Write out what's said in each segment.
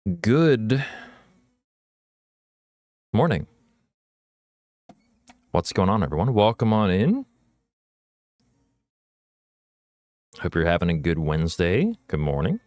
Good morning. What's going on, everyone? Welcome on in. Hope you're having a good Wednesday. Good morning.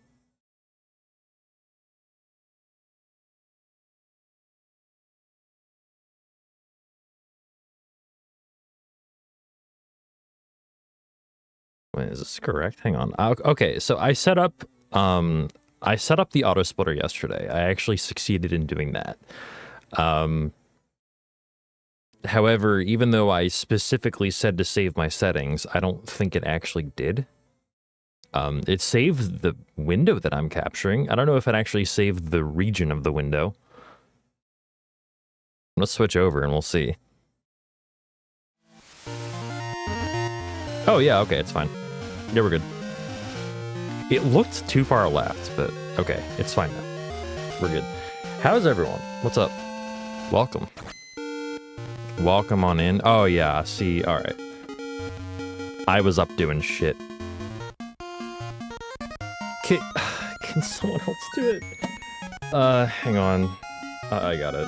Wait, is this correct? Hang on. Okay, so I set up the auto splitter yesterday. I actually succeeded in doing that. However, even though I specifically said to save my settings, I don't think it actually did. It saved the window that I'm capturing. I don't know if it actually saved the region of the window. Let's switch over and we'll see. Oh yeah, okay, it's fine. Yeah, we're good. It looked too far left, but okay, it's fine now. We're good. How's everyone? What's up? Welcome. Welcome on in. Oh yeah, see, alright. I was up doing shit. Can someone else do it? Hang on. I got it.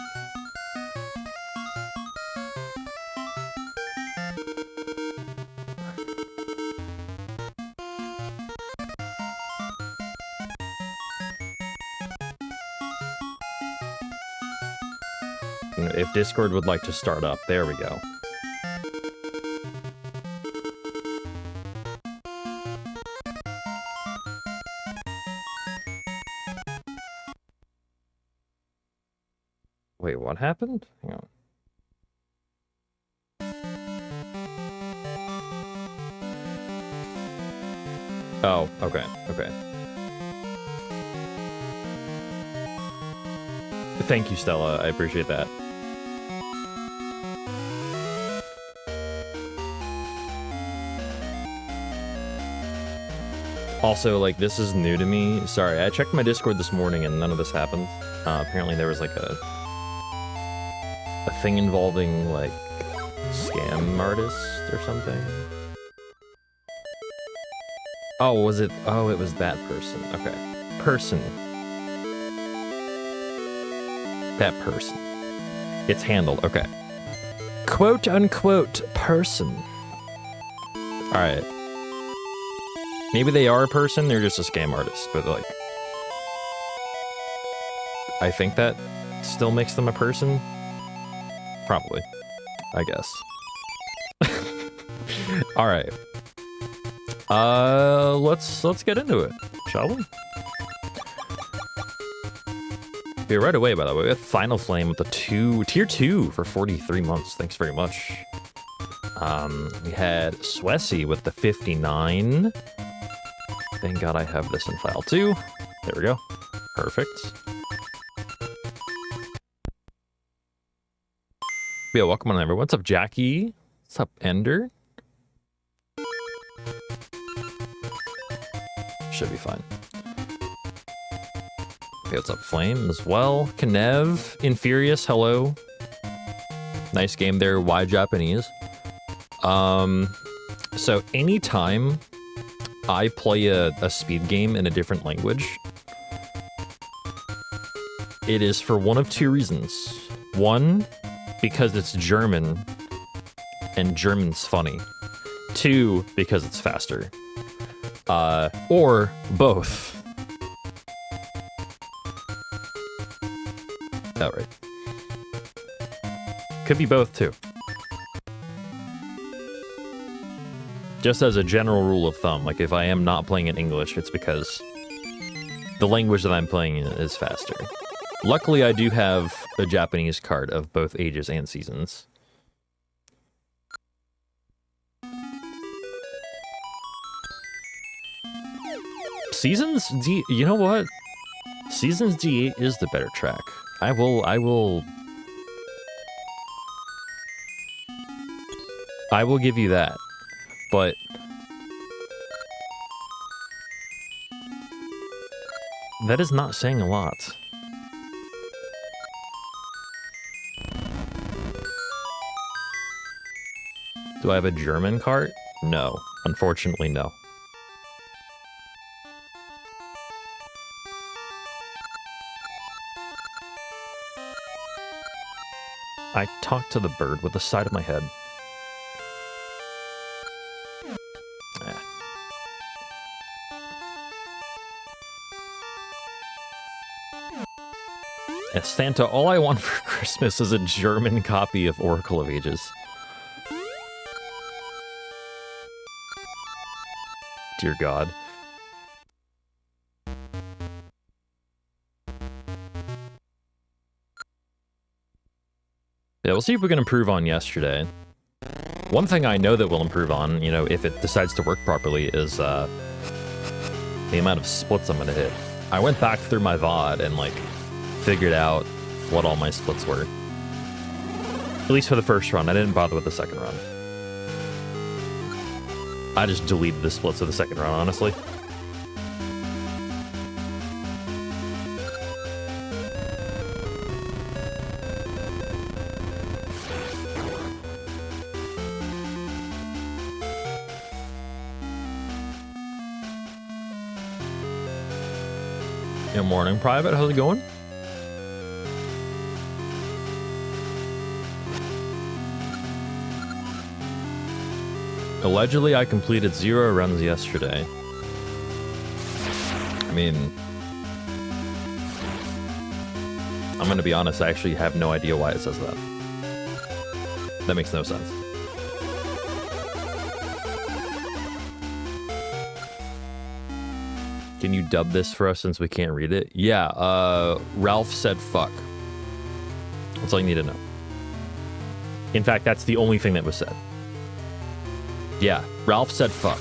If Discord would like to start up, there we go. Wait, what happened? Hang on. Oh, okay, okay. Thank you, Stella. I appreciate that. Also, like, this is new to me. Sorry, I checked my Discord this morning and none of this happened. Apparently there was, like, a thing involving, like, scam artist or something. Oh, was it? Oh, it was that person. Okay. Person. That person. It's handled. Okay. Quote, unquote, person. Alright. Maybe they are a person, they're just a scam artist, but like... I think that still makes them a person? Probably. I guess. Alright. Let's get into it, shall we? Okay, right away, by the way, we have Final Flame with the tier 2 for 43 months. Thanks very much. We had Swessy with the 59. Thank God I have this in file too. There we go. Perfect. Yeah, welcome on everyone. What's up, Jackie? What's up, Ender? Should be fine. Okay, what's up, Flame as well? Kanev, Infurious, hello. Nice game there, why Japanese? So anytime I play a speed game in a different language, it is for one of two reasons. One, because it's German, and German's funny. Two, because it's faster. Or both. Oh, right. Could be both, too. Just as a general rule of thumb, like if I am not playing in English, it's because the language that I'm playing in is faster. Luckily, I do have a Japanese card of both ages and seasons. Seasons D, you know what? Seasons D8 is the better track. I will give you that. But that is not saying a lot. Do I have a German cart? No. Unfortunately, no. I talked to the bird with the side of my head. As Santa, all I want for Christmas is a German copy of Oracle of Ages. Dear God. Yeah, we'll see if we can improve on yesterday. One thing I know that we'll improve on, you know, if it decides to work properly, is the amount of splits I'm gonna hit. I went back through my VOD and, like, figured out what all my splits were. At least for the first run. I didn't bother with the second run. I just deleted the splits of the second run, honestly. Good morning, Private. How's it going? Allegedly, I completed 0 runs yesterday. I mean, I'm gonna be honest, I actually have no idea why it says that. That makes no sense. Can you dub this for us since we can't read it? Yeah, Ralph said fuck. That's all you need to know. In fact, that's the only thing that was said. Yeah, Ralph said fuck.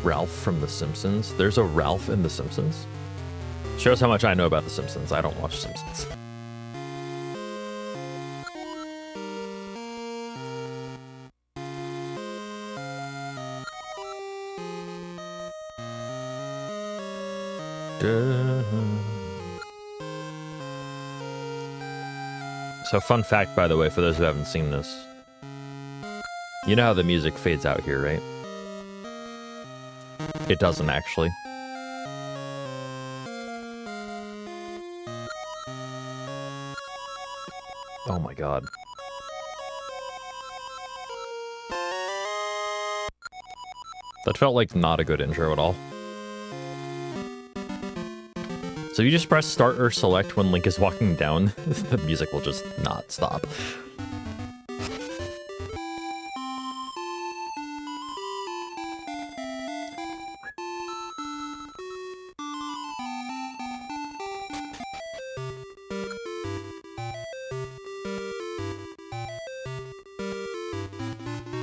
Ralph from The Simpsons? There's a Ralph in The Simpsons? Shows how much I know about The Simpsons. I don't watch Simpsons. So fun fact, by the way, for those who haven't seen this. You know how the music fades out here, right? It doesn't actually. Oh my god. That felt like not a good intro at all. So you just press start or select when Link is walking down, the music will just not stop.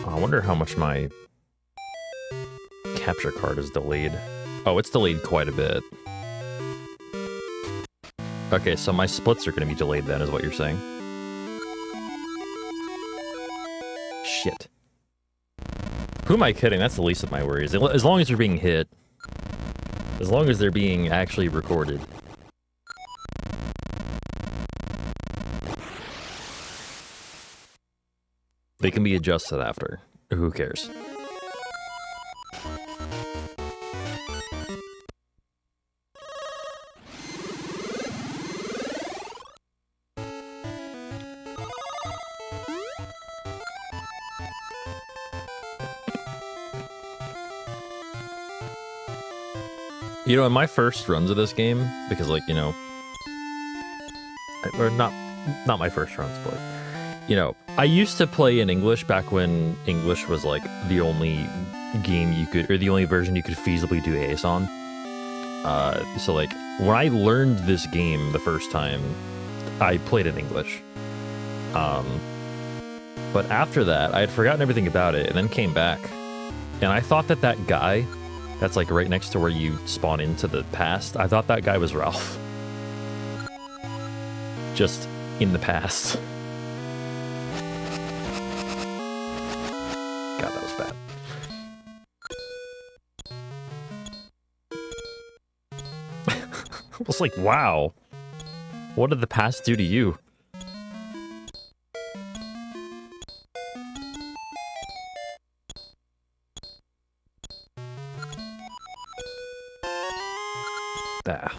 I wonder how much my capture card is delayed. Oh, it's delayed quite a bit. Okay, so my splits are going to be delayed then, is what you're saying. Shit. Who am I kidding? That's the least of my worries. As long as they're being hit. As long as they're being actually recorded. They can be adjusted after. Who cares? You know, in my first runs of this game, because, like, you know, or not my first runs, but, you know, I used to play in English back when English was, like, the only game you could, or the only version you could feasibly do ACE on. So, like, when I learned this game the first time, I played in English. But after that, I had forgotten everything about it, and then came back. And I thought that that guy that's, like, right next to where you spawn into the past, I thought that guy was Ralph. Just in the past. God, that was bad. I was like, wow. What did the past do to you? Ah.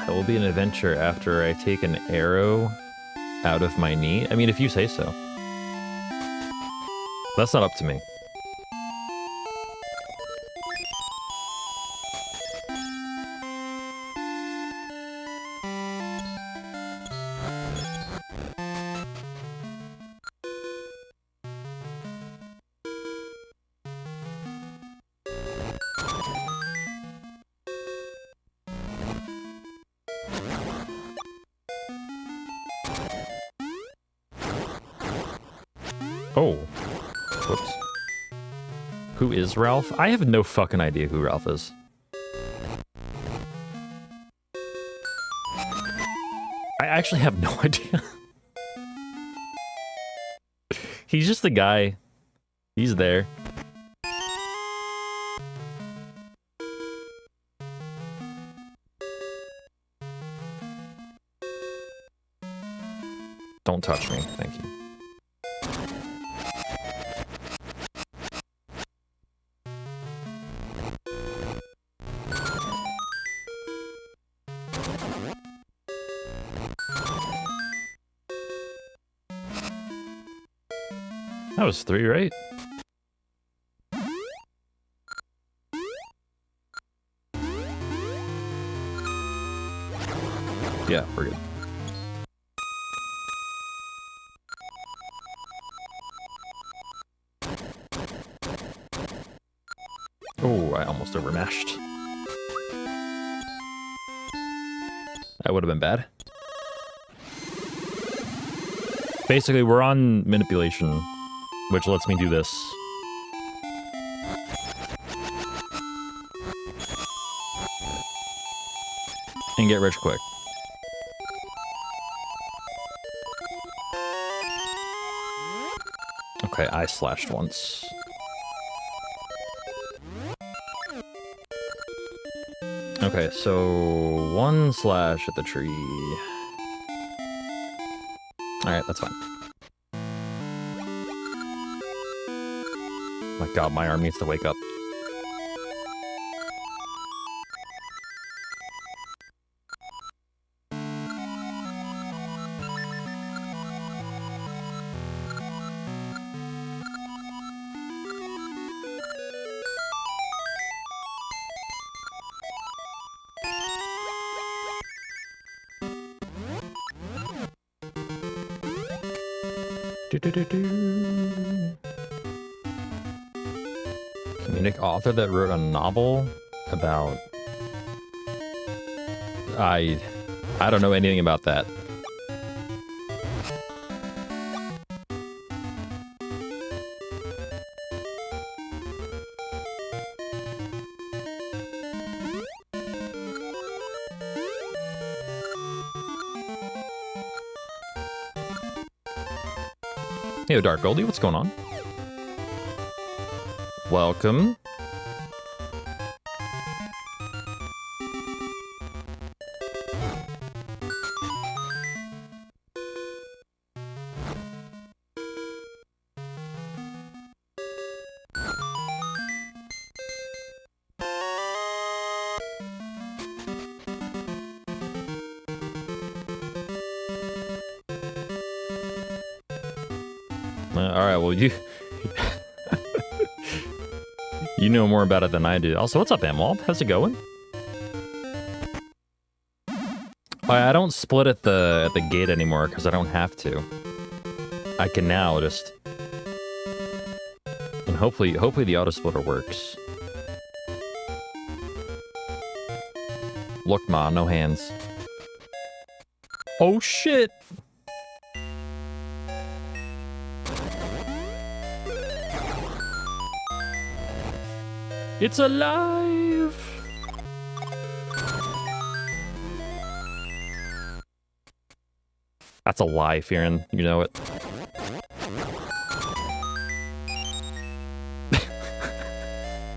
It will be an adventure after I take an arrow out of my knee. I mean, if you say so. That's not up to me. Oh. Whoops. Who is Ralph? I have no fucking idea who Ralph is. I actually have no idea. He's just the guy. He's there. Don't touch me. Thank you. That was 3, right? Yeah, we're good. Oh, I almost overmashed. That would have been bad. Basically, we're on manipulation, which lets me do this. And get rich quick. Okay, I slashed once. Okay, so 1 slash at the tree. Alright, that's fine. My god, my arm needs to wake up. Comedic author that wrote a novel about... I don't know anything about that. Yo, Dark Goldie, what's going on? Welcome. Alright, well, you know more about it than I do. Also, what's up, Amwald? How's it going? I don't split at the gate anymore because I don't have to. I can now just... And hopefully the auto splitter works. Look, ma, no hands. Oh shit! It's alive! That's a lie, Fearon. You know it.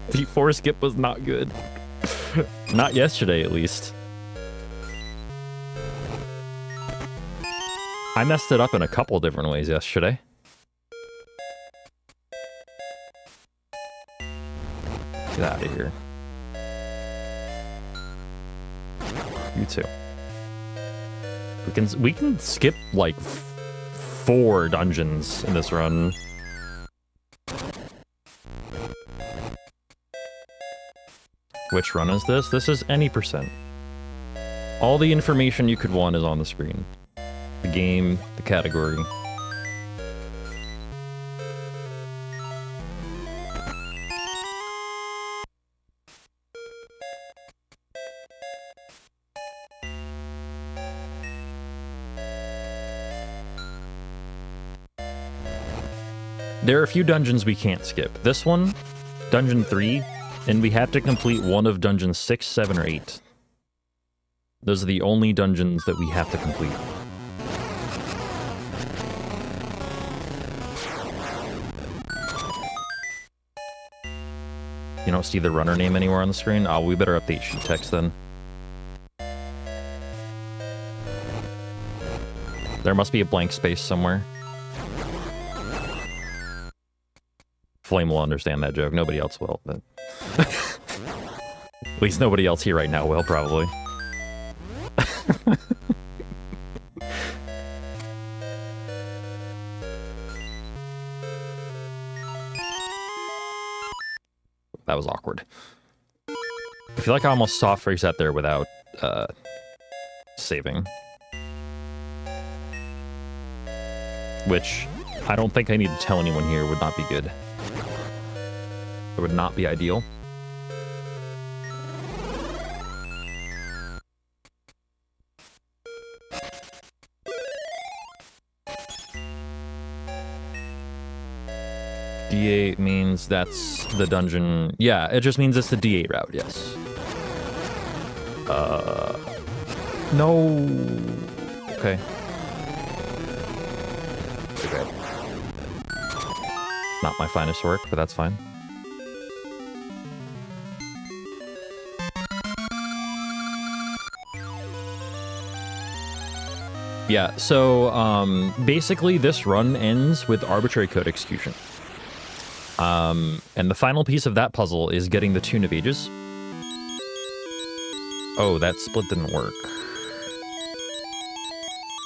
The 4 skip was not good. Not yesterday, at least. I messed it up in a couple different ways yesterday. Get out of here. You too. We can skip like 4 dungeons in this run. Which run is this? This is any percent. All the information you could want is on the screen. The game, the category. There are a few dungeons we can't skip. This one, Dungeon 3, and we have to complete one of Dungeons 6, 7, or 8. Those are the only dungeons that we have to complete. You don't see the runner name anywhere on the screen? Oh, we better update sheet text then. There must be a blank space somewhere. Flame will understand that joke. Nobody else will, but... At least nobody else here right now will, probably. That was awkward. I feel like I almost soft reset there without saving. Which I don't think I need to tell anyone here would not be good. It would not be ideal. D8 means that's the dungeon. Yeah, it just means it's the D8 route, yes. No. Okay. Okay. Not my finest work, but that's fine. Yeah, so basically this run ends with arbitrary code execution. And the final piece of that puzzle is getting the Tune of Ages. Oh, that split didn't work.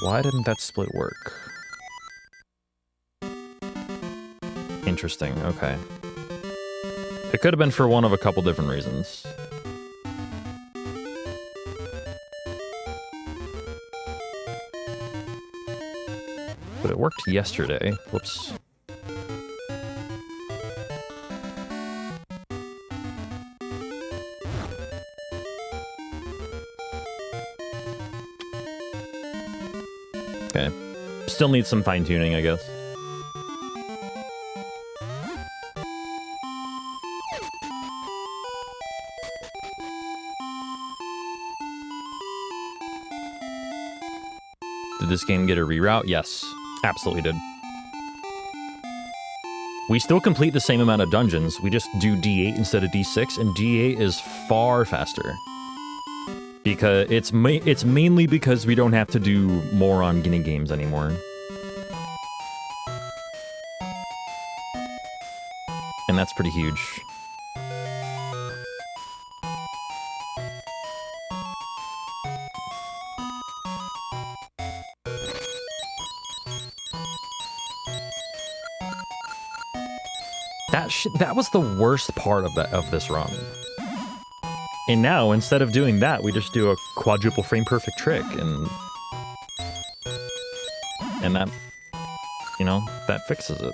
Why didn't that split work? Interesting, okay. It could have been for one of a couple different reasons. But it worked yesterday. Whoops. Okay. Still needs some fine-tuning, I guess. Did this game get a reroute? Yes. Absolutely did. We still complete the same amount of dungeons, we just do D8 instead of D6, and D8 is far faster. Because it's mainly because we don't have to do more on Guinea games anymore. And that's pretty huge. That was the worst part of this run. And now, instead of doing that, we just do a quadruple frame perfect trick, and that, you know, that fixes it.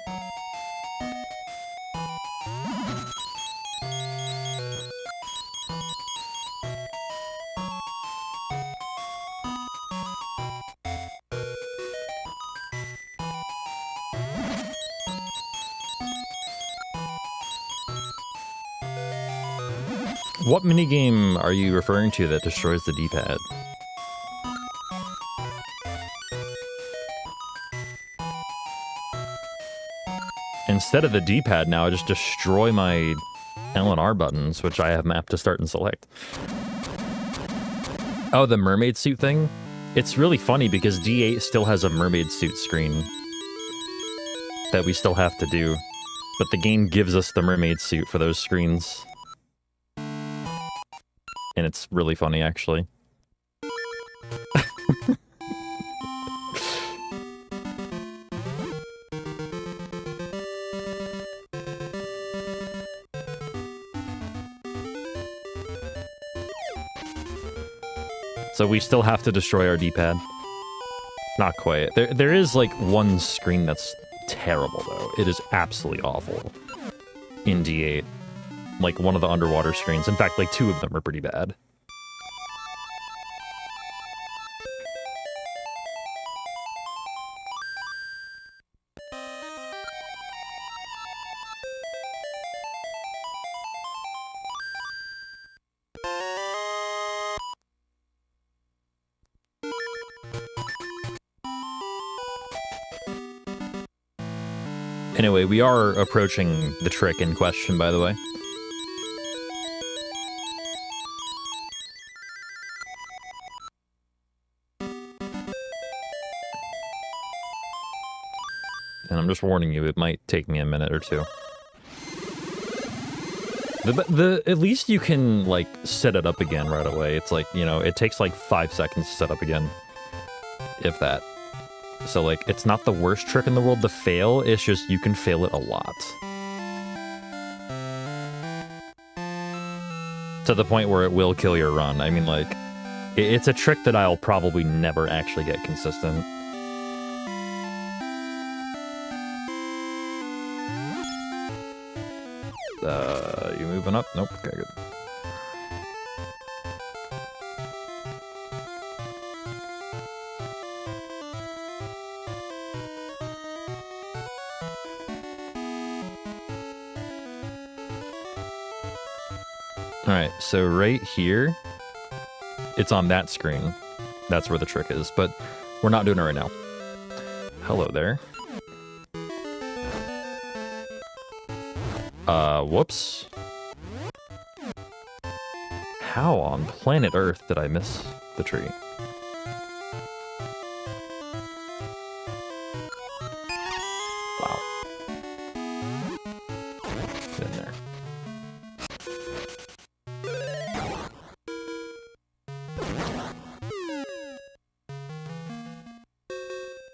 What minigame are you referring to that destroys the D-pad? Instead of the D-pad now, I just destroy my L and R buttons, which I have mapped to start and select. Oh, the mermaid suit thing? It's really funny because D8 still has a mermaid suit screen that we still have to do, but the game gives us the mermaid suit for those screens. And it's really funny, actually. So we still have to destroy our D-pad. Not quite. There is, like, one screen that's terrible, though. It is absolutely awful in D8. Like, one of the underwater screens. In fact, like, two of them are pretty bad. Anyway, we are approaching the trick in question, by the way. And I'm just warning you, it might take me a minute or two. At least you can, like, set it up again right away. It's like, you know, it takes like 5 seconds to set up again. If that. So, like, it's not the worst trick in the world to fail, it's just you can fail it a lot. To the point where it will kill your run. I mean, like, it's a trick that I'll probably never actually get consistent. You moving up? Nope. Okay, good. Alright, so right here, it's on that screen. That's where the trick is, but we're not doing it right now. Hello there. Whoops. How on planet Earth did I miss the tree? Wow. Get in there.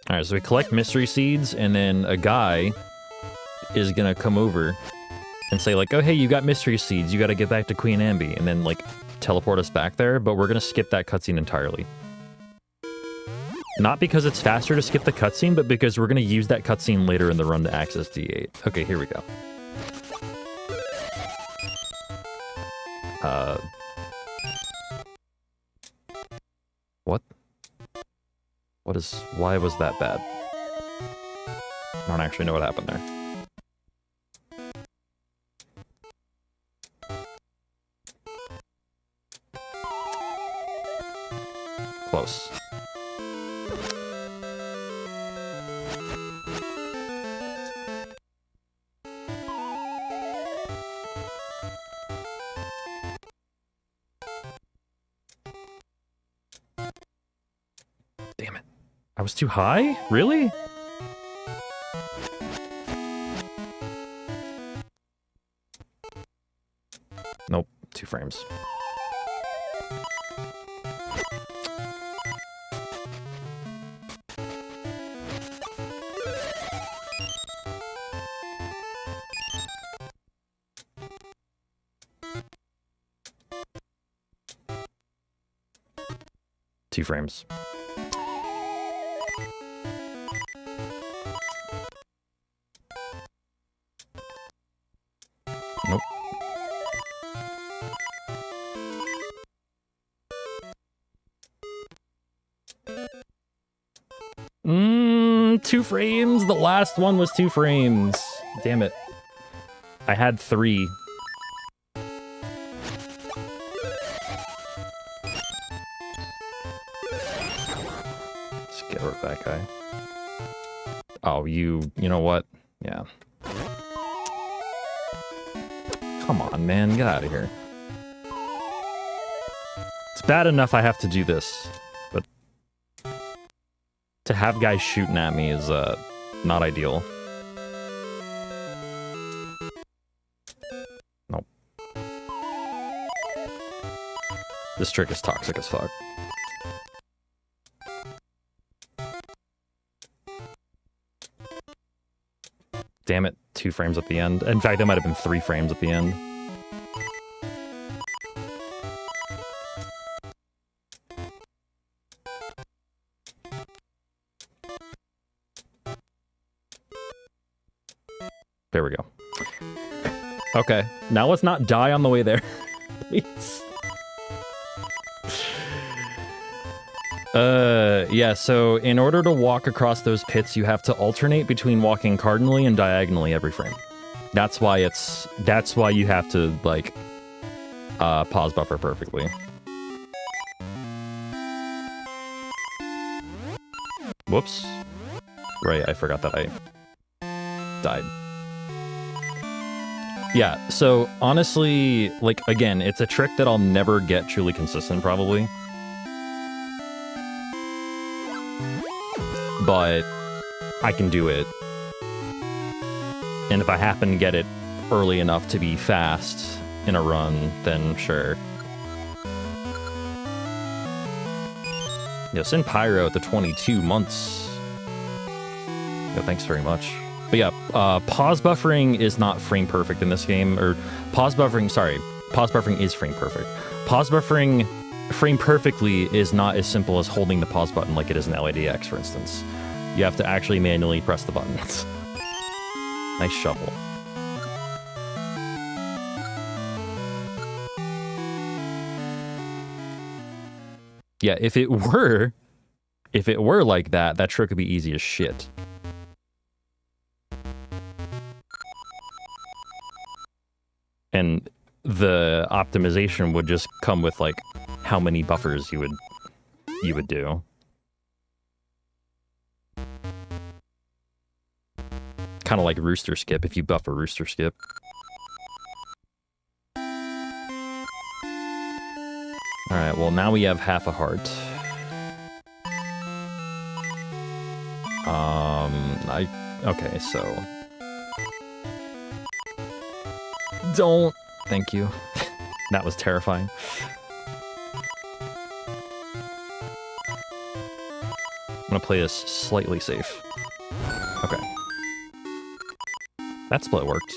Alright, so we collect mystery seeds, and then a guy is gonna come over and say, like, oh, hey, you got mystery seeds, you gotta get back to Queen Amby, and then, like, teleport us back there, but we're gonna skip that cutscene entirely. Not because it's faster to skip the cutscene, but because we're gonna use that cutscene later in the run to access D8. Okay, here we go. What? Why was that bad? I don't actually know what happened there. Close. Damn it. I was too high? Really? Nope, 2 frames. Two frames. Nope. 2 frames. The last one was 2 frames. Damn it. I had 3. get rid of that guy. Oh, you know what? Yeah. Come on, man, get out of here. It's bad enough I have to do this, but to have guys shooting at me is not ideal. Nope. This trick is toxic as fuck. Damn it, 2 frames at the end. In fact, it might have been 3 frames at the end. There we go. Okay, now let's not die on the way there. Please. Yeah, so in order to walk across those pits, you have to alternate between walking cardinally and diagonally every frame. That's why you have to, like, pause buffer perfectly. Whoops. Right, I forgot that I died. Yeah, so honestly, like, again, it's a trick that I'll never get truly consistent, probably. But I can do it. And if I happen to get it early enough to be fast in a run, then sure. Yo, send Pyro at the 22 months. Yo, thanks very much. But yeah, pause buffering is not frame perfect in this game, or pause buffering is frame perfect. Pause buffering frame perfectly is not as simple as holding the pause button like it is in LADX, for instance. You have to actually manually press the buttons. Nice shovel. Yeah, if it were like that, that trick would be easy as shit. And the optimization would just come with, like, how many buffers you would do. Kind of like rooster skip, if you buff a rooster skip. Alright, well now we have half a heart. Okay, so... Don't... Thank you. That was terrifying. I'm gonna play this slightly safe. Okay. That split worked.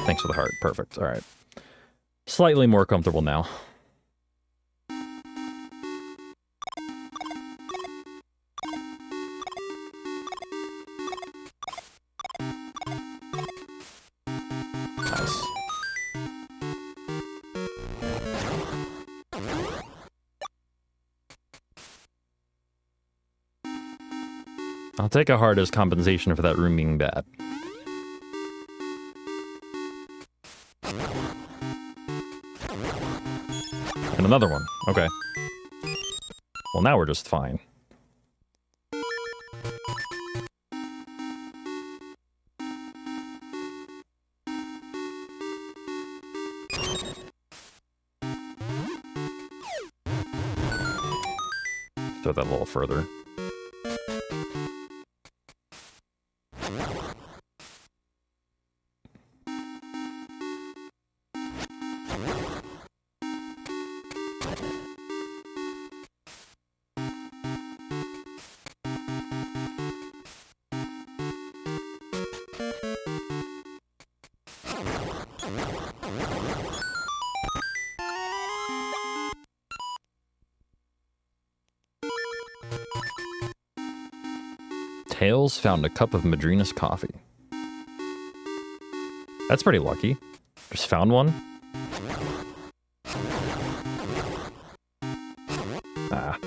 Thanks for the heart. Perfect. All right. Slightly more comfortable now. Nice. I'll take a heart as compensation for that room being bad. And another one. Okay. Well, now we're just fine. Throw that a little further. Tails found a cup of Madrina's coffee. That's pretty lucky. Just found one. Ah.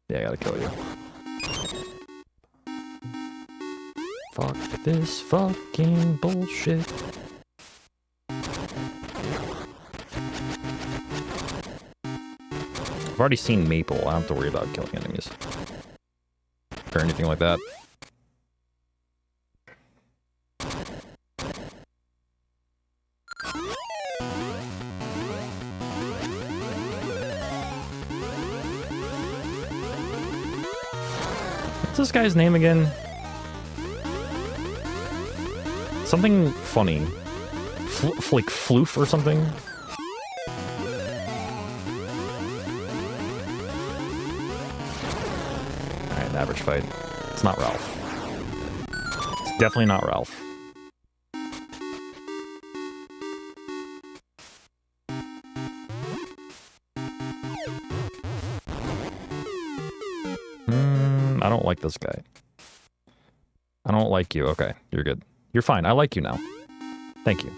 Yeah, I gotta kill you. Fuck this fucking bullshit. I've already seen Maple. I don't have to worry about killing enemies. Or anything like that. What's this guy's name again? Something funny. Like Floof or something? Alright, average fight. It's not Ralph. It's definitely not Ralph. I don't like this guy. I don't like you. Okay, you're good. You're fine. I like you now. Thank you.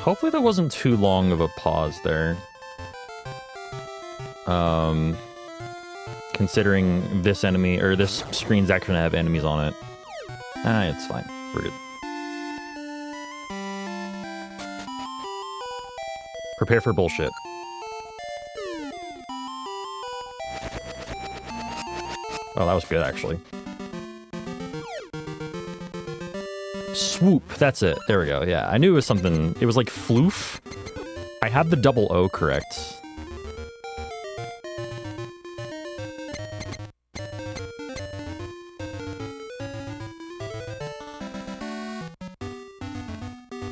Hopefully that wasn't too long of a pause there. Considering this enemy, or this screen's actually gonna have enemies on it. It's fine. We're good. Prepare for bullshit. Oh, that was good, actually. Swoop, that's it. There we go. Yeah, I knew it was something. It was like floof. I had the double O correct.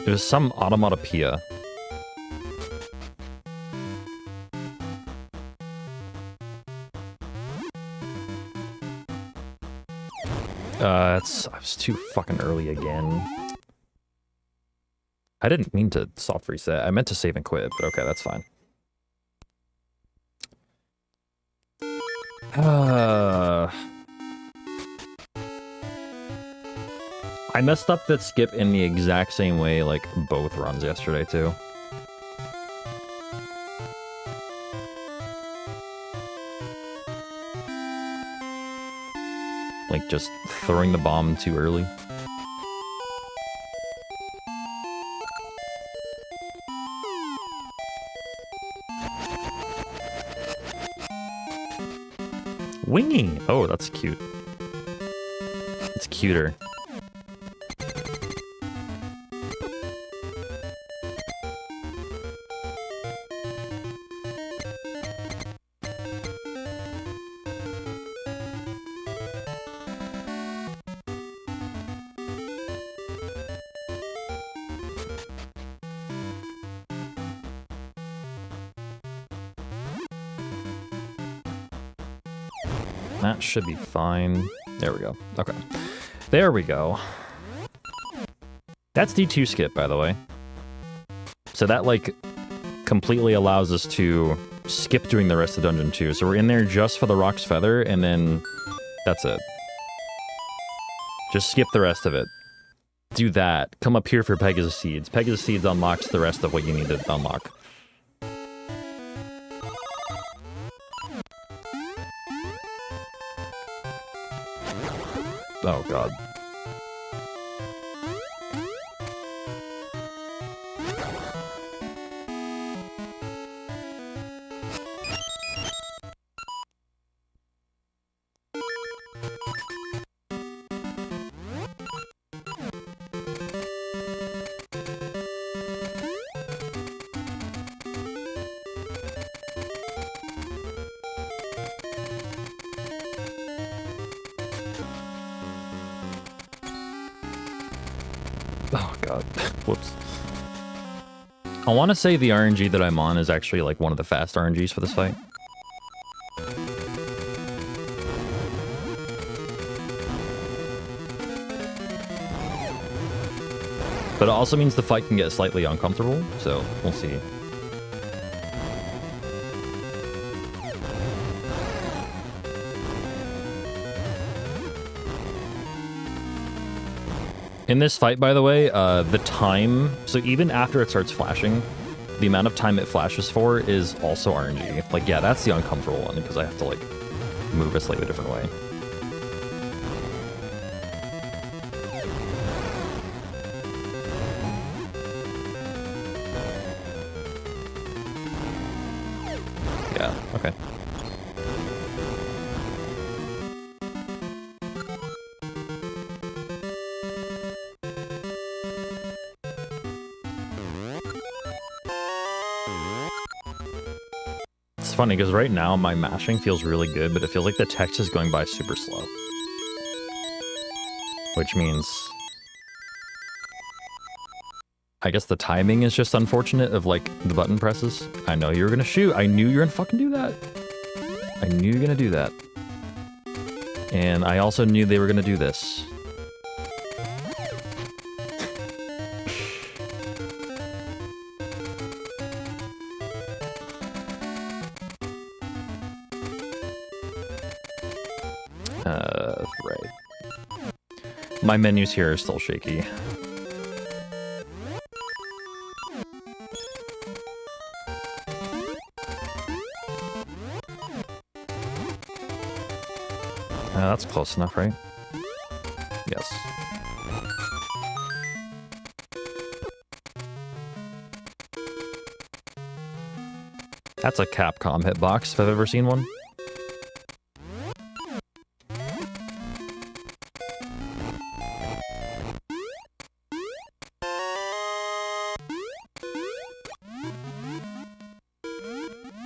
It was some automatopoeia. I was too fucking early again. I didn't mean to soft reset. I meant to save and quit, but okay, that's fine. I messed up that skip in the exact same way, like, both runs yesterday, too. Like, just throwing the bomb too early. Wingy! Oh, that's cute. It's cuter. That should be fine. There we go. Okay. There we go. That's D2 skip, by the way. So that, like, completely allows us to skip doing the rest of Dungeon 2. So we're in there just for the Rock's Feather, and then that's it. Just skip the rest of it. Do that. Come up here for Pegasus Seeds. Pegasus Seeds unlocks the rest of what you need to unlock. Oh, God. Oh, God. Whoops. I want to say the RNG that I'm on is actually, like, one of the fast RNGs for this fight. But it also means the fight can get slightly uncomfortable, so we'll see. In this fight, by the way, the time, so even after it starts flashing, the amount of time it flashes for is also RNG. Like, yeah, that's the uncomfortable one because I have to, like, move a slightly different way. Yeah, okay. It's funny because right now my mashing feels really good, but it feels like the text is going by super slow. Which means I guess the timing is just unfortunate of, like, the button presses. I know you were gonna shoot. I knew you were gonna fucking do that. I knew you were gonna do that. And I also knew they were gonna do this. Right. My menus here are still shaky. That's close enough, right? Yes. That's a Capcom hitbox, if I've ever seen one.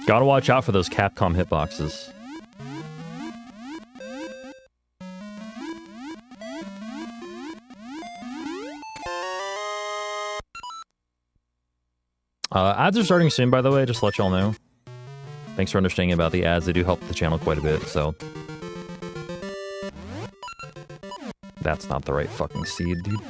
Gotta watch out for those Capcom hitboxes. Ads are starting soon, by the way, just to let y'all know. Thanks for understanding about the ads. They do help the channel quite a bit, so... That's not the right fucking seed, dude.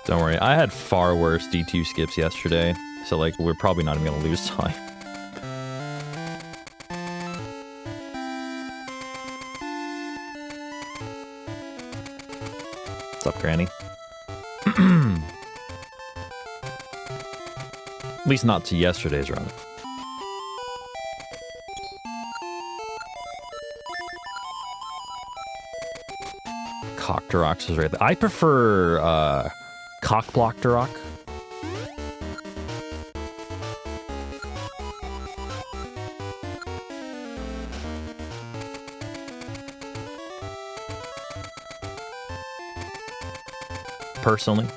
Don't worry, I had far worse D2 skips yesterday, so, like, we're probably not even gonna lose time. What's up, Granny? At least not to yesterday's run. Cock-to-Rocks is right there. I prefer, Cock-Block to Rock. Personally.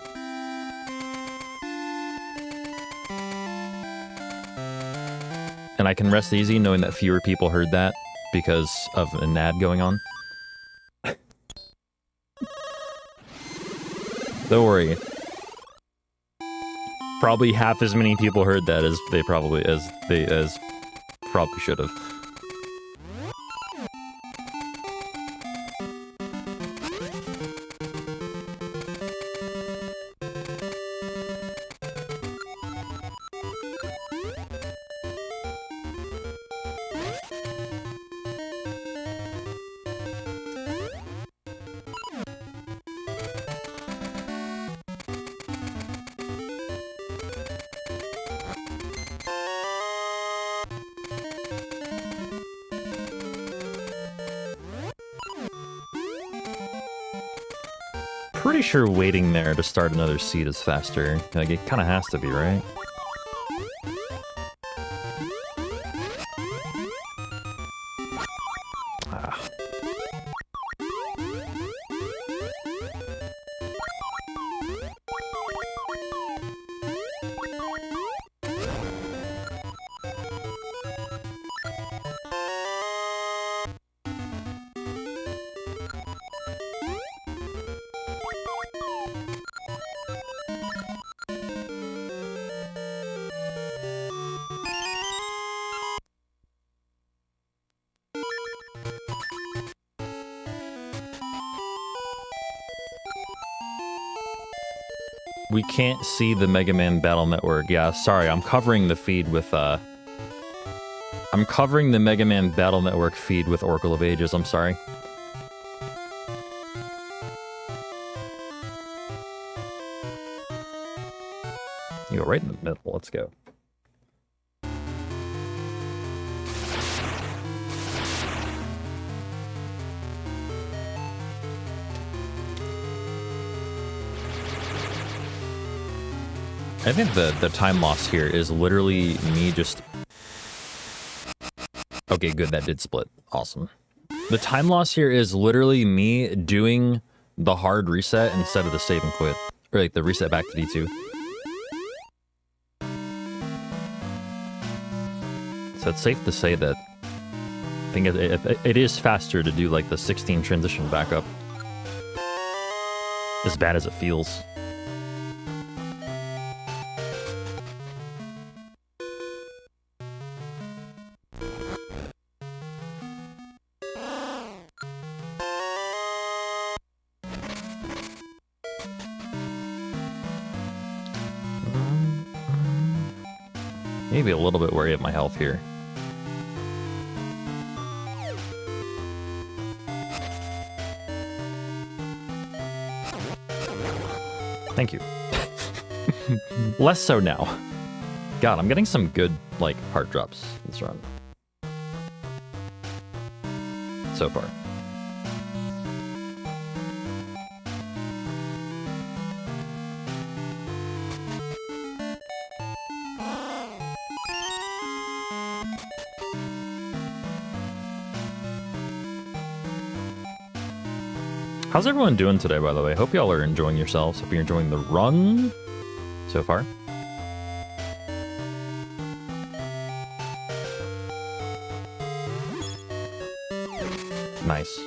And I can rest easy knowing that fewer people heard that because of an ad going on. Don't worry. Probably half as many people heard that as they probably should have. Pretty sure waiting there to start another seed is faster. Like, it kind of has to be, right? Ah. We can't see the Mega Man Battle Network. Yeah, sorry, I'm covering the feed with, I'm covering the Mega Man Battle Network feed with Oracle of Ages, I'm sorry. You go right in the middle, let's go. I think the time loss here is literally me just... Okay, good, that did split. Awesome. The time loss here is literally me doing the hard reset instead of the save and quit. Or like the reset back to D2. So it's safe to say that I think it is faster to do like the 16 transition backup. As bad as it feels. Maybe a little bit worried of my health here. Thank you. Less so now. God, I'm getting some good, like, heart drops this run. So far. How's everyone doing today, by the way? Hope y'all are enjoying yourselves. Hope you're enjoying the run so far. Nice.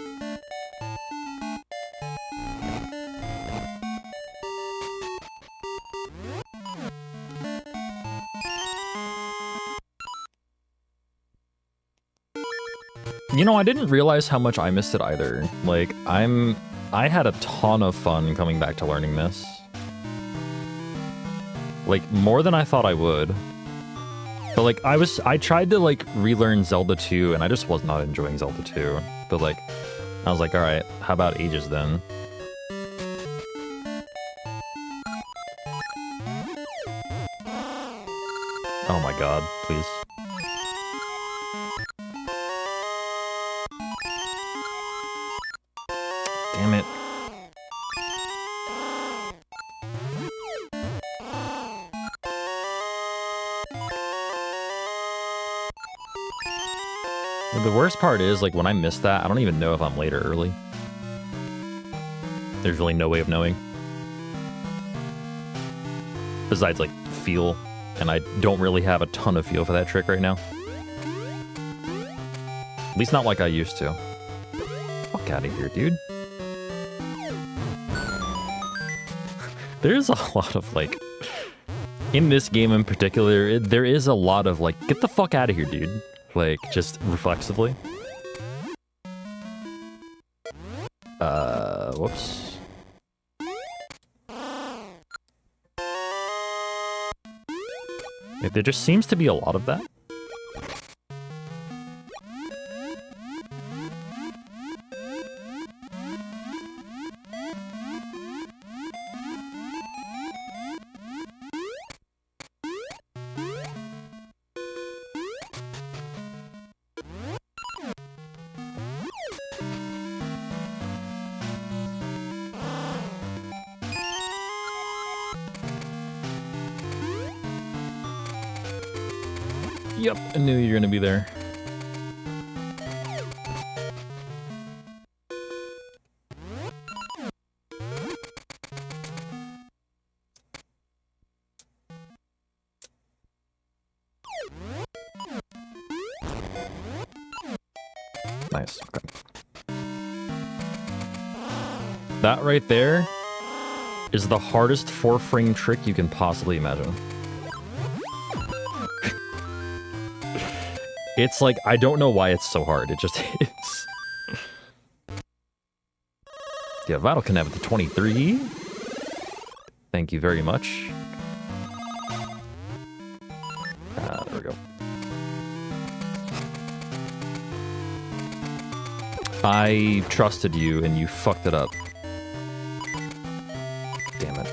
You know, I didn't realize how much I missed it either. Like, I had a ton of fun coming back to learning this. Like, more than I thought I would. But like, I tried to like relearn Zelda 2 and I just was not enjoying Zelda 2. But like, I was like, alright, how about Ages then? Oh my god, please. Damn it. The worst part is, like, when I miss that, I don't even know if I'm late or early. There's really no way of knowing. Besides, like, feel. And I don't really have a ton of feel for that trick right now. At least not like I used to. Fuck out of here, dude. There's a lot of, like... In this game in particular, there is a lot of, like, get the fuck out of here, dude. Like, just reflexively. Whoops. Like, there just seems to be a lot of that. Yep, I knew you were gonna be there. Nice, okay. That right there is the hardest 4-frame trick you can possibly imagine. It's like, I don't know why it's so hard, it just is. Yeah, Vital Connect to 23. Thank you very much. There we go. I trusted you and you fucked it up. Damn it.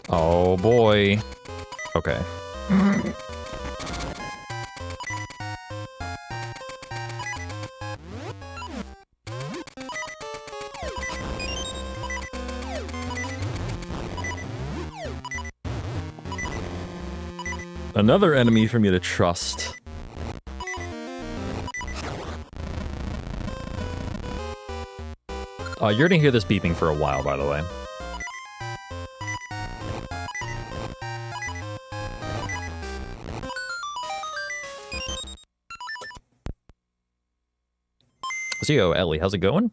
Oh boy. Okay. Another enemy for me to trust. You're gonna hear this beeping for a while, by the way. So, yo, Ellie, how's it going?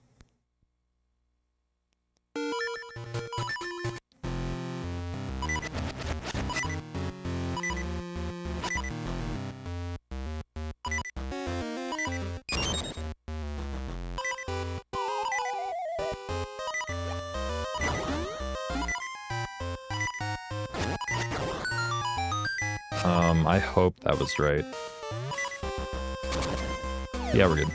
I hope that was right. Yeah, we're good.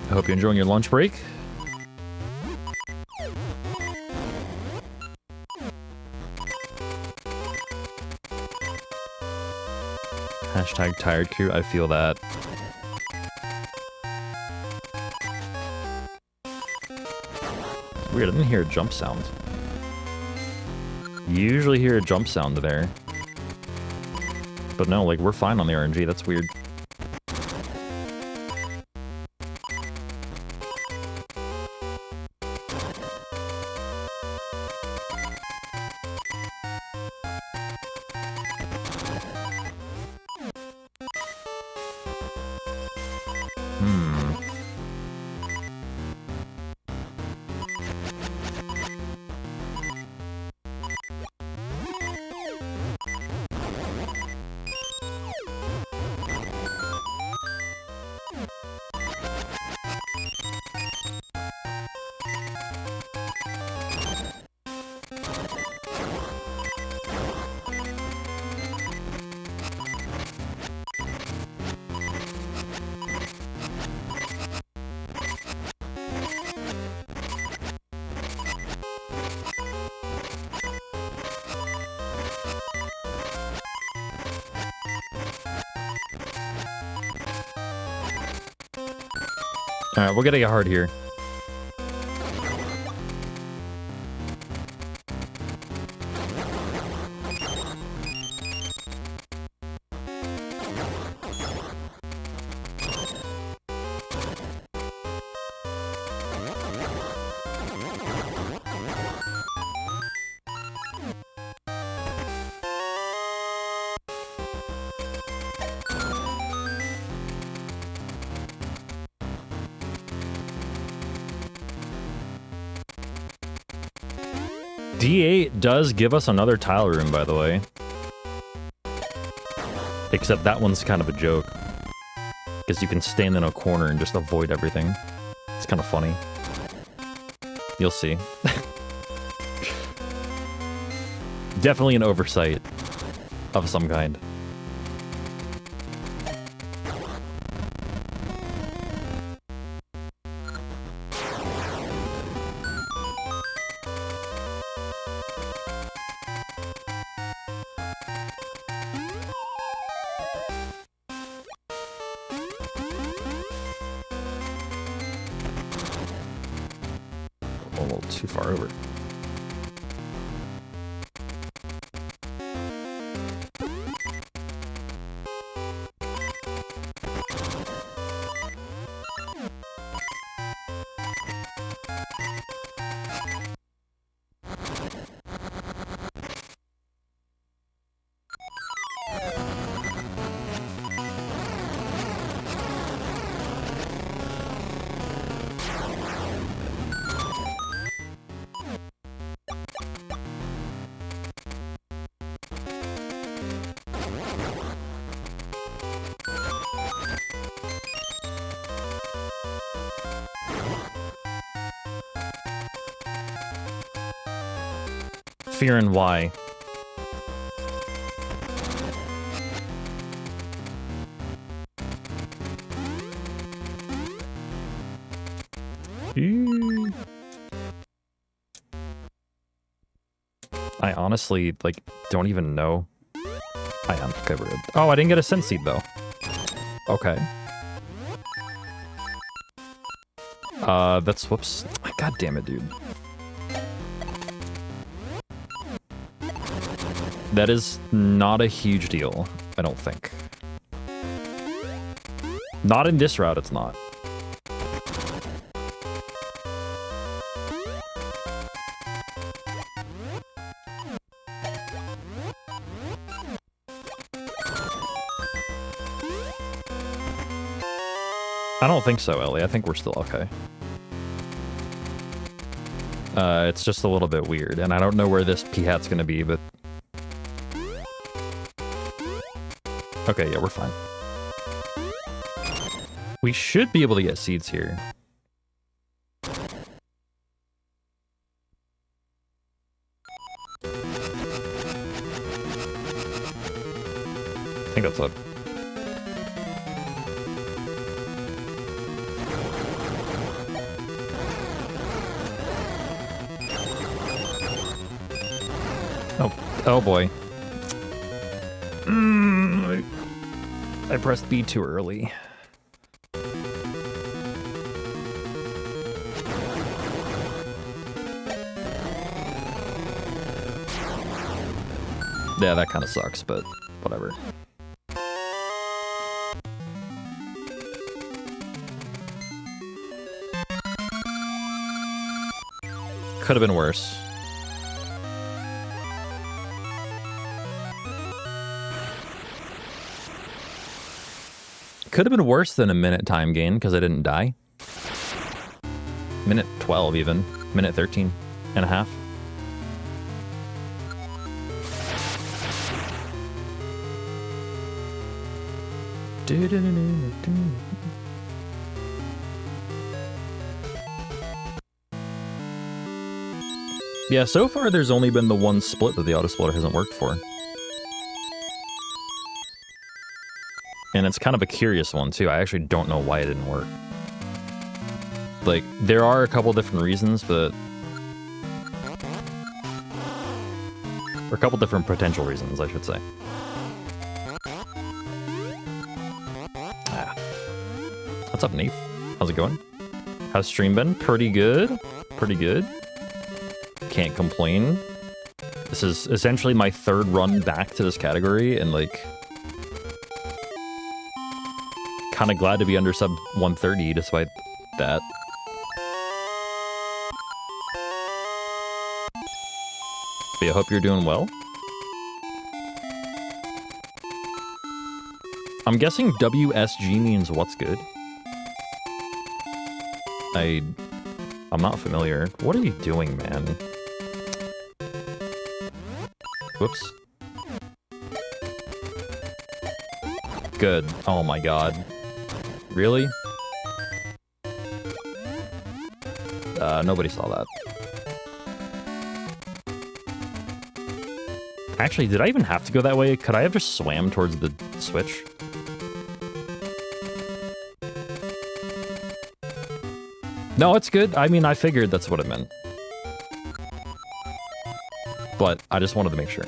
I hope you're enjoying your lunch break. Hashtag tired crew, I feel that. Weird, I didn't hear a jump sound. You usually hear a jump sound there. But no, like, we're fine on the RNG, that's weird. Alright, we're gonna get hard here. D8 does give us another tile room, by the way. Except that one's kind of a joke. Because you can stand in a corner and just avoid everything. It's kind of funny. You'll see. Definitely an oversight of some kind. A little too far over. fear and why? I honestly, like, don't even know. I am covered. Oh, I didn't get a sense seed, though. Okay. That's, whoops. God damn it, dude. That is not a huge deal, I don't think. Not in this route, it's not. I don't think so, Ellie. I think we're still okay. It's just a little bit weird, and I don't know where this P-hat's gonna be, but... Okay, yeah, we're fine. We should be able to get seeds here. I think that's up. Oh boy. I pressed B too early. Yeah, that kind of sucks, but whatever. Could have been worse. Could have been worse than a minute time gain because I didn't die. Minute 12 even. Minute 13 and a half. Yeah, so far there's only been the one split that the auto-splitter hasn't worked for. And it's kind of a curious one, too. I actually don't know why it didn't work. Like, there are a couple different reasons, but... or a couple different potential reasons, I should say. Ah. What's up, Nate? How's it going? How's stream been? Pretty good. Pretty good. Can't complain. This is essentially my third run back to this category, and, like... kind of glad to be under sub 130 despite that. But I hope you're doing well. I'm guessing WSG means what's good. I'm not familiar. What are you doing, man? Whoops. Good. Oh my god. Really? Nobody saw that. Actually, did I even have to go that way? Could I have just swam towards the switch? No, it's good. I mean, I figured that's what it meant. But I just wanted to make sure.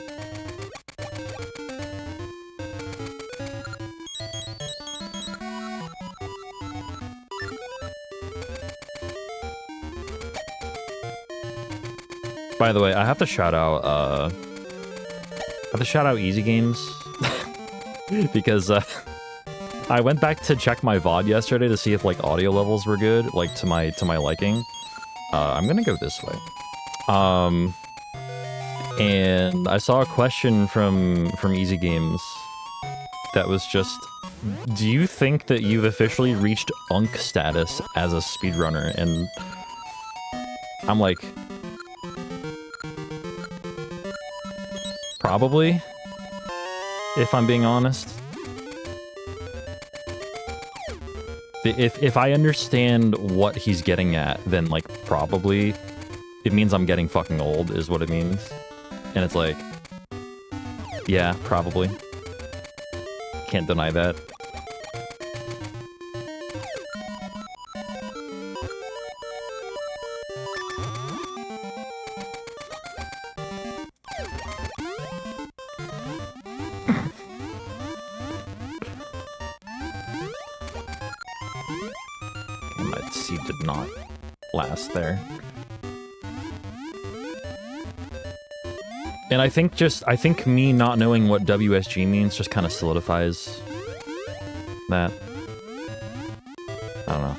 By the way, I have to shout out Easy Games because I went back to check my VOD yesterday to see if like audio levels were good, like to my liking. I'm gonna go this way. And I saw a question from Easy Games that was just, do you think that you've officially reached Unk status as a speedrunner? And I'm like, probably, if I'm being honest. If I understand what he's getting at, then, like, probably it means I'm getting fucking old, is what it means. And it's like, yeah, probably. Can't deny that. My seed did not last there. And I think me not knowing what WSG means just kind of solidifies that. I don't know.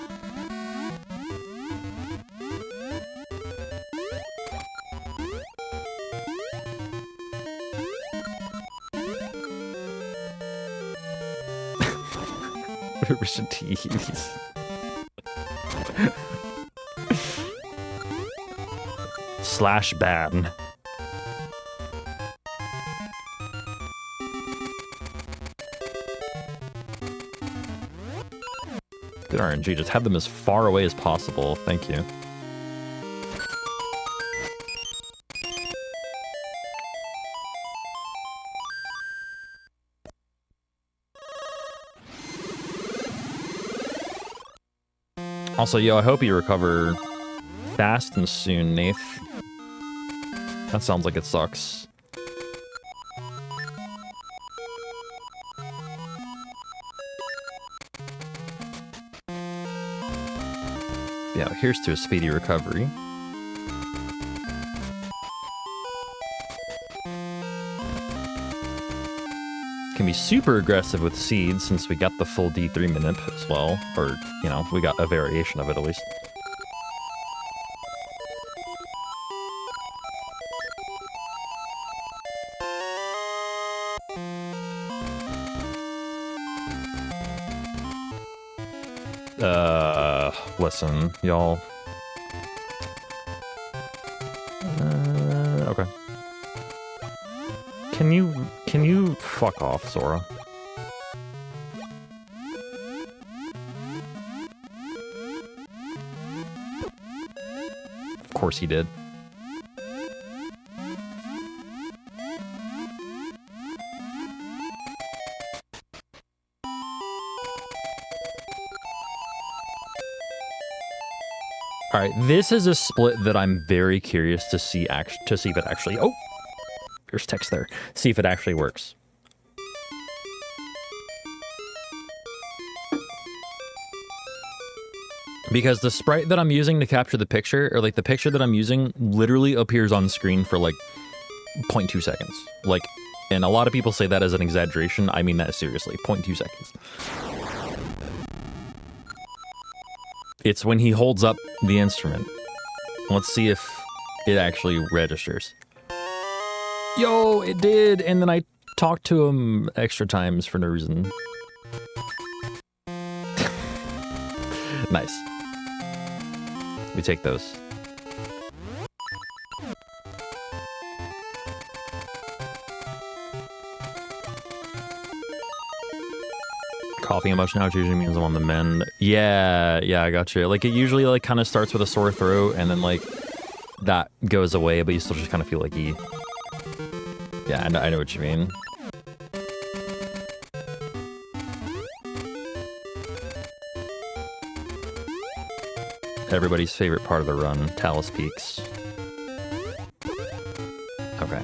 We should tease. Slash ban. Good RNG, just have them as far away as possible. Thank you. Also, yo, I hope you recover fast and soon, Nath. That sounds like it sucks. Yeah, here's to a speedy recovery. Can be super aggressive with seeds since we got the full D3 minute as well. Or, you know, we got a variation of it at least. Listen, y'all. Okay. Can you fuck off, Sora? Of course he did. All right, this is a split that I'm very curious to see if it actually. Oh, there's text there. See if it actually works. Because the sprite that I'm using to capture the picture, or like the picture that I'm using, literally appears on screen for like 0.2 seconds. Like, and a lot of people say that as an exaggeration. I mean that seriously. 0.2 seconds. It's when he holds up the instrument. Let's see if it actually registers. Yo, it did! And then I talked to him extra times for no reason. Nice. We take those. Coughing emotion ouch usually means I'm on the mend. Yeah, I got you. Like, it usually, like, kind of starts with a sore throat, and then, like, that goes away, but you still just kind of feel like Yeah, I know what you mean. Everybody's favorite part of the run, Talus Peaks. Okay.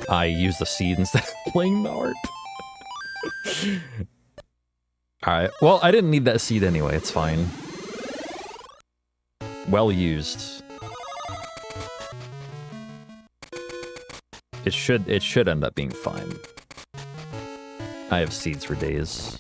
I use the seed instead of playing the art. Alright, well, I didn't need that seed anyway, it's fine. Well used. It should end up being fine. I have seeds for days.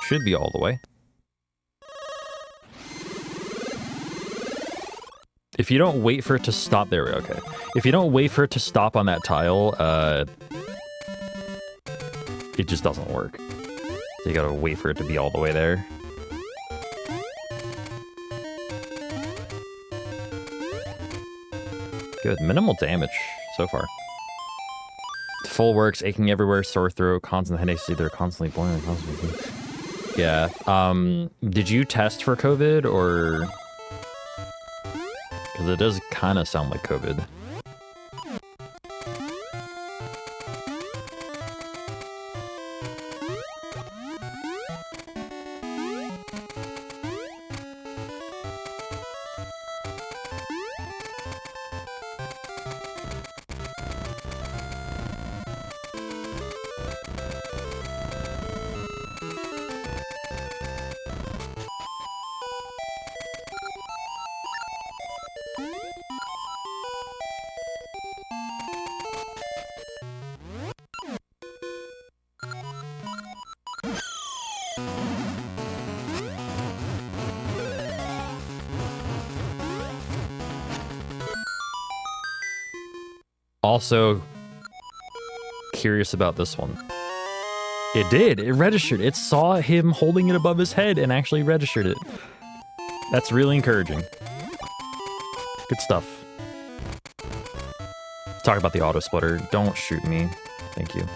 Should be all the way. If you don't wait for it to stop, there we go, okay. If you don't wait for it to stop on that tile, it just doesn't work. So you gotta wait for it to be all the way there. Good, minimal damage so far. Full works, aching everywhere, sore throat, constant headaches, either constantly boiling or constantly. Yeah. Did you test for COVID or? Because it does kind of sound like COVID. Also, curious about this one. It did. It registered. It saw him holding it above his head and actually registered it. That's really encouraging. Good stuff. Let's talk about the auto splitter. Don't shoot me. Thank you.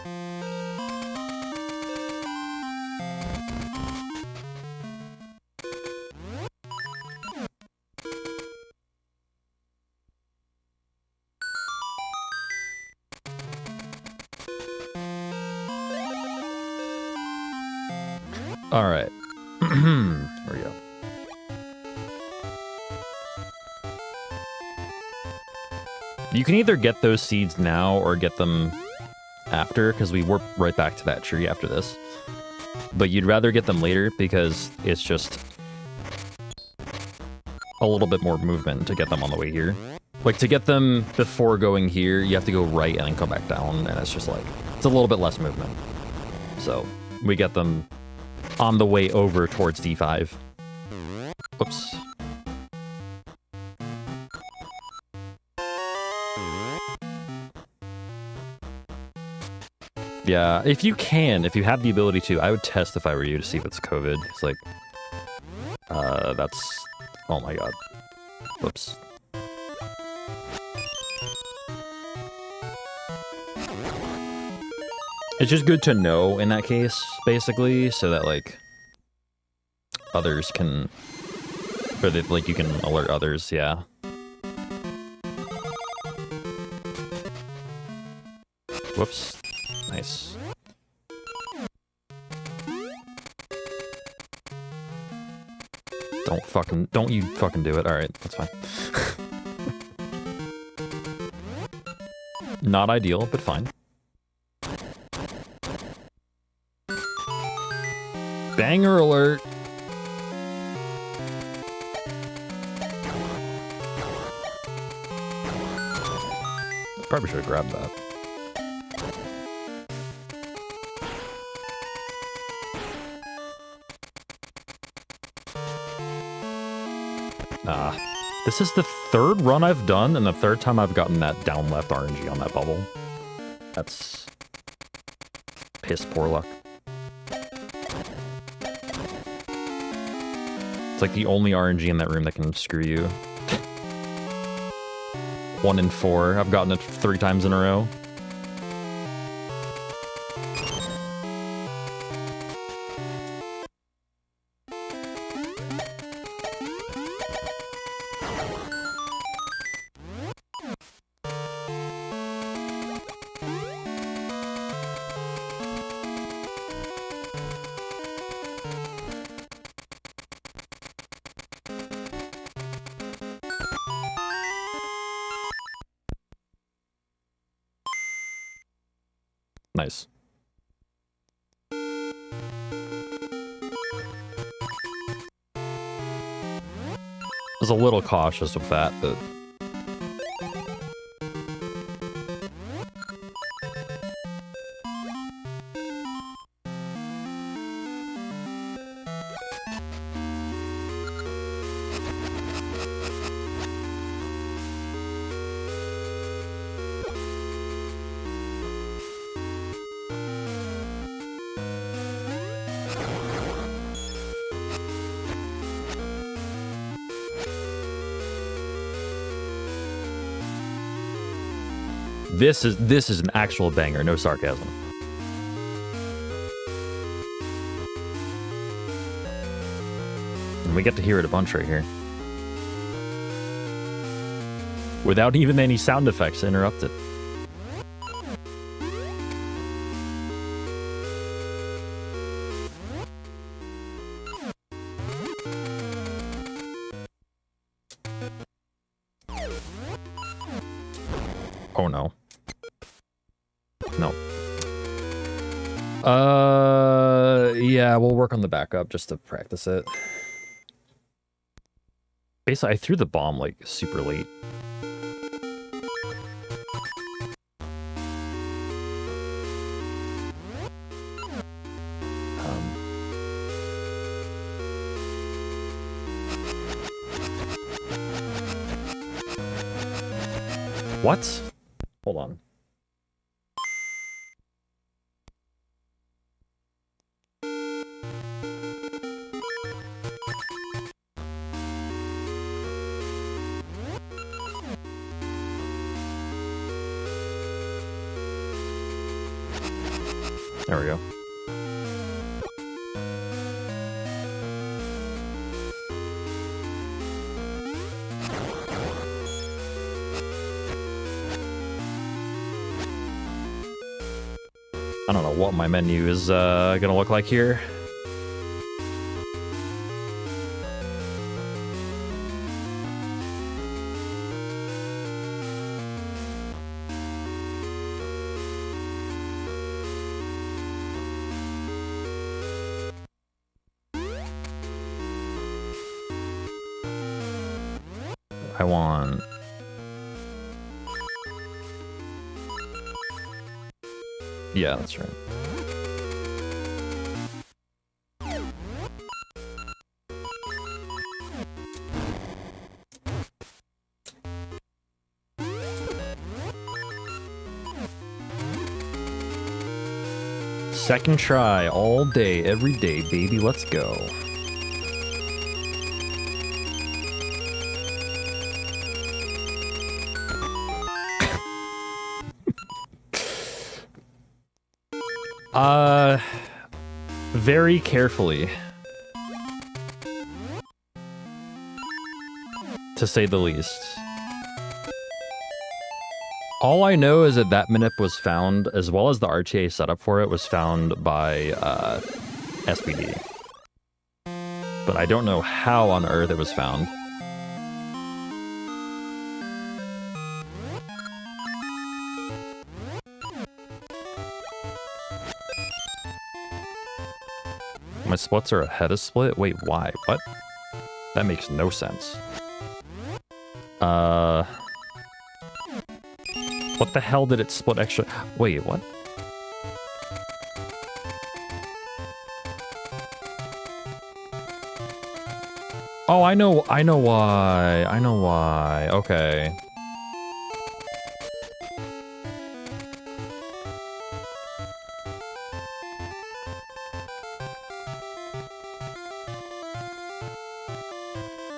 All right. There we go. You can either get those seeds now or get them after, because we warp right back to that tree after this. But you'd rather get them later because it's just a little bit more movement to get them on the way here. Like, to get them before going here, you have to go right and then come back down, and it's just like, it's a little bit less movement. So, we get them on the way over towards D5. Whoops. Yeah, if you can, if you have the ability to, I would test if I were you to see if it's COVID. It's like, that's, oh my god. Whoops. It's just good to know in that case, basically, so that, like, others can, or that, like, you can alert others, yeah. Whoops. Nice. Don't you fucking do it. Alright, that's fine. Not ideal, but fine. Banger alert! Probably should have grabbed that. This is the third run I've done, and the third time I've gotten that down left RNG on that bubble. That's piss poor luck. It's like the only RNG in that room that can screw you. 1 in 4. I've gotten it 3 times in a row. Nice. I was a little cautious with that, but... This is an actual banger, no sarcasm. And we get to hear it a bunch right here. Without even any sound effects to interrupt it. Oh no. No. Yeah, we'll work on the backup just to practice it. Basically, I threw the bomb like super late. What? Hold on. There we go. I don't know what my menu is gonna look like here. I want... Yeah, that's right. Second try all day, every day, baby. Let's go. Very carefully, to say the least. All I know is that that minip was found, as well as the RTA setup for it, was found by SPD. But I don't know how on earth it was found. My splits are ahead of split? Wait, why? What? That makes no sense. What the hell did it split extra? Wait, what? Oh, I know why. Okay.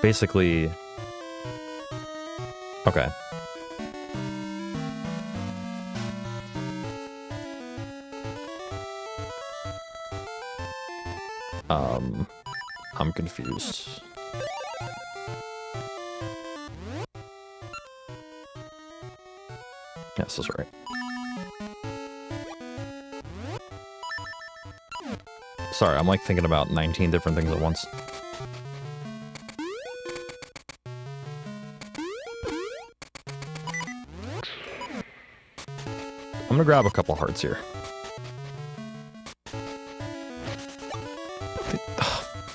Basically... Okay. I'm confused. Yes, that's right. Sorry, I'm like thinking about 19 different things at once. I'm gonna grab a couple hearts here.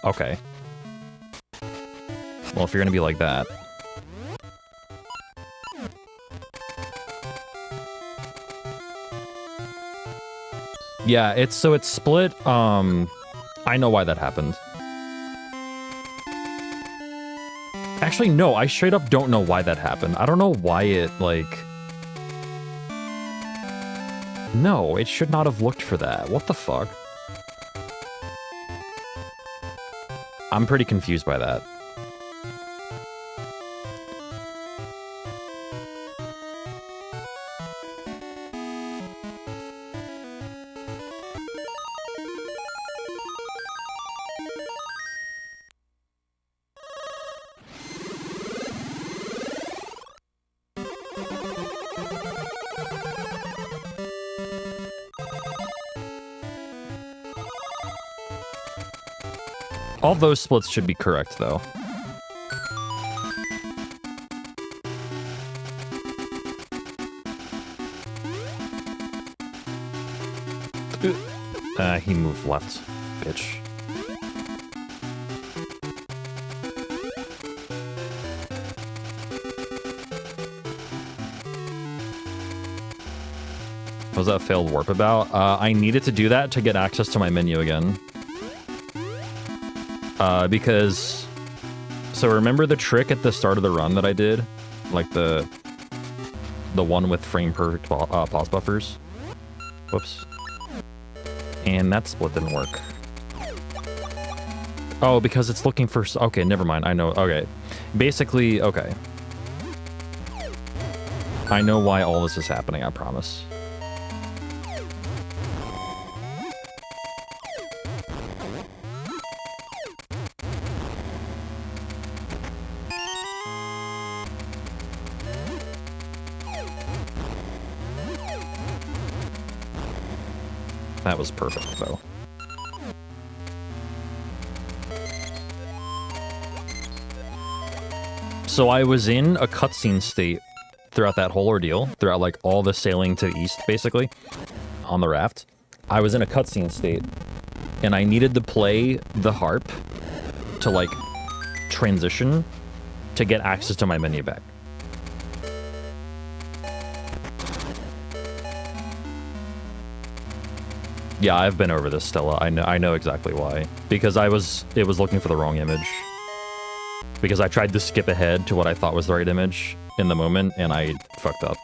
Okay. Well, if you're gonna be like that. Yeah, it's split. I know why that happened. Actually, no, I straight up don't know why that happened. I don't know why it, like... No, it should not have looked for that. What the fuck? I'm pretty confused by that. All those splits should be correct, though. He moved left, bitch. What was that failed warp about? I needed to do that to get access to my menu again. Because... So remember the trick at the start of the run that I did? Like the one with frame per pause buffers? Whoops. And that split didn't work. Oh, because it's looking for... Okay, never mind. I know. Okay. Basically, okay. I know why all this is happening, I promise. That was perfect, though. So I was in a cutscene state throughout that whole ordeal, throughout, like, all the sailing to the east, basically, on the raft. I was in a cutscene state, and I needed to play the harp to, like, transition to get access to my menu back. Yeah, I've been over this, Stella. I know exactly why. Because it was looking for the wrong image. Because I tried to skip ahead to what I thought was the right image in the moment, and I fucked up.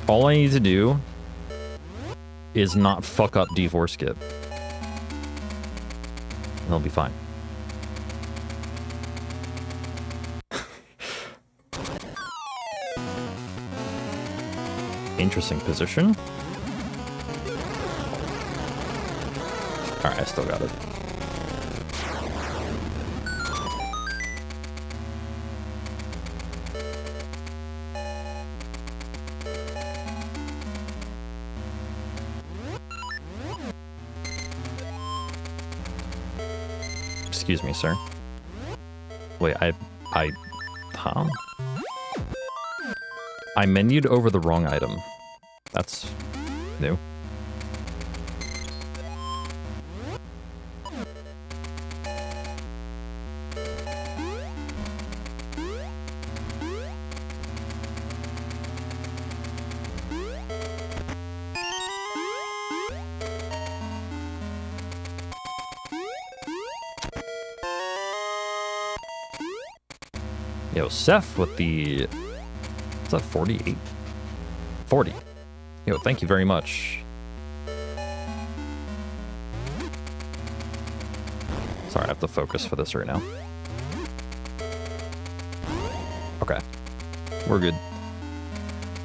All I need to do is not fuck up D4 skip. And it'll be fine. Interesting position. Alright, I still got it. Excuse me, sir. Wait, huh? I menued over the wrong item. That's new. Yo, Seth with the... What's that, 48? 40. Yo, thank you very much. Sorry, I have to focus for this right now. Okay. We're good.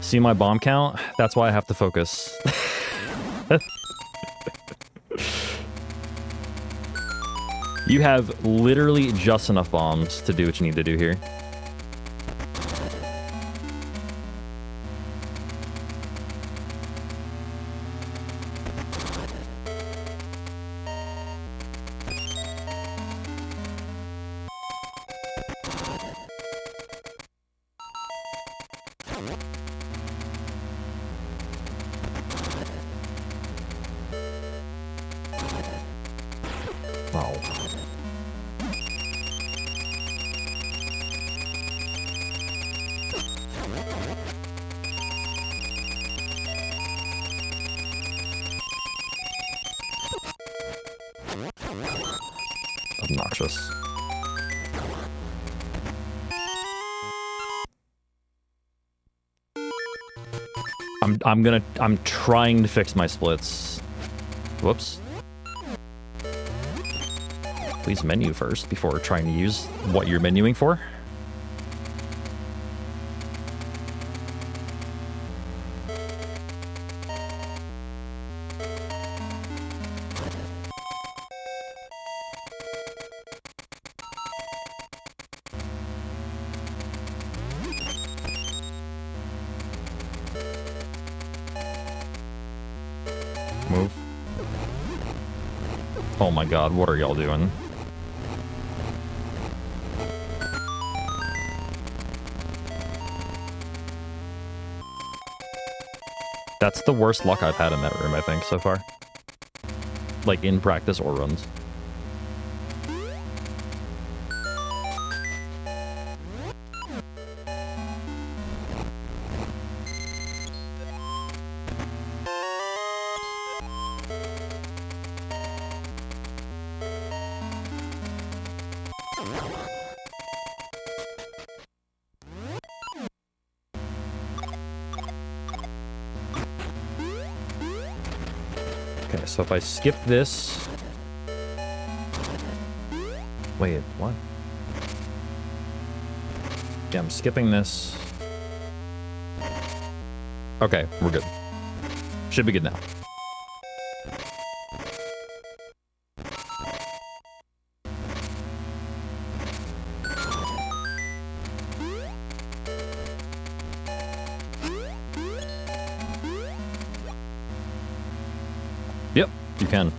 See my bomb count? That's why I have to focus. You have literally just enough bombs to do what you need to do here. Obnoxious. I'm trying to fix my splits. Whoops. Please menu first before trying to use what you're menuing for. Move. Oh my god, what are y'all doing? That's the worst luck I've had in that room, I think, so far. Like, in practice or runs. Okay, so if I skip this... Wait, what? Yeah, I'm skipping this. Okay, we're good. Should be good now. Yep, you can.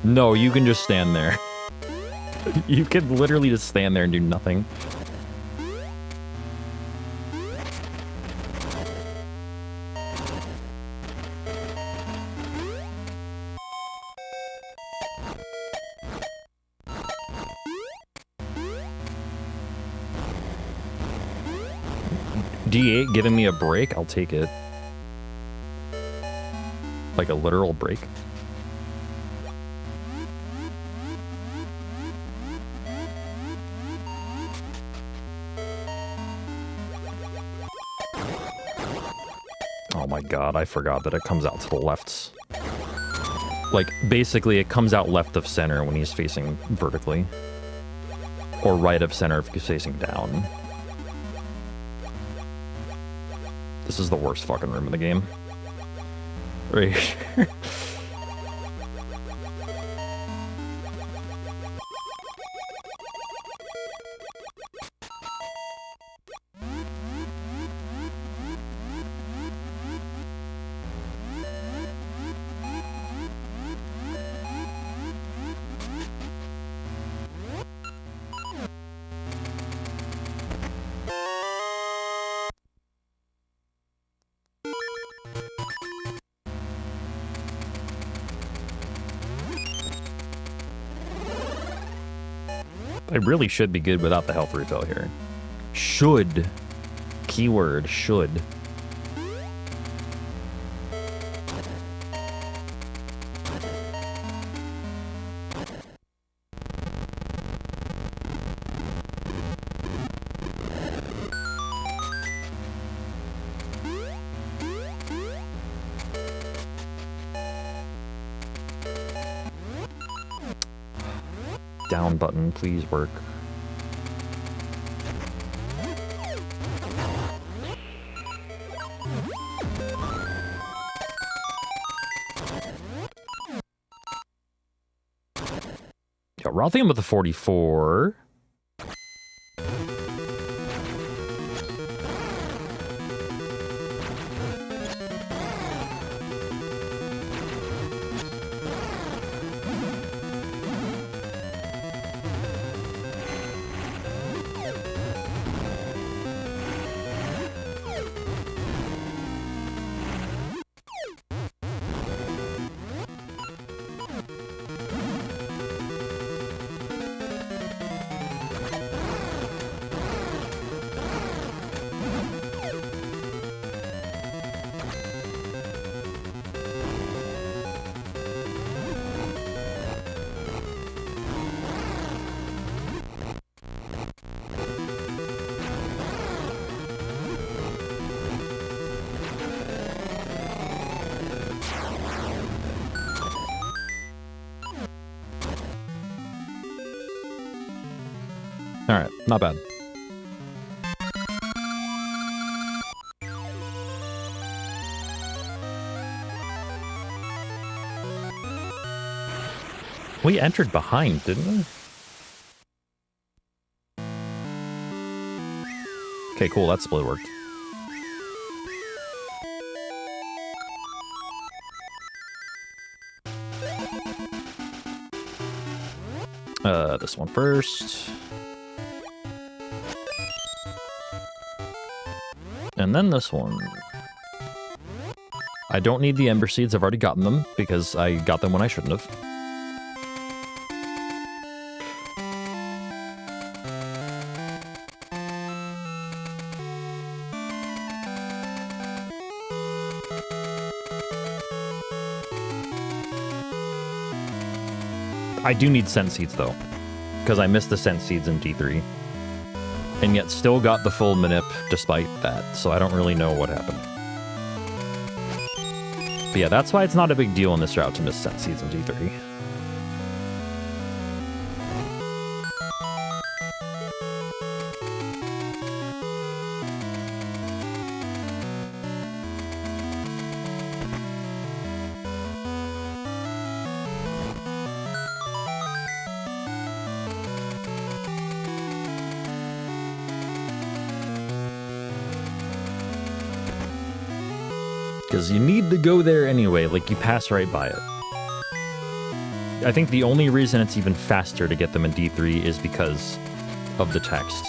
No, you can just stand there. You can literally just stand there and do nothing. D8 giving me a break? I'll take it. Like a literal break. Oh my god, I forgot that it comes out to the left. Like, basically it comes out left of center when he's facing vertically. Or right of center if he's facing down. This is the worst fucking room in the game. Right here. I really should be good without the health refill here. Should. Keyword, should. Down button, please work. Yeah, Rothium with the 44. All right, not bad. We entered behind, didn't we? Okay, cool. That split worked. This one first. And then this one. I don't need the Ember Seeds. I've already gotten them because I got them when I shouldn't have. I do need Scent Seeds, though, because I missed the Scent Seeds in D3. And yet still got the full Manip despite that, so I don't really know what happened. But yeah, that's why it's not a big deal in this route to miss Scent Seeds in D3. Because you need to go there anyway, like you pass right by it. I think the only reason it's even faster to get them in D3 is because of the text.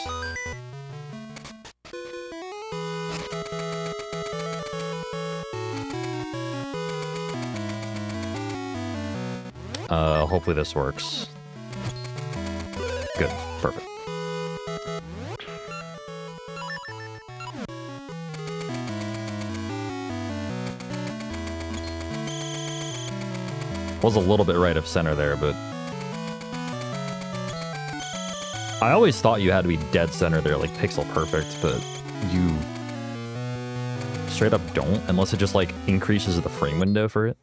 Hopefully this works. Good, perfect. Was a little bit right of center there, but I always thought you had to be dead center there, like pixel perfect, but you straight up don't, unless it just like increases the frame window for it.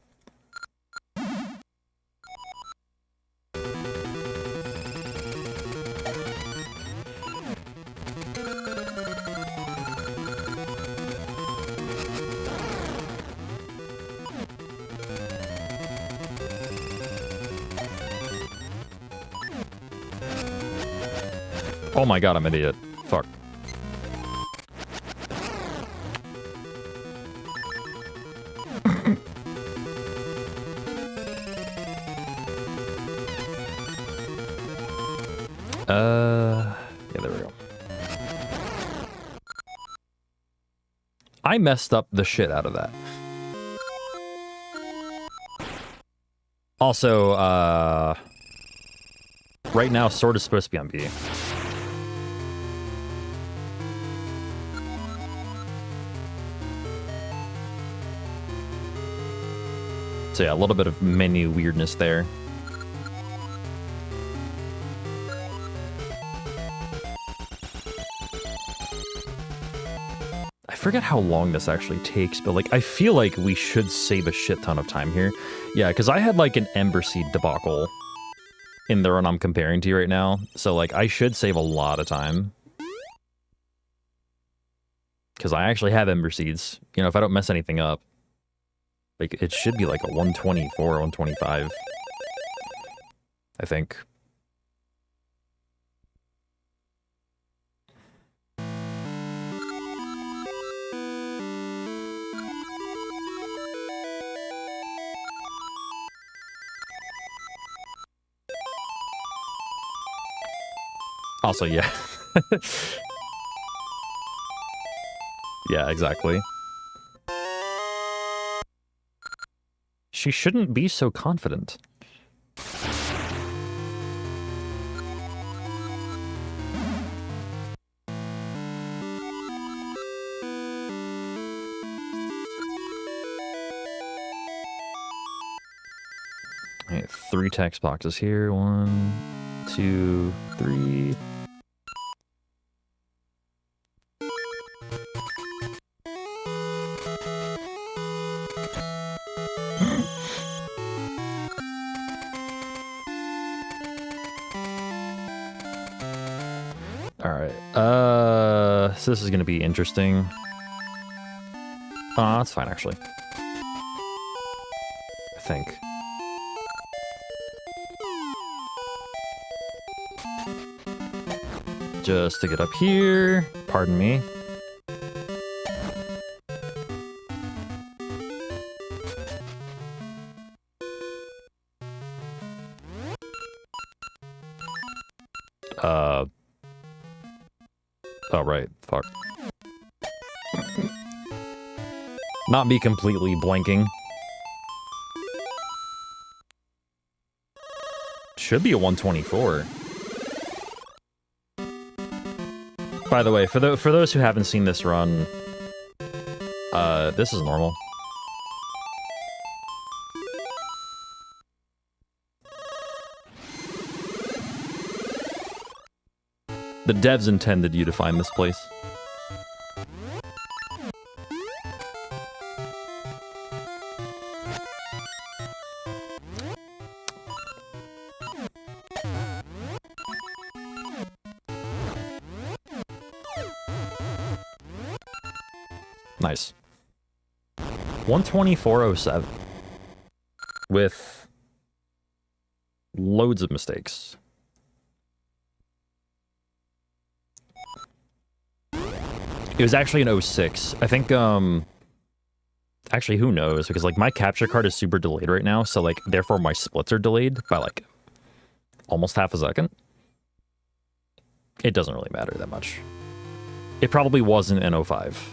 Oh my god, I'm an idiot. Fuck. Yeah, there we go. I messed up the shit out of that. Also, right now, Sword is supposed to be on B. So yeah, a little bit of menu weirdness there. I forget how long this actually takes, but like I feel like we should save a shit ton of time here. Yeah, because I had like an Ember Seed debacle in the run I'm comparing to right now. So like I should save a lot of time. Because I actually have Ember Seeds. You know, if I don't mess anything up. Like, it should be like a 124, 125. I think. Also, yeah. Yeah, exactly. She shouldn't be so confident. Alright, 3 text boxes here. 1, 2, 3. Alright, so this is gonna be interesting. That's fine, actually. I think. just to get up here. Pardon me. Oh, right. Fuck. Not be completely blanking. Should be a 124. By the way, for those who haven't seen this run, this is normal. The devs intended you to find this place. Nice. 124.07. With loads of mistakes. It was actually an 06. I think, actually, who knows? Because, like, my capture card is super delayed right now, so, like, therefore my splits are delayed by, like, almost half a second. It doesn't really matter that much. It probably wasn't an 05.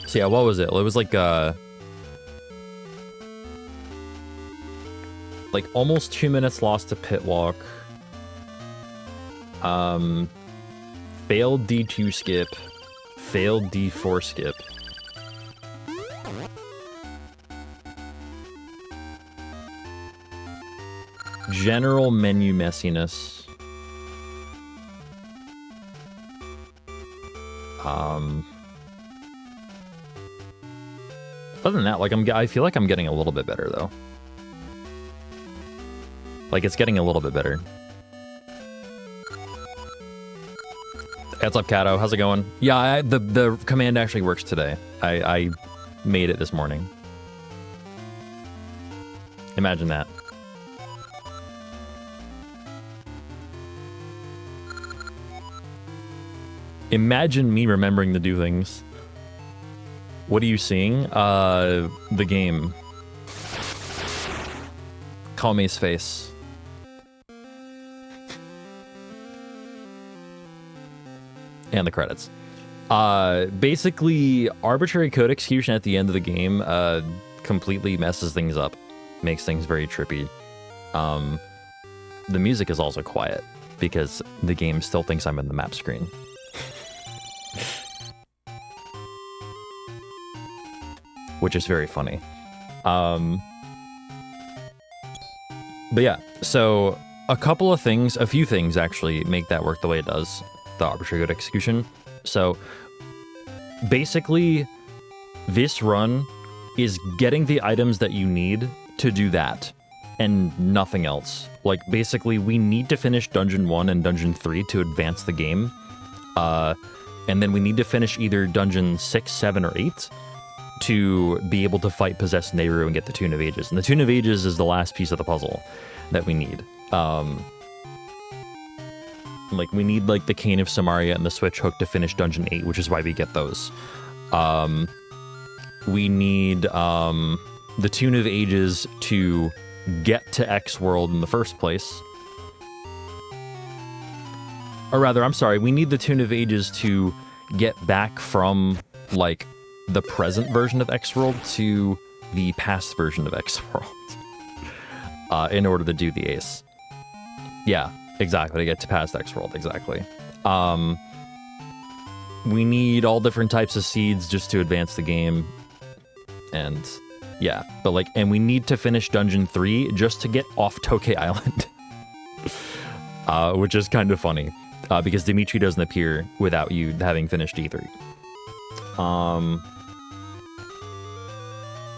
So yeah, what was it? It was like almost 2 minutes lost to pit walk. Failed D2 skip. Failed D4 skip. General menu messiness. Other than that, like, I feel like I'm getting a little bit better, though. Like, it's getting a little bit better. What's up, Kato? How's it going? Yeah, the command actually works today. I made it this morning. Imagine that. Imagine me remembering to do things. What are you seeing? The game. Kalme's face. And the credits. Basically, arbitrary code execution at the end of the game completely messes things up. Makes things very trippy. The music is also quiet, because the game still thinks I'm in the map screen. Which is very funny. But yeah, so a few things actually make that work the way it does, the arbitrary code execution. So basically, this run is getting the items that you need to do that, and nothing else. Like, basically, we need to finish Dungeon 1 and Dungeon 3 to advance the game. And then we need to finish either Dungeon 6, 7, or 8 to be able to fight Possessed Nehru and get the Tune of Ages. And the Tune of Ages is the last piece of the puzzle that we need. Like, we need, like, the Cane of Samaria and the Switch Hook to finish Dungeon 8, which is why we get those. We need the Tune of Ages to get to X World in the first place. Or rather, I'm sorry, we need the Tune of Ages to get back from, like, the present version of X World to the past version of X World in order to do the ace. Yeah, exactly, to get to past X World, exactly. We need all different types of seeds just to advance the game. And yeah, but like, and we need to finish Dungeon 3 just to get off Tokay Island. Which is kind of funny, because Dimitri doesn't appear without you having finished E3.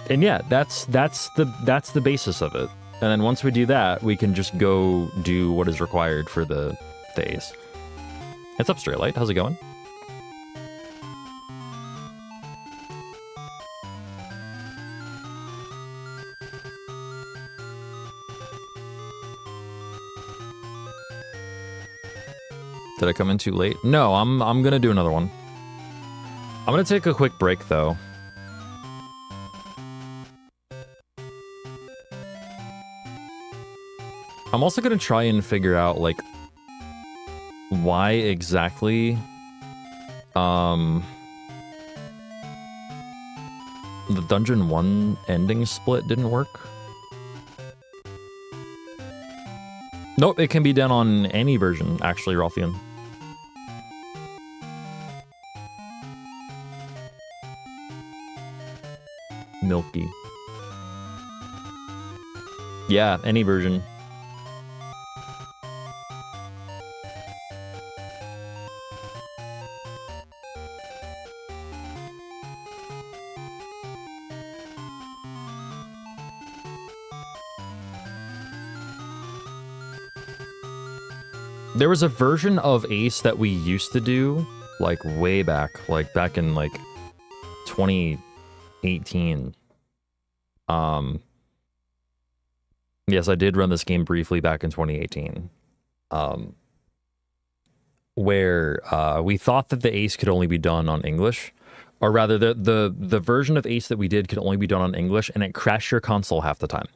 And yeah, that's the basis of it. And then once we do that, we can just go do what is required for the ace. What's up, Straylight? How's it going? Did I come in too late? No, I'm gonna do another one. I'm gonna take a quick break though. I'm also gonna try and figure out like why exactly the Dungeon 1 ending split didn't work. Nope, it can be done on any version, actually, Ralphian. Milky. Yeah, any version. There was a version of Ace that we used to do, like, way back. Like, back in, like, 2018. Yes, I did run this game briefly back in 2018. Where we thought that the Ace could only be done on English. Or rather, the version of Ace that we did could only be done on English, and it crashed your console half the time.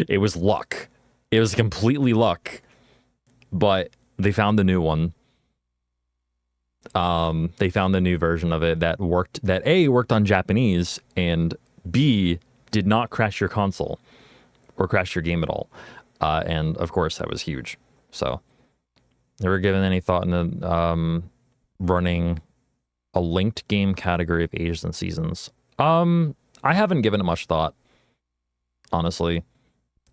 It was luck. It was completely luck. But they found the new one. They found the new version of it that worked, that A, worked on Japanese, and B, did not crash your console or crash your game at all. And of course, that was huge. So, never given any thought into running a linked game category of ages and seasons. I haven't given it much thought, honestly.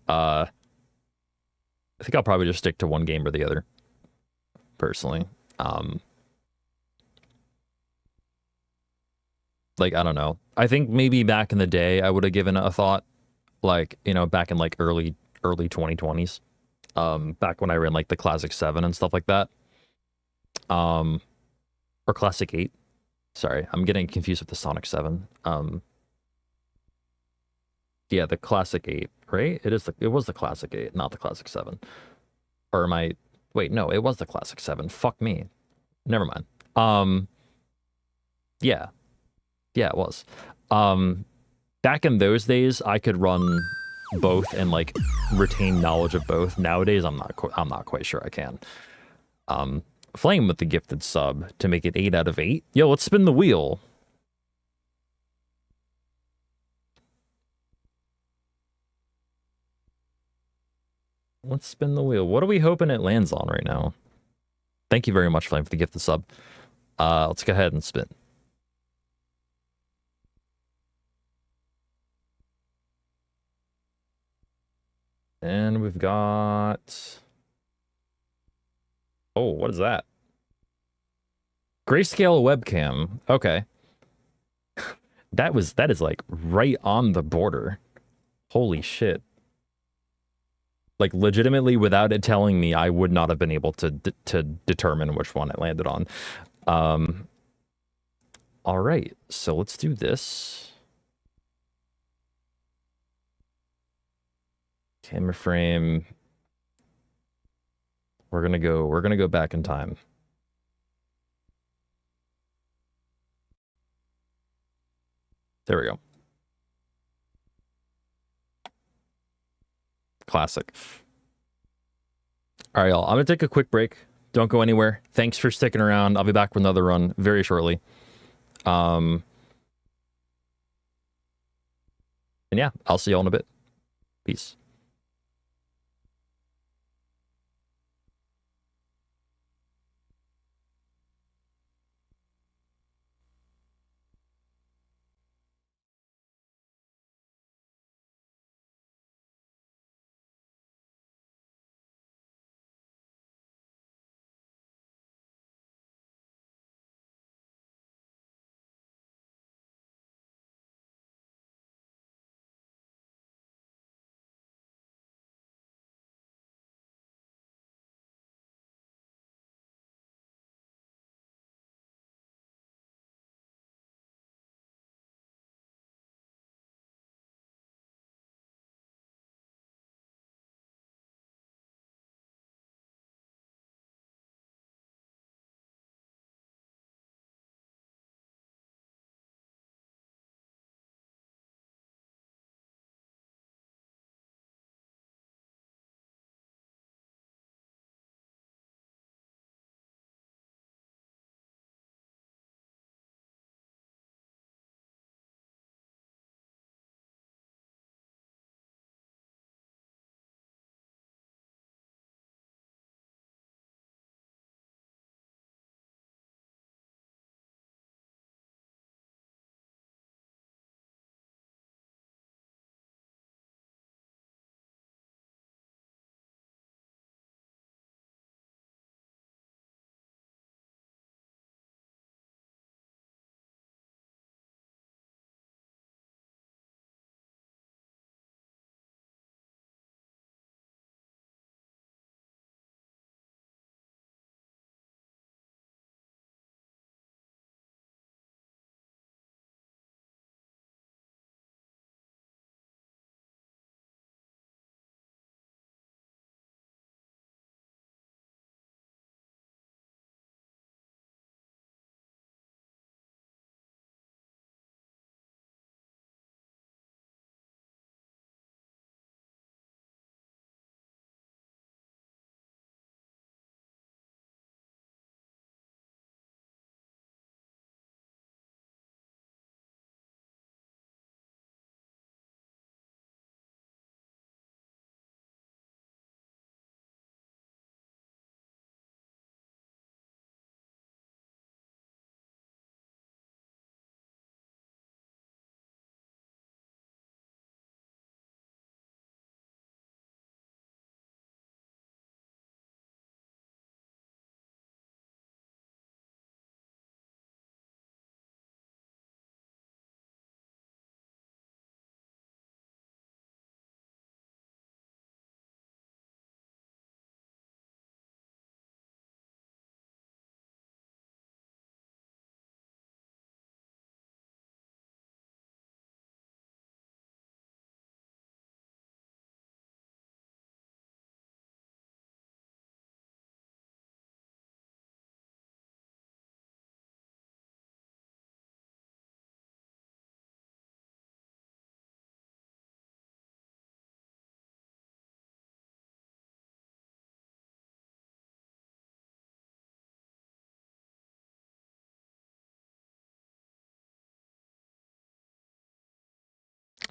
I think I'll probably just stick to one game or the other, personally. Like, I don't know. I think maybe back in the day, I would have given it a thought, like, you know, back in like early 2020s, back when I ran like the Classic 7 and stuff like that, or Classic 8. Sorry, I'm getting confused with the Sonic 7. Yeah, the Classic 8, right? It was the Classic 8, not the Classic 7. Or am I? Wait, no, it was the Classic 7. Fuck me. Never mind. Yeah, it was. Back in those days, I could run both and like retain knowledge of both. Nowadays, I'm not quite sure I can. Flame with the gifted sub to make it 8 out of 8. Yo, let's spin the wheel. Let's spin the wheel. What are we hoping it lands on right now? Thank you very much, Flame, for the gifted sub. Let's go ahead and spin. And we've got... Oh, what is that? Grayscale webcam. Okay. That is like right on the border. Holy shit. Like legitimately, without it telling me, I would not have been able to determine which one it landed on. All right, so let's do this. Camera frame. We're gonna go back in time. There we go. Classic. All right, y'all. I'm gonna take a quick break. Don't go anywhere. Thanks for sticking around. I'll be back with another run very shortly. And yeah, I'll see y'all in a bit. Peace.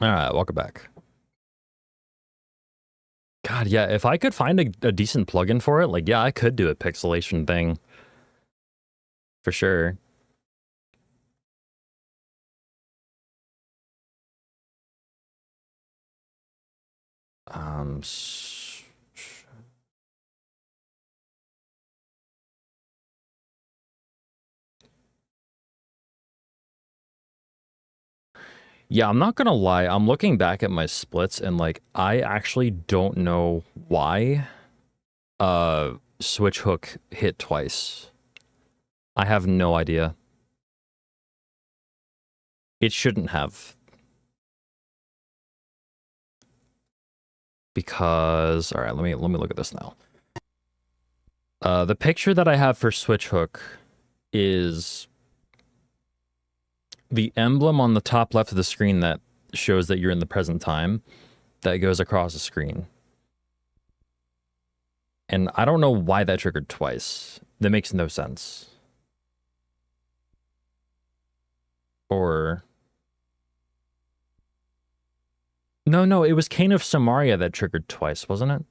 All right, welcome back. God, yeah, if I could find a decent plugin for it, like, yeah, I could do a pixelation thing. For sure. Yeah, I'm not gonna lie. I'm looking back at my splits and like I actually don't know why switch hook hit twice. I have no idea. It shouldn't have. Because all right, let me look at this now. The picture that I have for switch hook is the emblem on the top left of the screen that shows that you're in the present time that goes across the screen. And I don't know why that triggered twice. That makes no sense. Or... No, it was Cane of Samaria that triggered twice, wasn't it?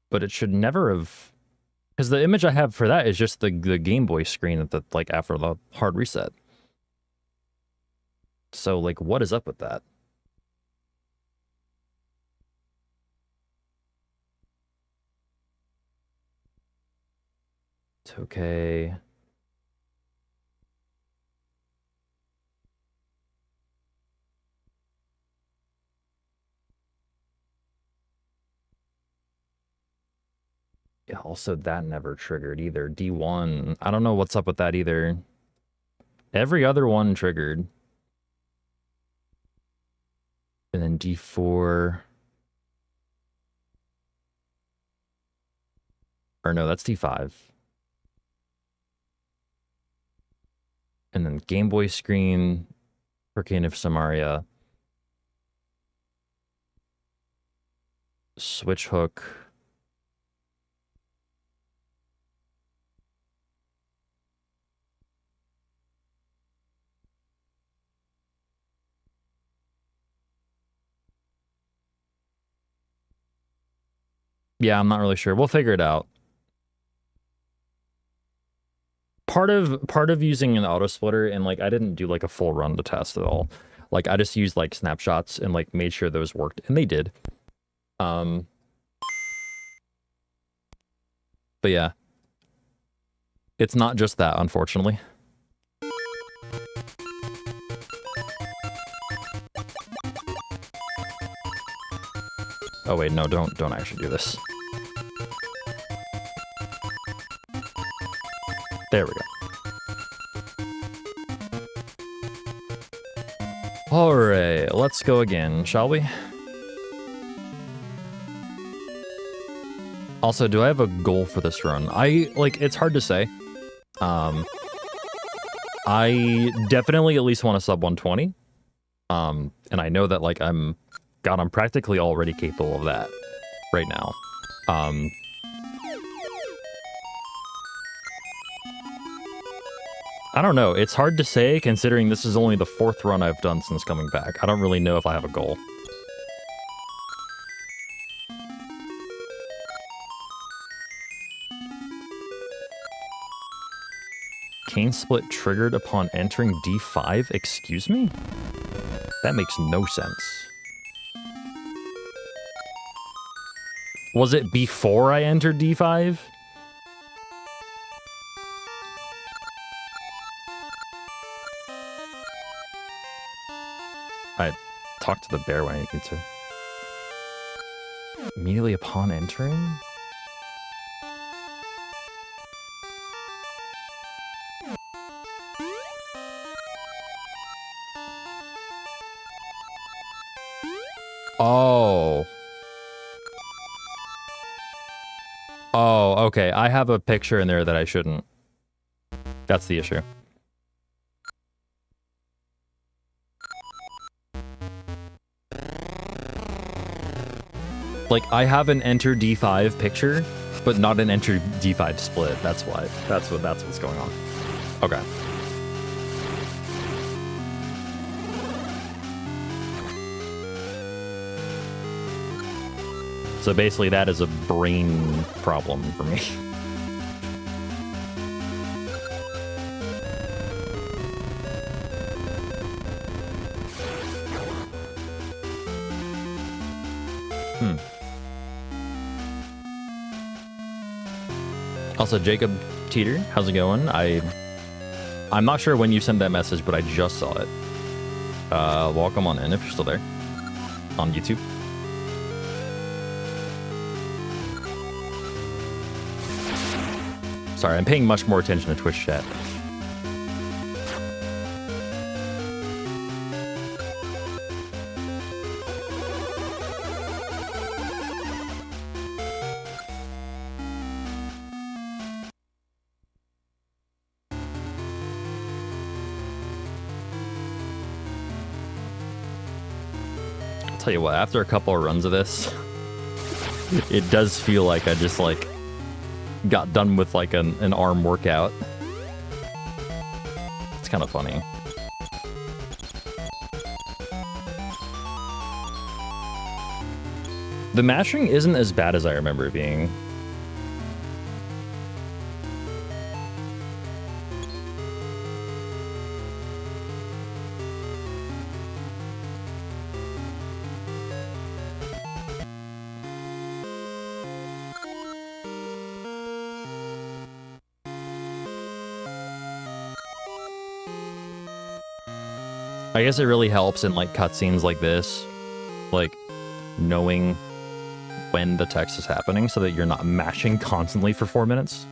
But it should never have... Because the image I have for that is just the Game Boy screen at the, like, after the hard reset. So, like, what is up with that? It's okay. Yeah, also that never triggered either. D1. I don't know what's up with that either. Every other one triggered. And then D4. Or no, that's D5. And then Game Boy screen, Hurricane of Samaria. Switch hook. Yeah, I'm not really sure. We'll figure it out. Part of using an auto splitter, and like I didn't do like a full run to test at all. Like I just used like snapshots and like made sure those worked, and they did. But yeah. It's not just that, unfortunately. Oh wait, no, don't actually do this. There we go. Alright, let's go again, shall we? Also, do I have a goal for this run? It's hard to say. I definitely at least want to sub 120. And I know that, like, I'm practically already capable of that right now. I don't know. It's hard to say, considering this is only the 4th run I've done since coming back. I don't really know if I have a goal. Cane split triggered upon entering D5? Excuse me? That makes no sense. Was it before I entered D5? I talked to the bear when I needed to. Immediately upon entering? Oh. Oh, okay. I have a picture in there that I shouldn't. That's the issue. Like, I have an enter D5 picture, but not an enter D5 split. That's why. That's what's going on. Okay. So basically that is a brain problem for me. Also, Jacob Teeter, how's it going? I'm not sure when you sent that message, but I just saw it. Welcome on in if you're still there on YouTube. Sorry, I'm paying much more attention to Twitch chat. I'll tell you what, after a couple of runs of this, it does feel like I just like got done with like an arm workout. It's kind of funny. The mashing isn't as bad as I remember it being. I guess it really helps in like cutscenes like this, like knowing when the text is happening so that you're not mashing constantly for 4 minutes.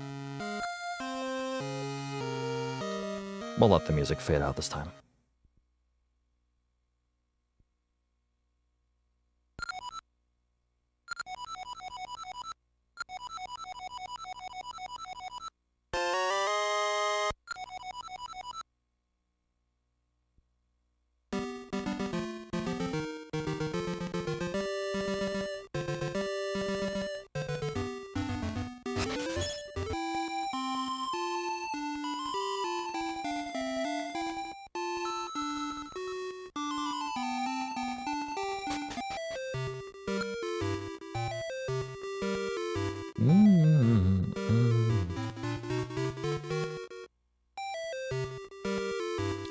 We'll let the music fade out this time.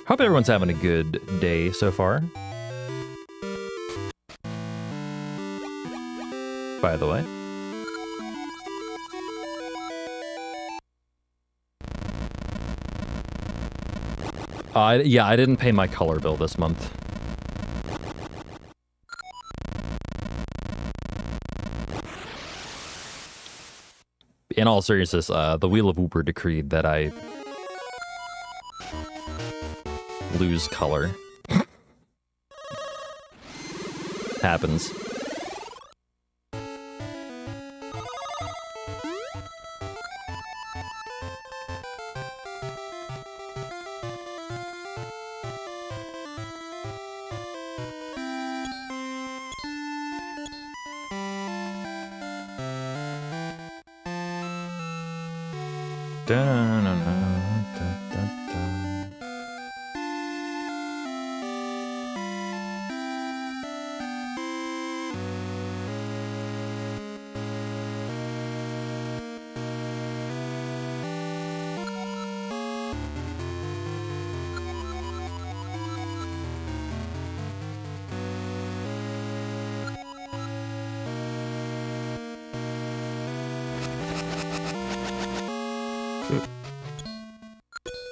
Hope everyone's having a good day so far. By the way. Yeah, I didn't pay my color bill this month. In all seriousness, the Wheel of Uber decreed that I lose color. Happens.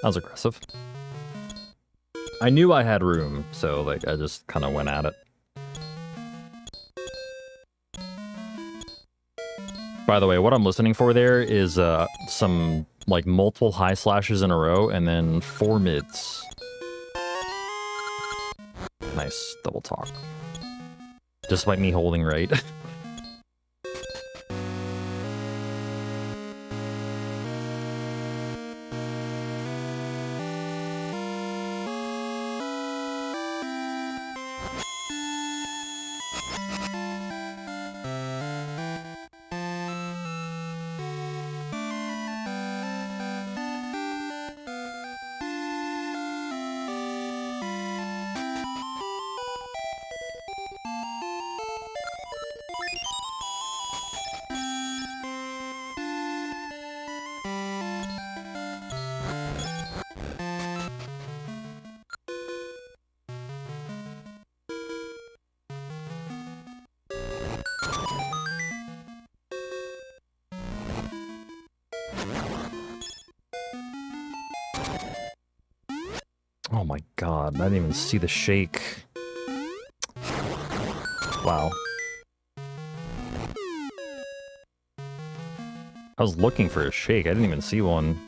That was aggressive. I knew I had room, so like I just kind of went at it. By the way, what I'm listening for there is some like multiple high slashes in a row and then 4 mids. Nice double talk. Despite me holding right. Oh my god, I didn't even see the shake. Wow. I was looking for a shake, I didn't even see one.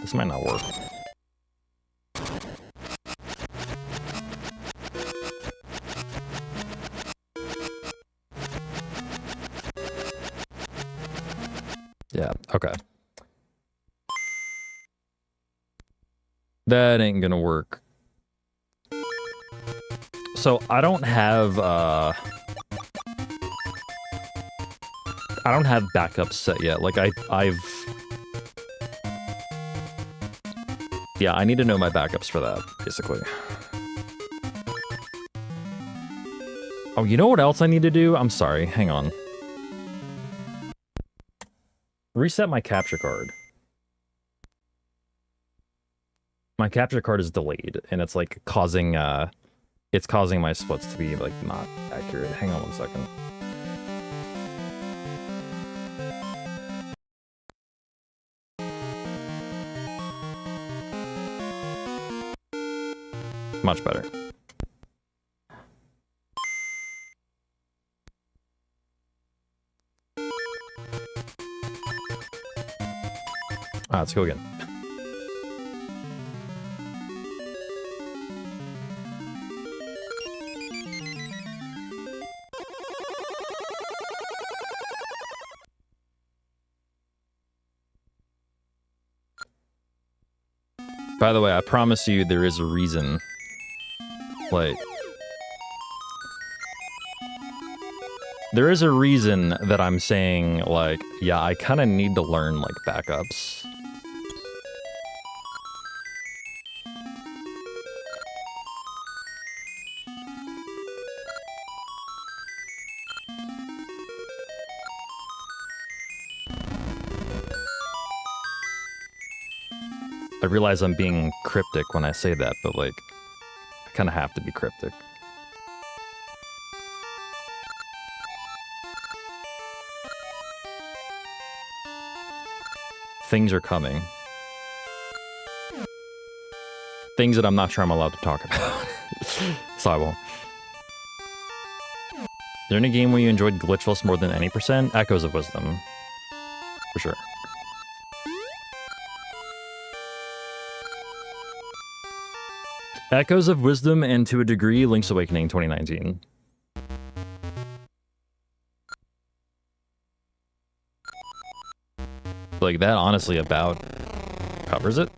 This might not work. Yeah, okay. That ain't gonna work. So I don't have backups set yet. Like I've yeah, I need to know my backups for that, basically. Oh, you know what else I need to do? I'm sorry, hang on. Reset my capture card. My capture card is delayed, and it's like causing my splits to be like not accurate. Hang on one second. Much better. Let's go again. By the way, I promise you there is a reason. Like, there is a reason that I'm saying, like, yeah, I kind of need to learn, like, backups. I realize I'm being cryptic when I say that, but, like, I kind of have to be cryptic. Things are coming. Things that I'm not sure I'm allowed to talk about. So I won't. Is there any game where you enjoyed glitchless more than any percent? Echoes of Wisdom. For sure. Echoes of Wisdom and, to a degree, Link's Awakening 2019. Like, that honestly about covers it.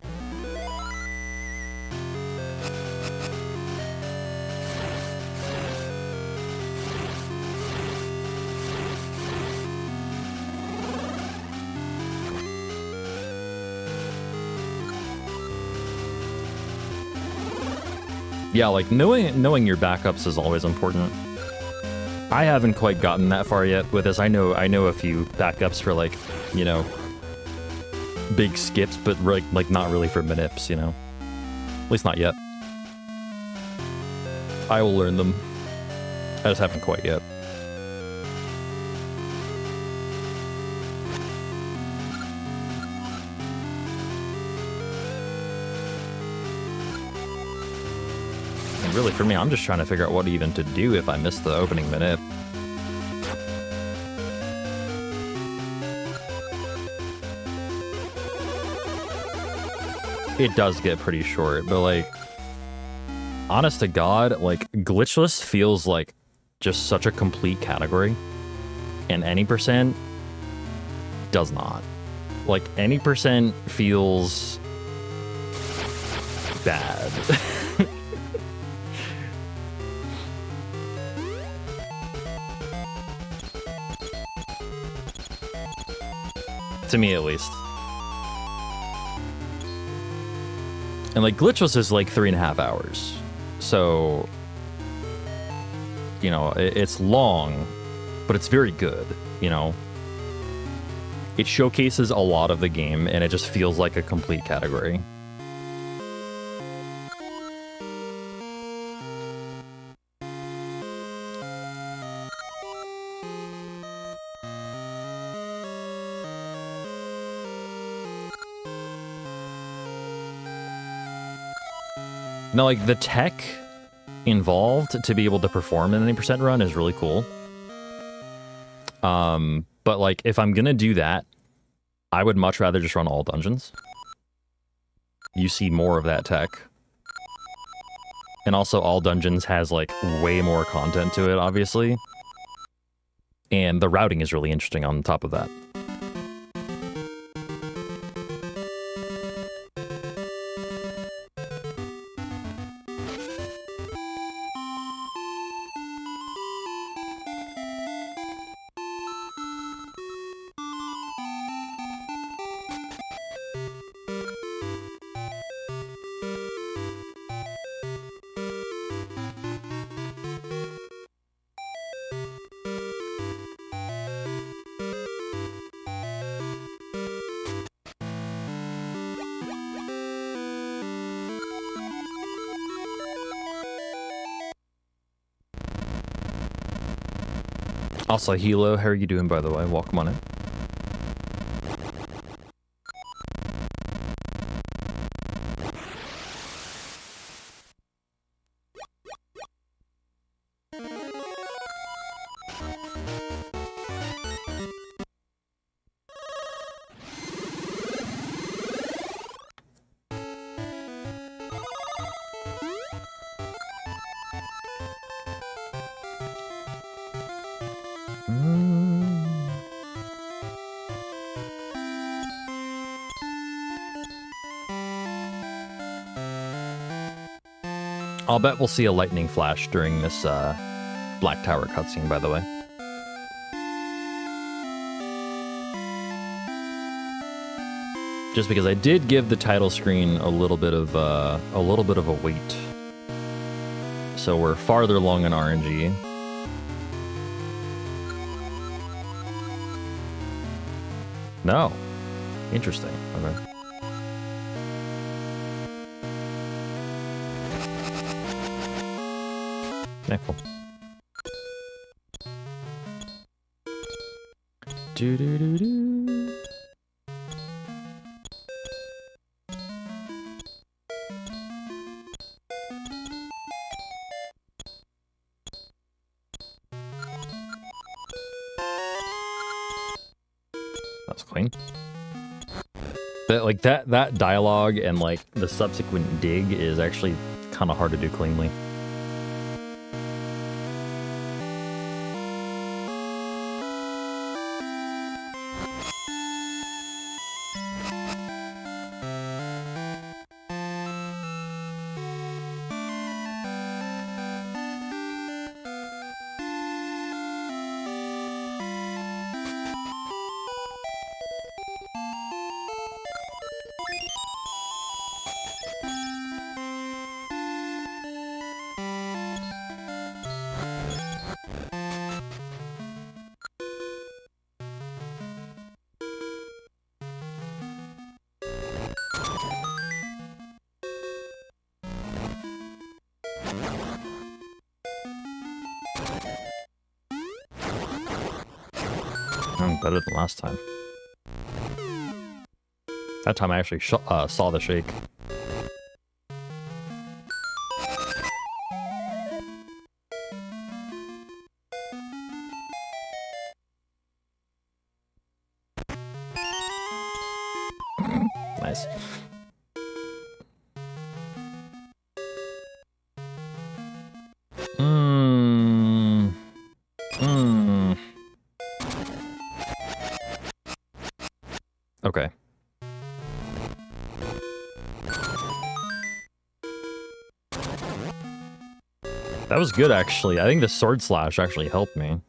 Yeah, like, knowing your backups is always important. I haven't quite gotten that far yet with this. I know a few backups for, like, you know, big skips, but like not really for manips, you know. At least not yet. I will learn them. I just haven't quite yet. And really, for me, I'm just trying to figure out what even to do if I miss the opening minute. It does get pretty short, but, like, honest to God, like, glitchless feels like just such a complete category, and any percent does not. Like, any percent feels bad. To me, at least. And like Glitchless is like 3.5 hours. So, you know, it's long, but it's very good, you know? It showcases a lot of the game, and it just feels like a complete category. Now, like, the tech involved to be able to perform an 80% run is really cool. But, like, if I'm gonna do that, I would much rather just run all dungeons. You see more of that tech. And also, all dungeons has, like, way more content to it, obviously. And the routing is really interesting on top of that. Also, Hilo, how are you doing, by the way? Welcome on in. I'll bet we'll see a lightning flash during this Black Tower cutscene, by the way. Just because I did give the title screen a little bit of a wait, so we're farther along in RNG. No, interesting. Okay. Yeah, cool. Do do do do. That's clean. But like that dialogue and like the subsequent dig is actually kind of hard to do cleanly. Better than last time. That time I actually saw the shake. Nice. Okay. That was good, actually. I think the sword slash actually helped me.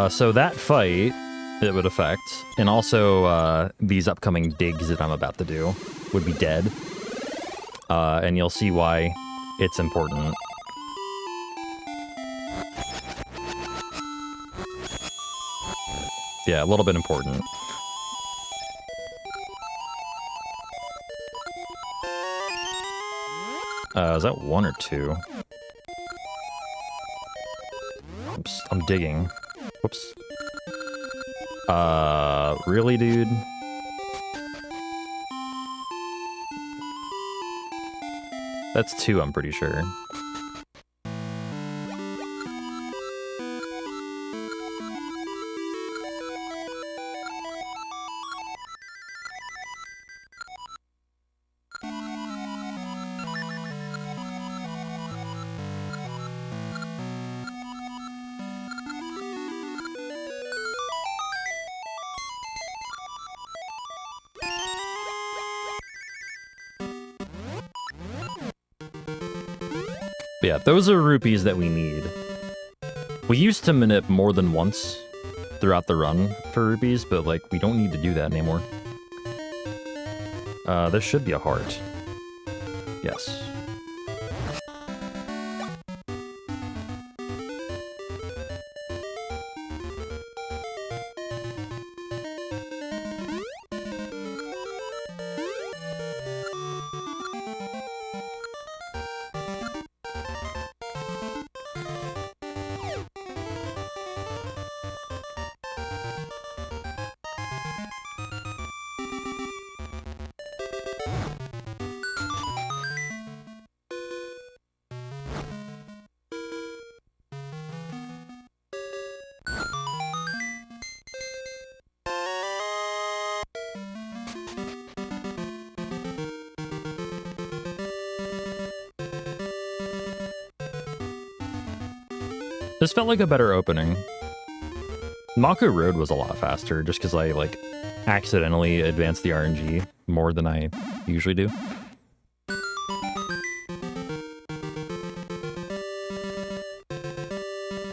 So that fight, it would affect, and also these upcoming digs that I'm about to do would be dead. And you'll see why it's important. Yeah, a little bit important. Is that 1 or 2? I'm digging. Whoops. Really, dude? That's 2, I'm pretty sure. Yeah, those are rupees that we need. We used to manip more than once throughout the run for rupees, but, like, we don't need to do that anymore. There should be a heart. Yes. This felt like a better opening. Maku Road was a lot faster, just because I, like, accidentally advanced the RNG more than I usually do.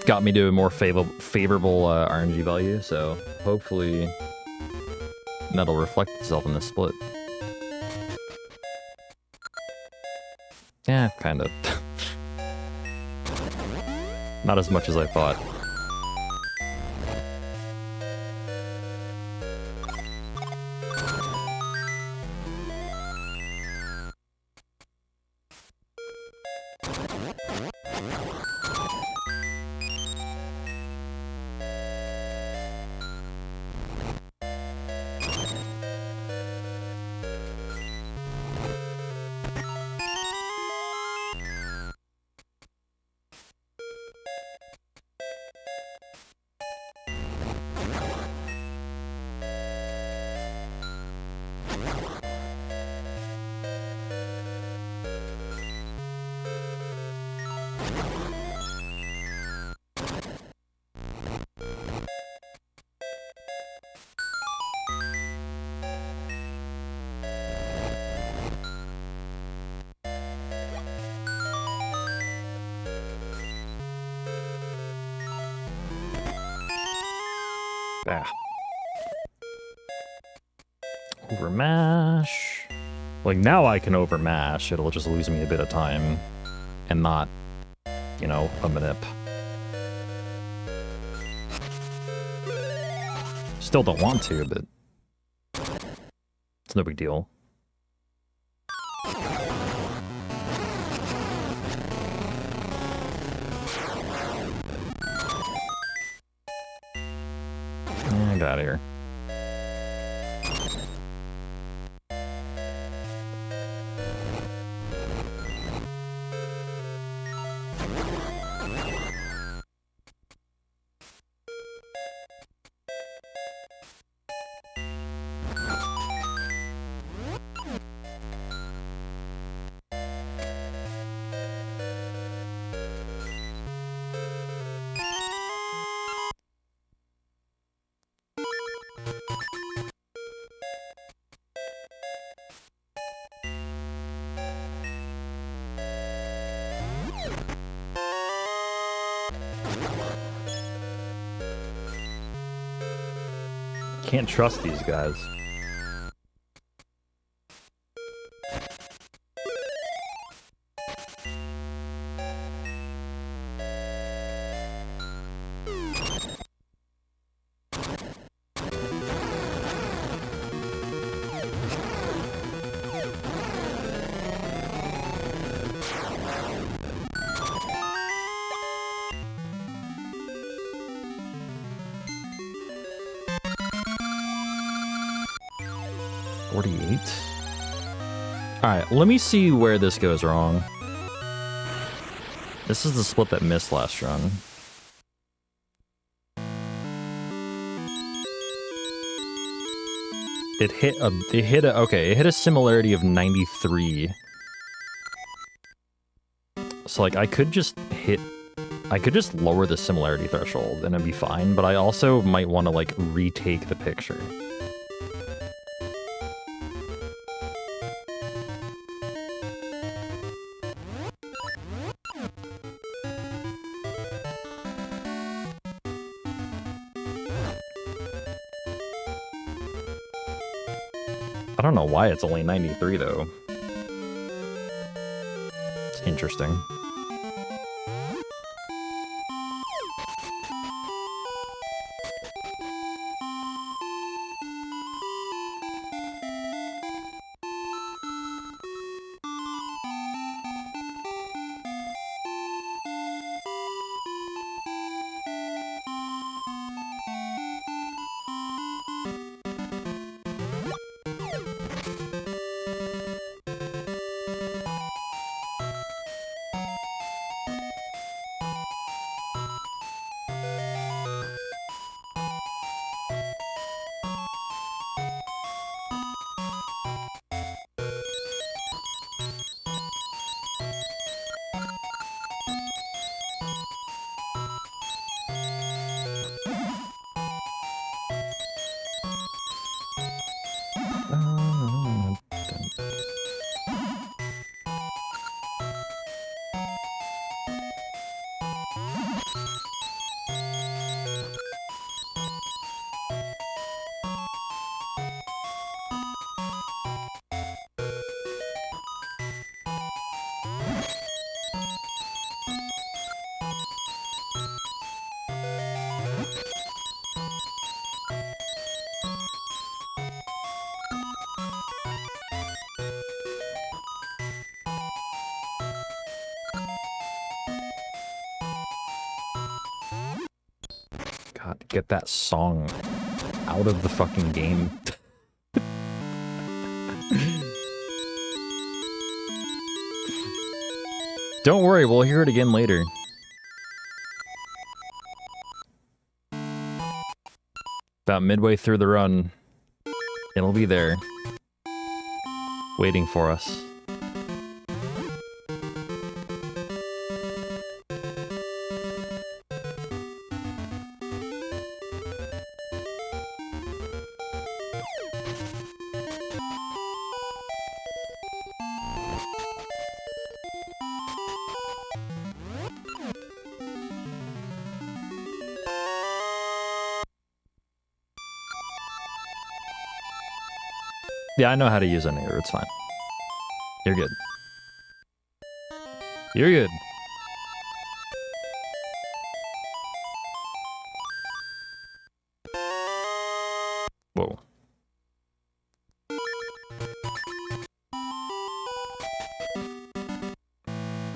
Got me to a more favorable RNG value, so hopefully that'll reflect itself in this split. Yeah, kind of. Not as much as I thought. Ah. Overmash. Like, now I can overmash. It'll just lose me a bit of time. And not, you know, a manip. Still don't want to, but it's no big deal. Get out of here. can't trust these guys. Alright, let me see where this goes wrong. This is the split that missed last run. It hit a similarity of 93. So like I could just lower the similarity threshold and it'd be fine, but I also might want to like retake the picture. I don't know why it's only 93 though. It's interesting. God, get that song out of the fucking game. Don't worry, we'll hear it again later. About midway through the run, it'll be there, waiting for us. Yeah, I know how to use Anir, it's fine. You're good. You're good. Whoa.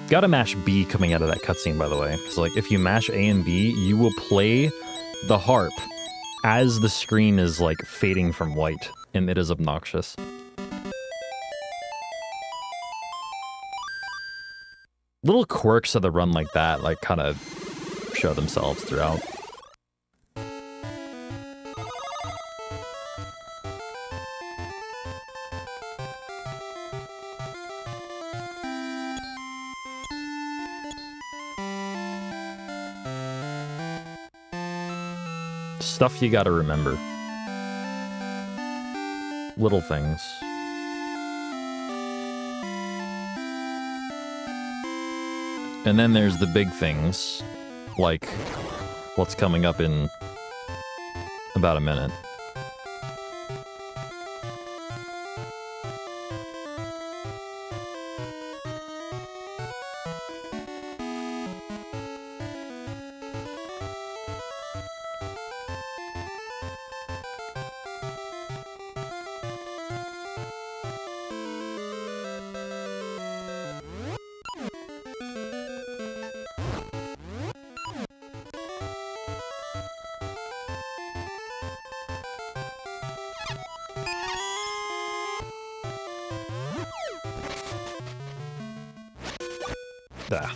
Gotta mash B coming out of that cutscene, by the way. So, like, if you mash A and B, you will play the harp as the screen is, like, fading from white, and it is obnoxious. Little quirks of the run like that, like, kind of show themselves throughout. Stuff you gotta remember. Little things. And then there's the big things, like what's coming up in about a minute. Ah.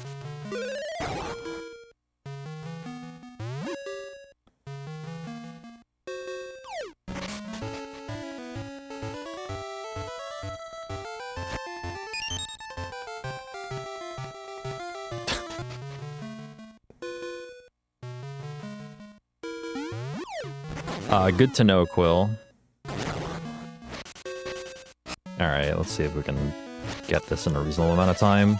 Good to know, Quill. Alright, let's see if we can get this in a reasonable amount of time.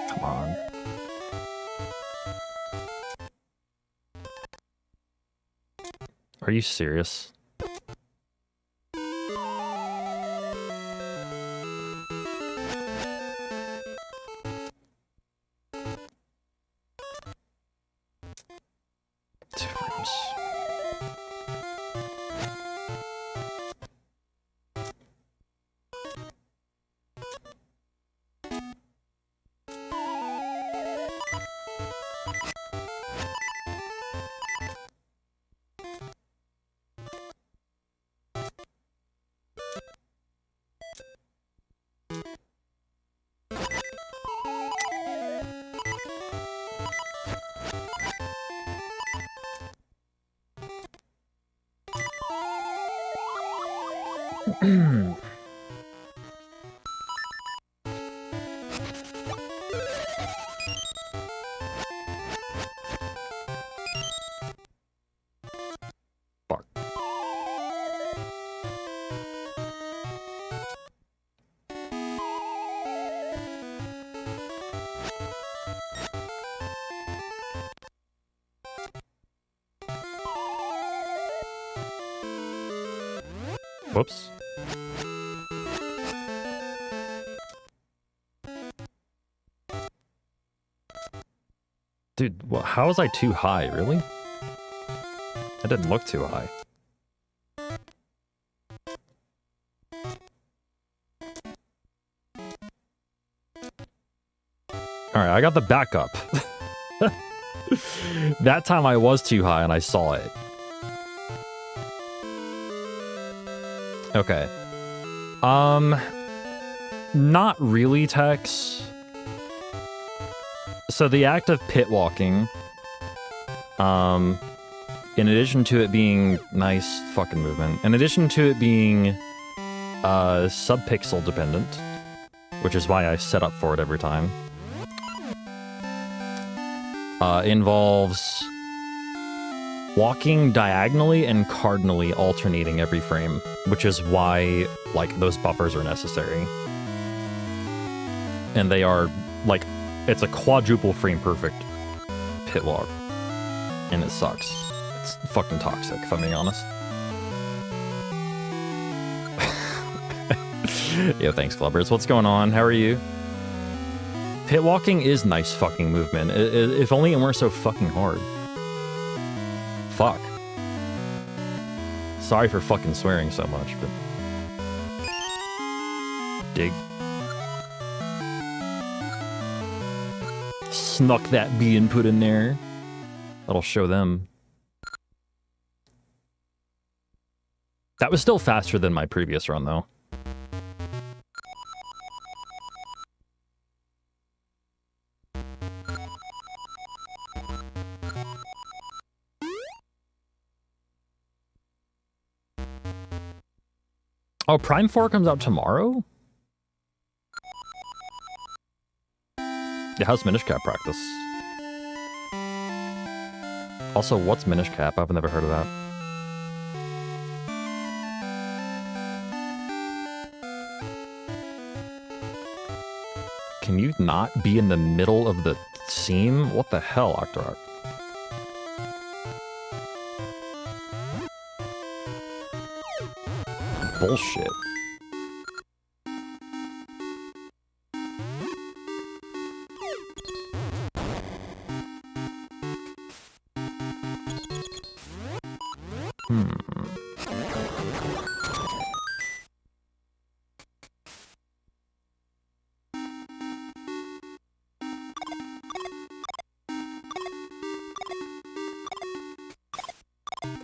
Come on. Are you serious? Fuck. Whoops. Dude, how was I too high, really? I didn't look too high. Alright, I got the backup. That time I was too high and I saw it. Okay. Not really, Tex. So the act of pit walking, in addition to it being nice fucking movement, in addition to it being sub-pixel dependent, which is why I set up for it every time, involves walking diagonally and cardinally alternating every frame, which is why, like, those buffers are necessary. And they are, like, it's a quadruple frame perfect pit walk. And it sucks. It's fucking toxic, if I'm being honest. Yo, thanks, Clubbers. What's going on? How are you? Pit walking is nice fucking movement. If only it weren't so fucking hard. Fuck. Sorry for fucking swearing so much, but... Dig. Snuck that being put in there. That'll show them. That was still faster than my previous run, though. Oh, Prime 4 comes out tomorrow? Yeah, how's Minish Cap practice? Also, what's Minish Cap? I've never heard of that. Can you not be in the middle of the seam? What the hell, Octorok? Bullshit.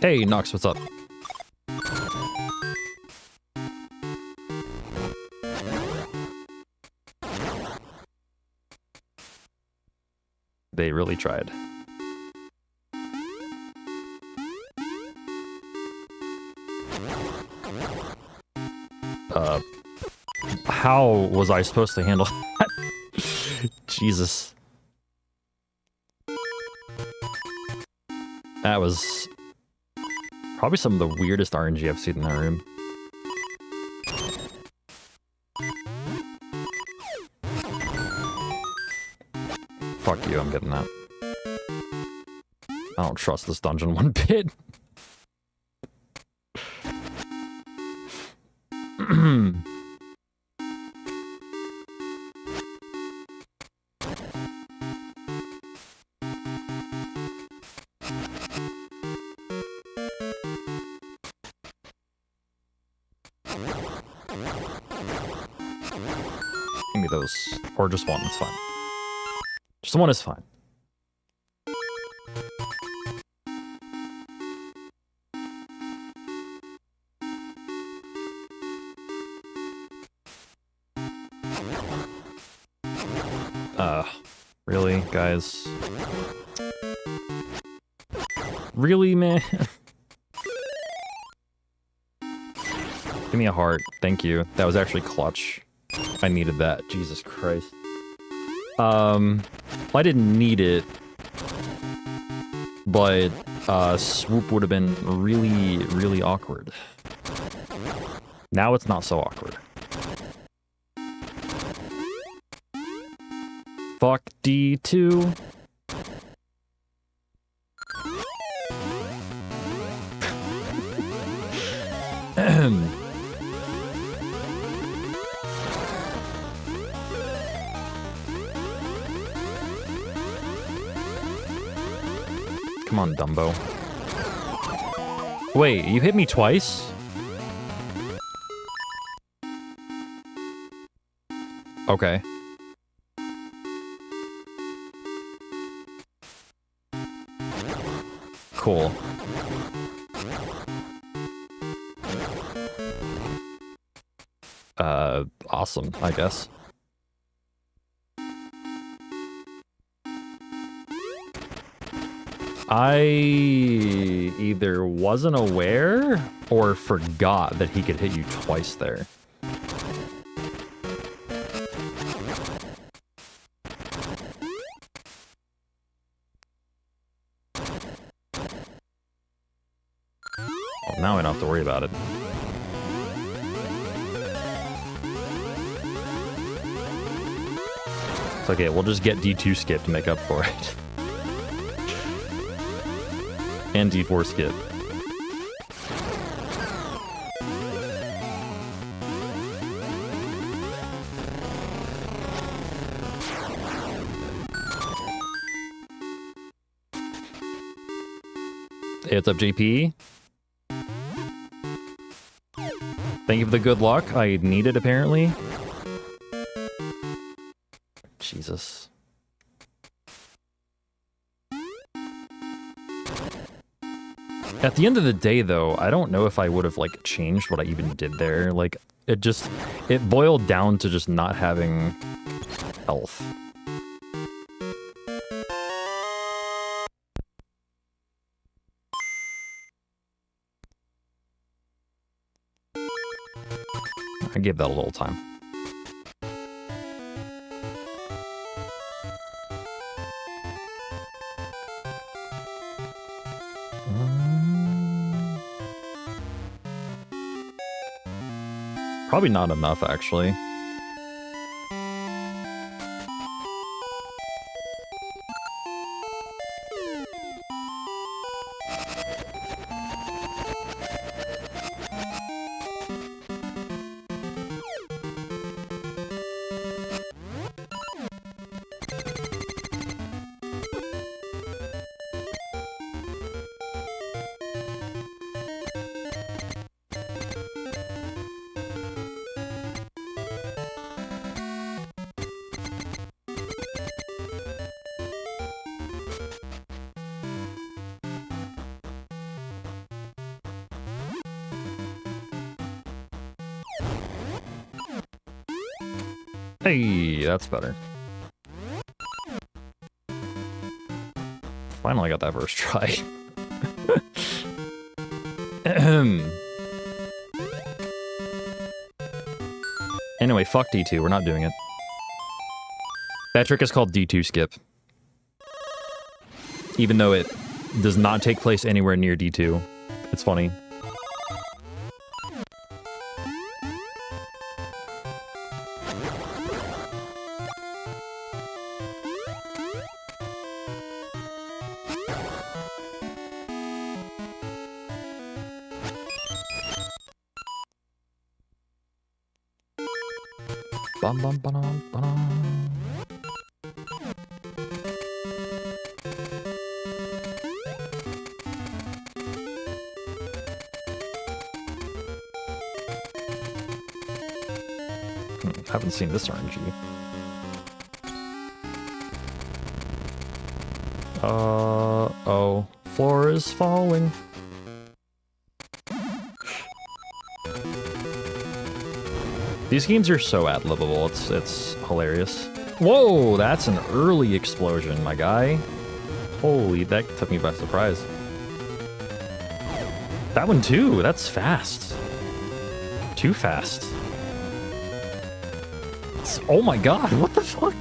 Hey, Nox, what's up? They really tried. How was I supposed to handle that? Jesus. That was probably some of the weirdest RNG I've seen in that room. Fuck you, I'm getting that. I don't trust this dungeon one bit. Give me those. Or just one, it's fine. Just one is fine. Really, guys? Really, man? Give me a heart. Thank you. That was actually clutch. I needed that. Jesus Christ. I didn't need it, but swoop would have been really, really awkward. Now it's not so awkward. Fuck D2. Come on, Dumbo. Wait, you hit me twice? Okay. Cool. Awesome, I guess. I either wasn't aware or forgot that he could hit you twice there. Well, now I don't have to worry about it. It's okay, we'll just get D2 skip to make up for it. And D4 skip. Hey, what's up, JP? Thank you for the good luck. I need it, apparently. Jesus. At the end of the day, though, I don't know if I would have, like, changed what I even did there. Like, it boiled down to just not having health. I gave that a little time. Probably not enough, actually. Hey, that's better. Finally got that first try. Anyway, fuck D2. We're not doing it. That trick is called D2 skip. Even though it does not take place anywhere near D2. It's funny. Bum bum ba-dum, ba-dum. Haven't seen this RNG. Oh, floor is falling. These games are so ad-libbable, it's hilarious. Whoa, that's an early explosion, my guy. Holy, that took me by surprise. That one too, that's fast. Too fast. Oh my god, what the fuck?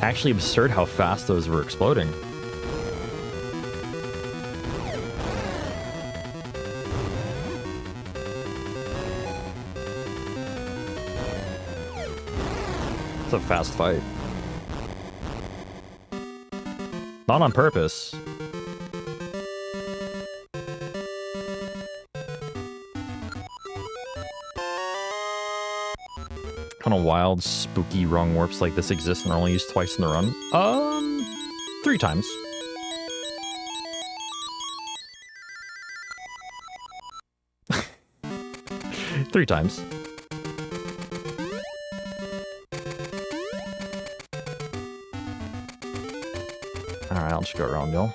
Actually absurd how fast those were exploding. It's a fast fight. Not on purpose. Kind of wild, spooky wrong warps like this exist and are only used twice in the run. 3 times. Three times. Alright, I'll just go around, y'all.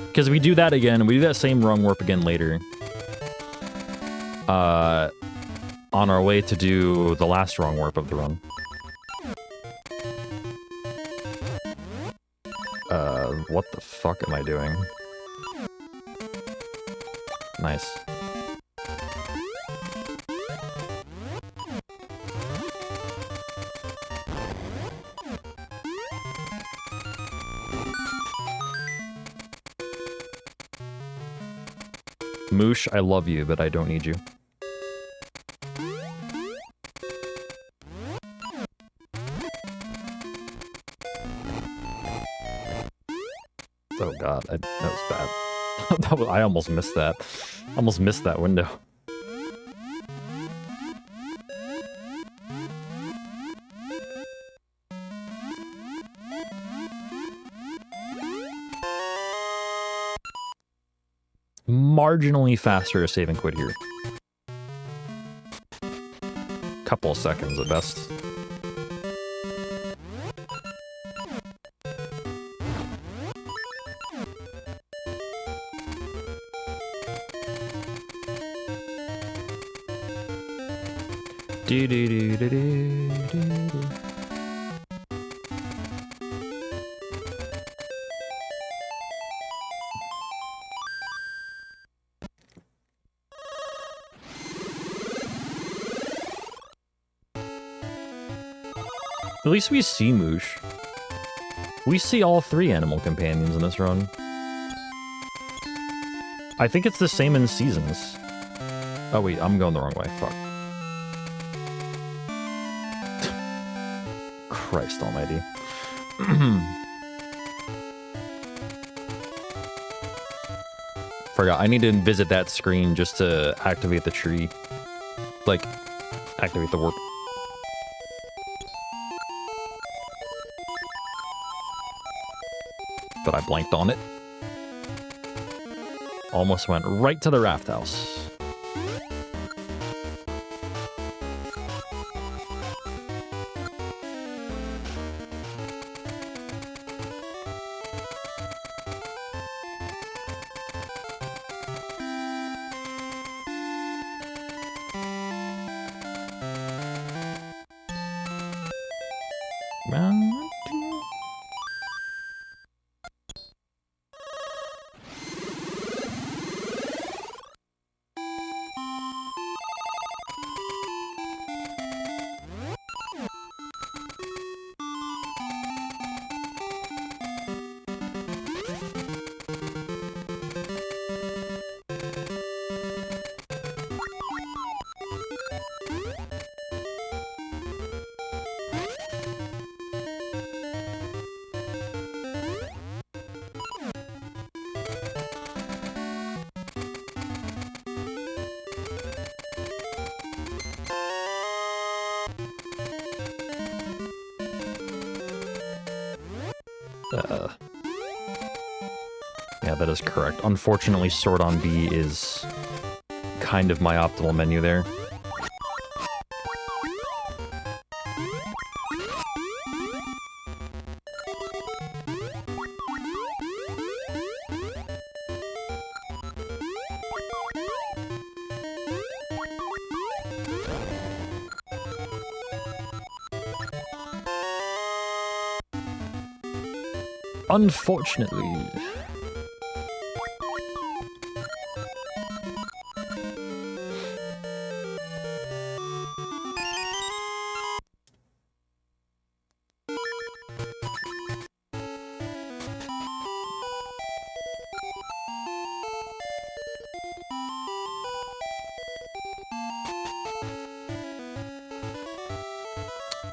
Because we do that again, and we do that same wrong warp again later. On our way to do the last wrong warp of the run. What the fuck am I doing? Nice. Moosh, I love you, but I don't need you. Oh god, that was bad. I almost missed that. Almost missed that window. Marginally faster to save and quit here. Couple of seconds at best. Do do do do do do. At least we see Moosh. We see all 3 animal companions in this run. I think it's the same in seasons. Oh wait, I'm going the wrong way. Fuck. Christ almighty. Forgot, I need to visit that screen just to activate the tree. Like, activate the warp. But I blanked on it. Almost went right to the raft house. Well, yeah, that is correct. Unfortunately, Sword on B is kind of my optimal menu there. Unfortunately.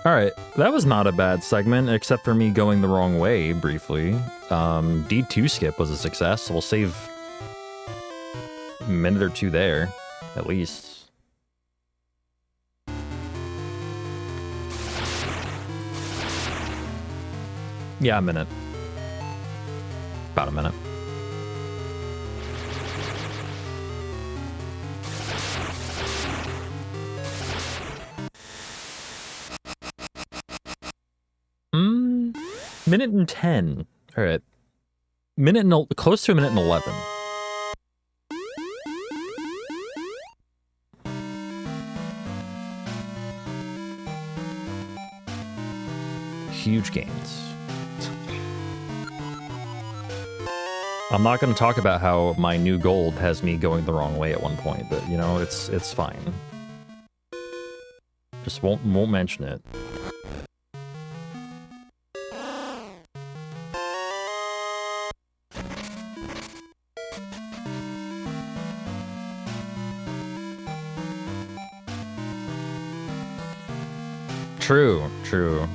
Alright, that was not a bad segment, except for me going the wrong way, briefly. D2 skip was a success, so we'll save a minute or two there, at least. Yeah, a minute. About a minute. Minute and 10. All right. Close to a minute and 11. Huge gains. I'm not going to talk about how my new gold has me going the wrong way at one point, but you know, it's fine. Just won't mention it. True, true.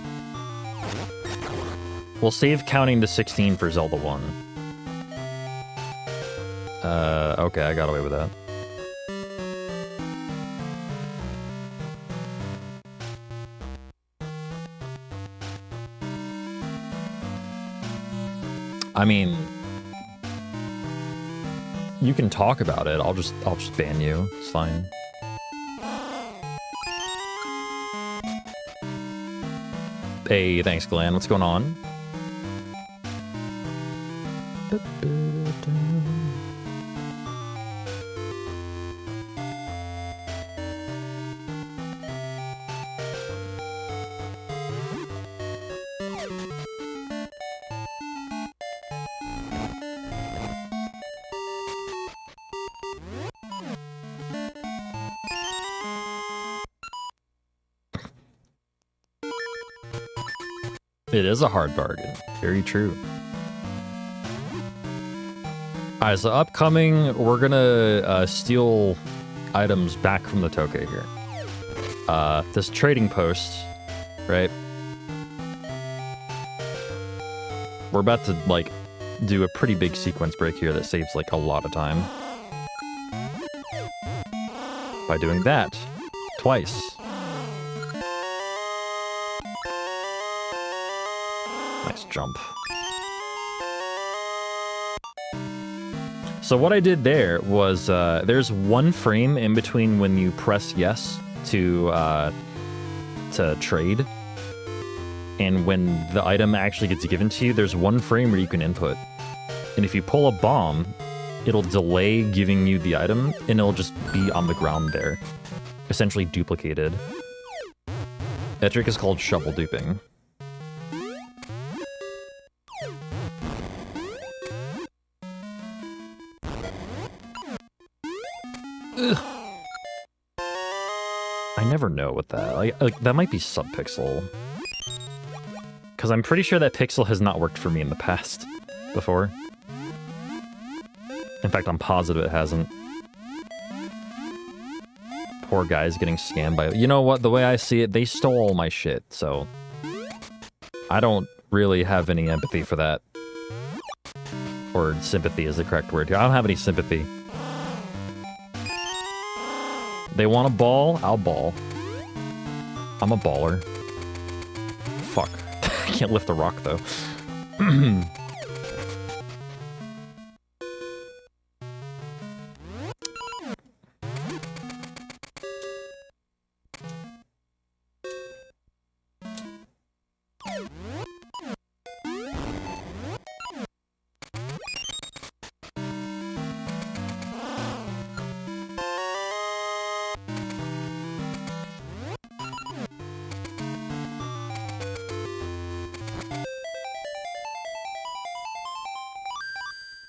We'll save counting to 16 for Zelda 1. Okay, I got away with that. I mean, you can talk about it. I'll just ban you. It's fine. Hey, thanks, Glenn. What's going on? It is a hard bargain. Very true. Alright, so upcoming, we're gonna steal items back from the Toke here. This trading post, right? We're about to, like, do a pretty big sequence break here that saves, like, a lot of time. By doing that twice. Nice jump. So what I did there was, there's one frame in between when you press yes to trade, and when the item actually gets given to you, there's one frame where you can input. And if you pull a bomb, it'll delay giving you the item, and it'll just be on the ground there. Essentially duplicated. That trick is called shovel duping. Ugh. I never know what that... Like that might be subpixel. Because I'm pretty sure that pixel has not worked for me in the past before. In fact, I'm positive it hasn't. Poor guy's getting scammed by... You know what? The way I see it, they stole all my shit, so... I don't really have any empathy for that. Or sympathy is the correct word here. I don't have any sympathy. They want a ball? I'll ball. I'm a baller. Fuck. I can't lift a rock, though.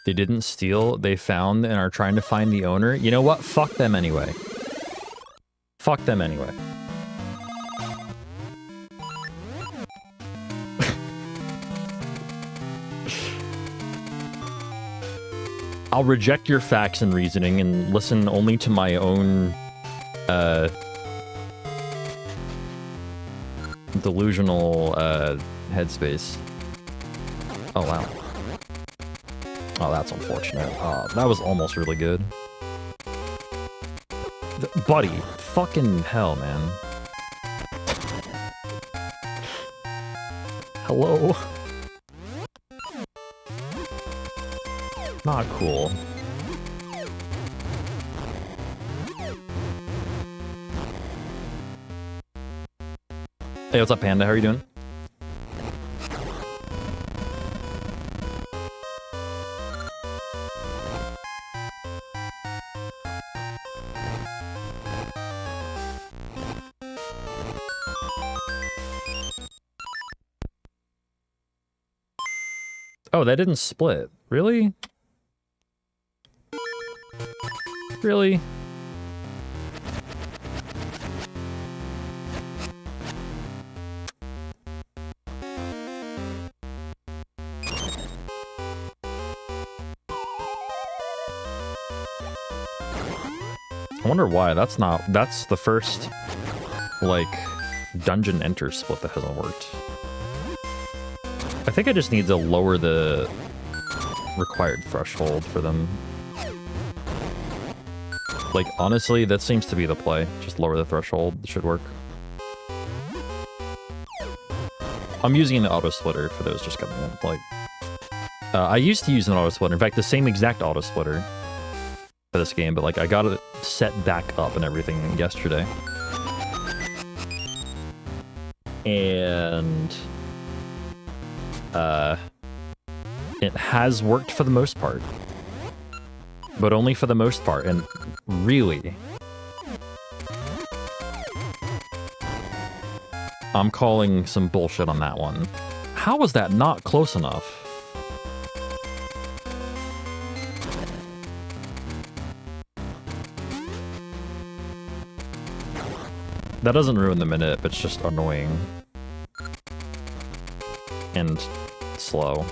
They didn't steal, they found and are trying to find the owner. You know what? Fuck them anyway. Fuck them anyway. I'll reject your facts and reasoning and listen only to my own delusional headspace. Oh wow. Oh, that's unfortunate. That was almost really good. Buddy, fucking hell, man. Hello? Not cool. Hey, what's up, Panda? How are you doing? Oh, that didn't split. Really? Really? I wonder why. That's the first, like, dungeon enter split that hasn't worked. I think I just need to lower the required threshold for them. Like, honestly, that seems to be the play. Just lower the threshold. It should work. I'm using an auto splitter for those just coming in. Like, I used to use an auto splitter. In fact, the same exact auto splitter for this game, but like I got it set back up and everything yesterday. And it has worked for the most part. But only for the most part, and really, I'm calling some bullshit on that one. How was that not close enough? That doesn't ruin the minute, it's just annoying. And slow.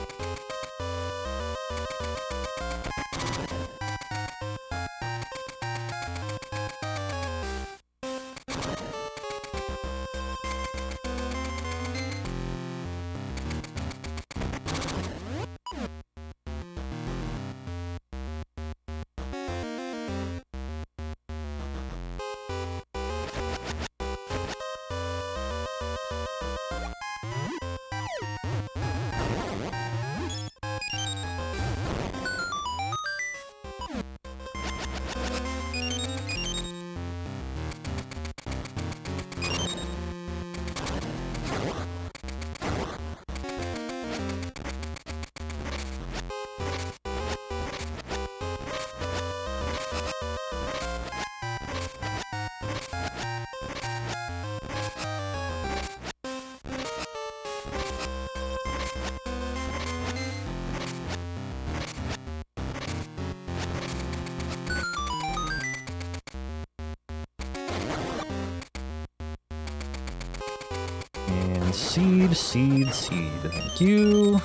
And seed. Thank you.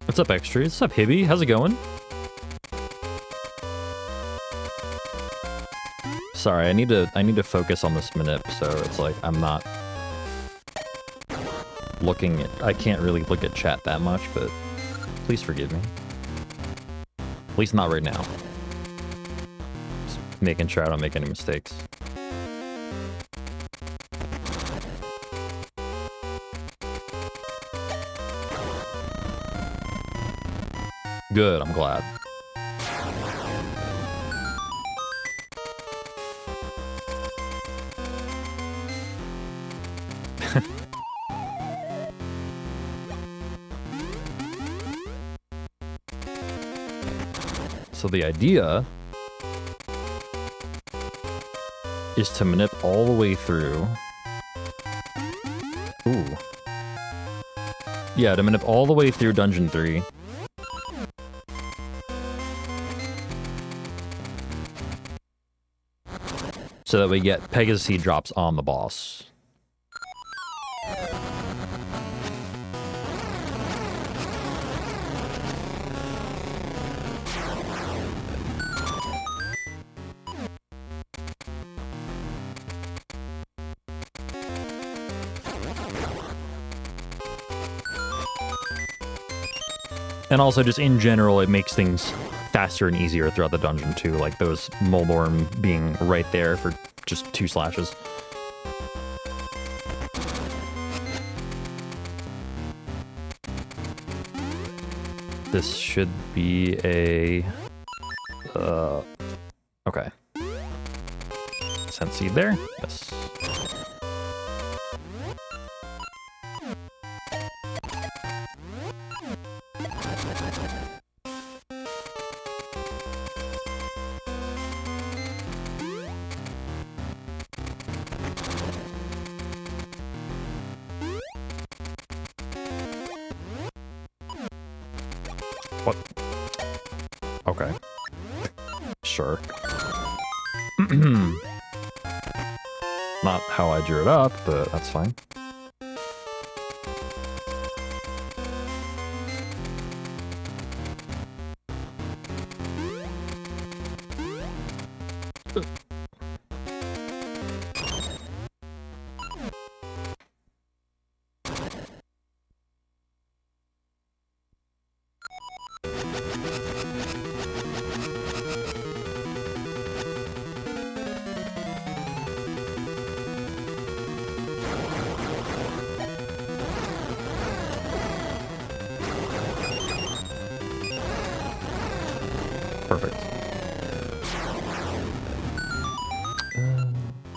What's up, Extra? What's up, Hibby? How's it going? Sorry, I need to focus on this manip, so it's like I'm not looking at, I can't really look at chat that much, but please forgive me. At least not right now. Just making sure I don't make any mistakes. Good, I'm glad. So the idea is to manip all the way through. Ooh. Yeah, to manip all the way through Dungeon 3. So that we get Pegasus Seed drops on the boss. And also, just in general, it makes things faster and easier throughout the dungeon, too. Like those Moldorm being right there for just 2 slashes. This should be a... okay. Sent seed there? Yes. What? Okay. Sure. Not how I drew it up, but that's fine. Perfect.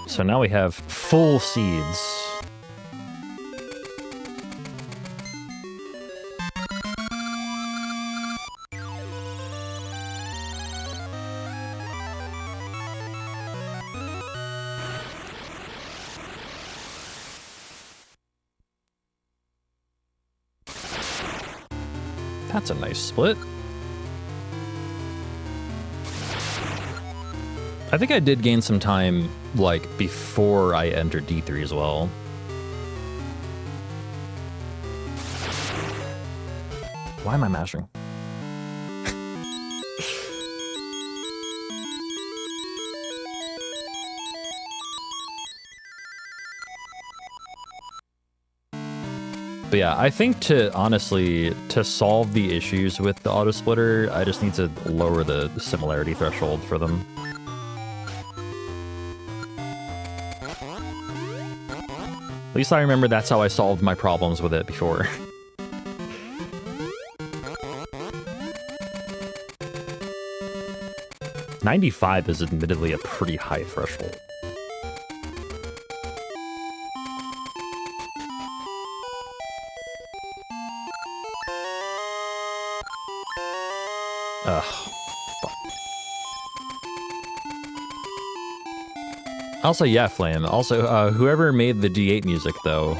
So now we have full seeds. That's a nice split. I think I did gain some time, like, before I entered D3 as well. Why am I mashing? But yeah, I think honestly, to solve the issues with the auto splitter, I just need to lower the similarity threshold for them. At least I remember that's how I solved my problems with it before. $95 is admittedly a pretty high threshold. Ugh. Fuck. Also, yeah, Flame. Also, whoever made the D8 music, though,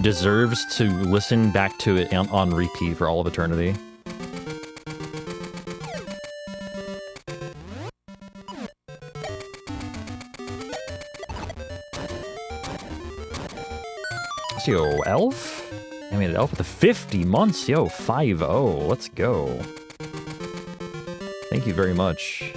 deserves to listen back to it on repeat for all of eternity. Yo, Elf? I mean, Elf with the 50 months. Yo, 5-0. Let's go. Thank you very much.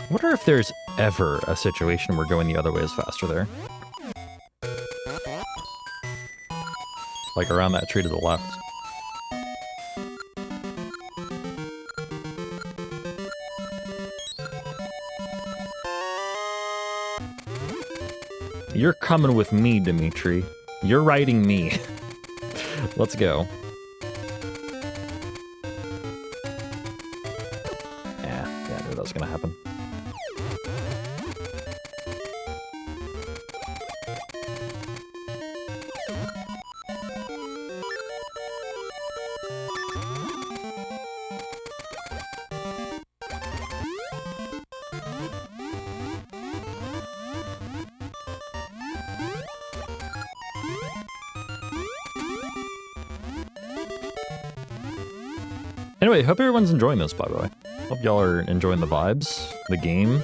I wonder if there's ever a situation where going the other way is faster there. Like around that tree to the left. You're coming with me, Dimitri. You're riding me. Let's go. Yeah, I knew that was gonna happen. Anyway, hope everyone's enjoying this, by the way. Hope y'all are enjoying the vibes, the game.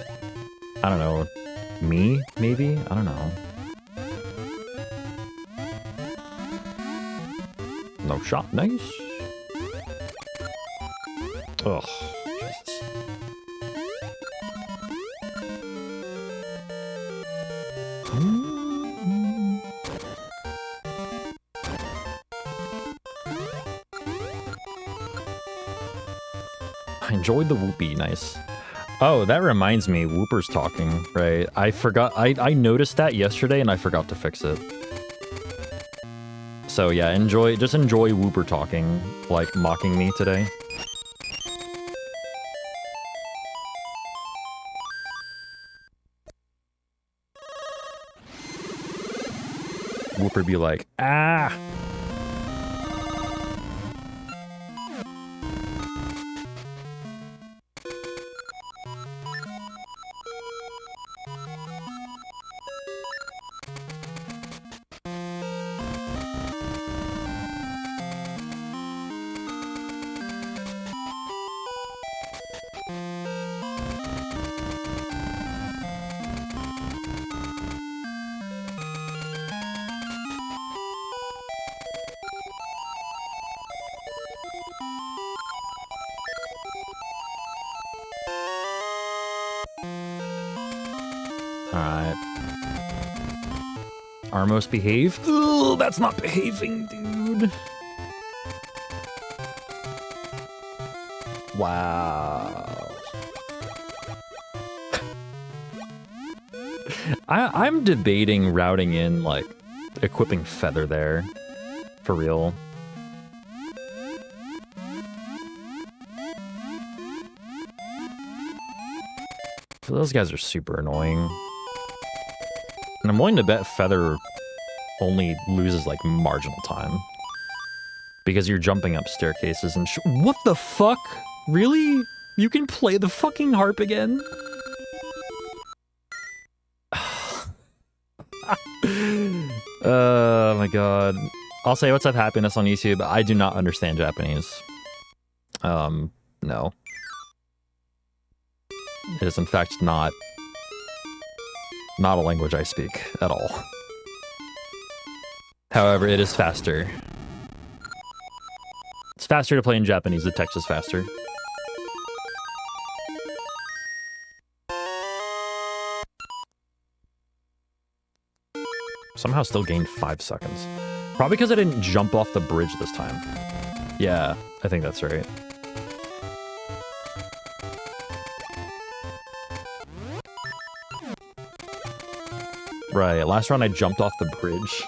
I don't know. Me, maybe? I don't know. No shot, nice. Ugh, Jesus. I enjoyed the whoopee, nice. Oh, that reminds me, Whooper's talking, right? I forgot, I noticed that yesterday and I forgot to fix it. So yeah, just enjoy Whooper talking, like mocking me today. Whooper be like, ah! Alright. Armos behave? Ugh, that's not behaving, dude. Wow. I'm debating routing in, like, equipping Feather there. For real. Those guys are super annoying. And I'm willing to bet Feather only loses, like, marginal time. Because you're jumping up staircases and what the fuck? Really? You can play the fucking harp again? Oh my god. I'll say what's up happiness on YouTube. I do not understand Japanese. No. It is in fact not a language I speak at all. However, it is faster. It's faster to play in Japanese. The text is faster. Somehow still gained 5 seconds. Probably because I didn't jump off the bridge this time. Yeah, I think that's right. Right, last round I jumped off the bridge.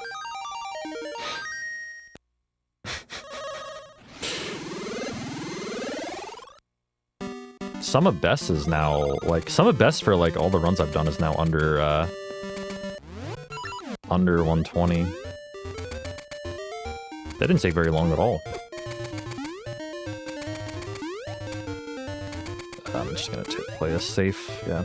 Sum of best is now, like, sum of best for, like, all the runs I've done is now under 120. That didn't take very long at all. I'm just gonna play this safe, yeah.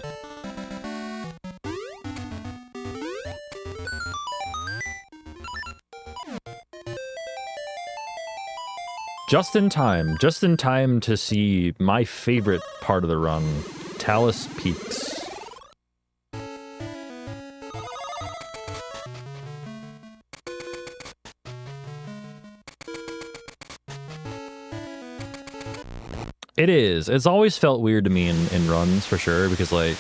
Just in time to see my favorite part of the run, Talus Peaks. It is. It's always felt weird to me in runs, for sure, because, like,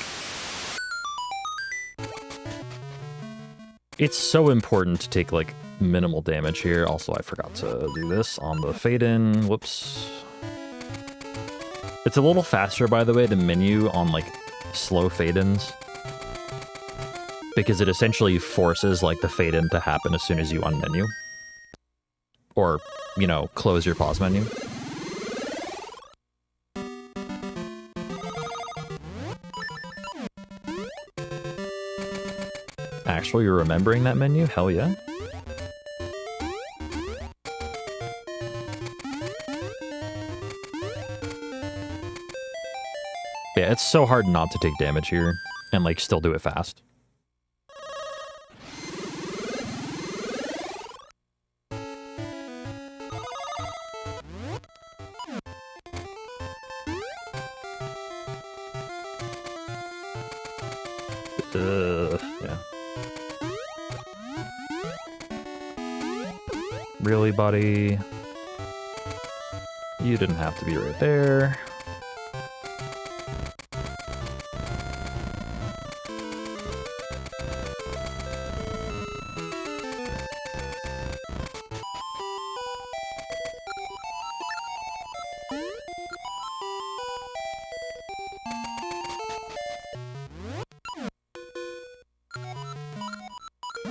it's so important to take, like, minimal damage here. Also, I forgot to do this on the fade-in. Whoops. It's a little faster, by the way, the menu on, like, slow fade-ins, because it essentially forces, like, the fade-in to happen as soon as you unmenu. Or, you know, close your pause menu. Actually, you're remembering that menu? Hell yeah. Yeah, it's so hard not to take damage here and, like, still do it fast. Yeah. Really, buddy? You didn't have to be right there.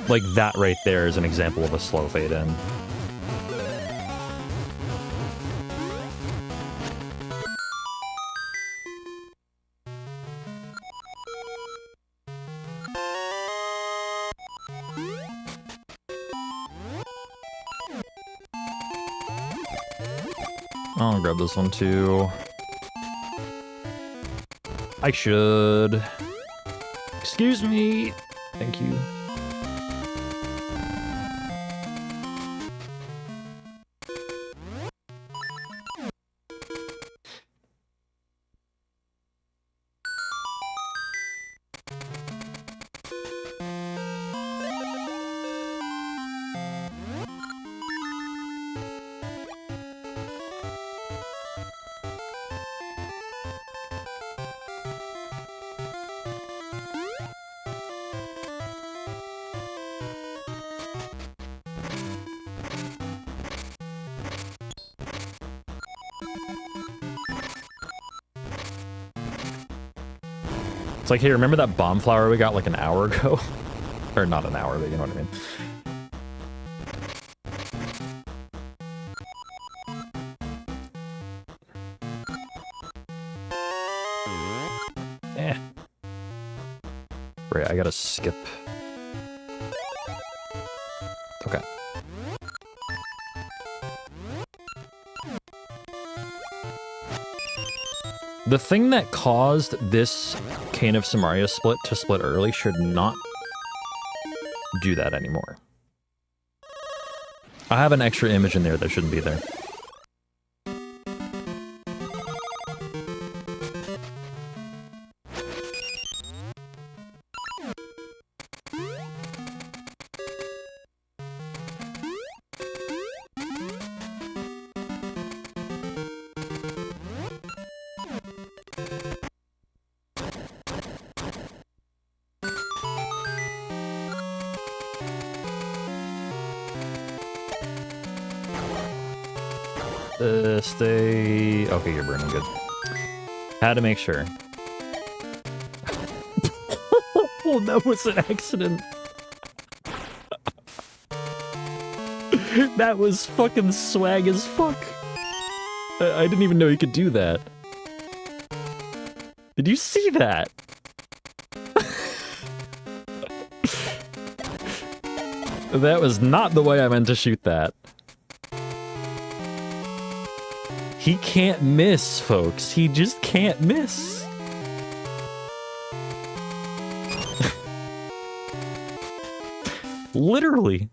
Like, that right there is an example of a slow fade-in. I'll grab this one too. I should. Excuse me. Thank you. It's like, hey, remember that bomb flower we got like an hour ago? Or not an hour, but you know what I mean. Eh. Right, I gotta skip. Okay. The thing that caused this Cane of Samaria split to split early should not do that anymore. I have an extra image in there that shouldn't be there. Stay... Okay, you're burning good. Had to make sure. Oh, that was an accident. That was fucking swag as fuck. I didn't even know you could do that. Did you see that? That was not the way I meant to shoot that. He can't miss, folks. He just can't miss. Literally.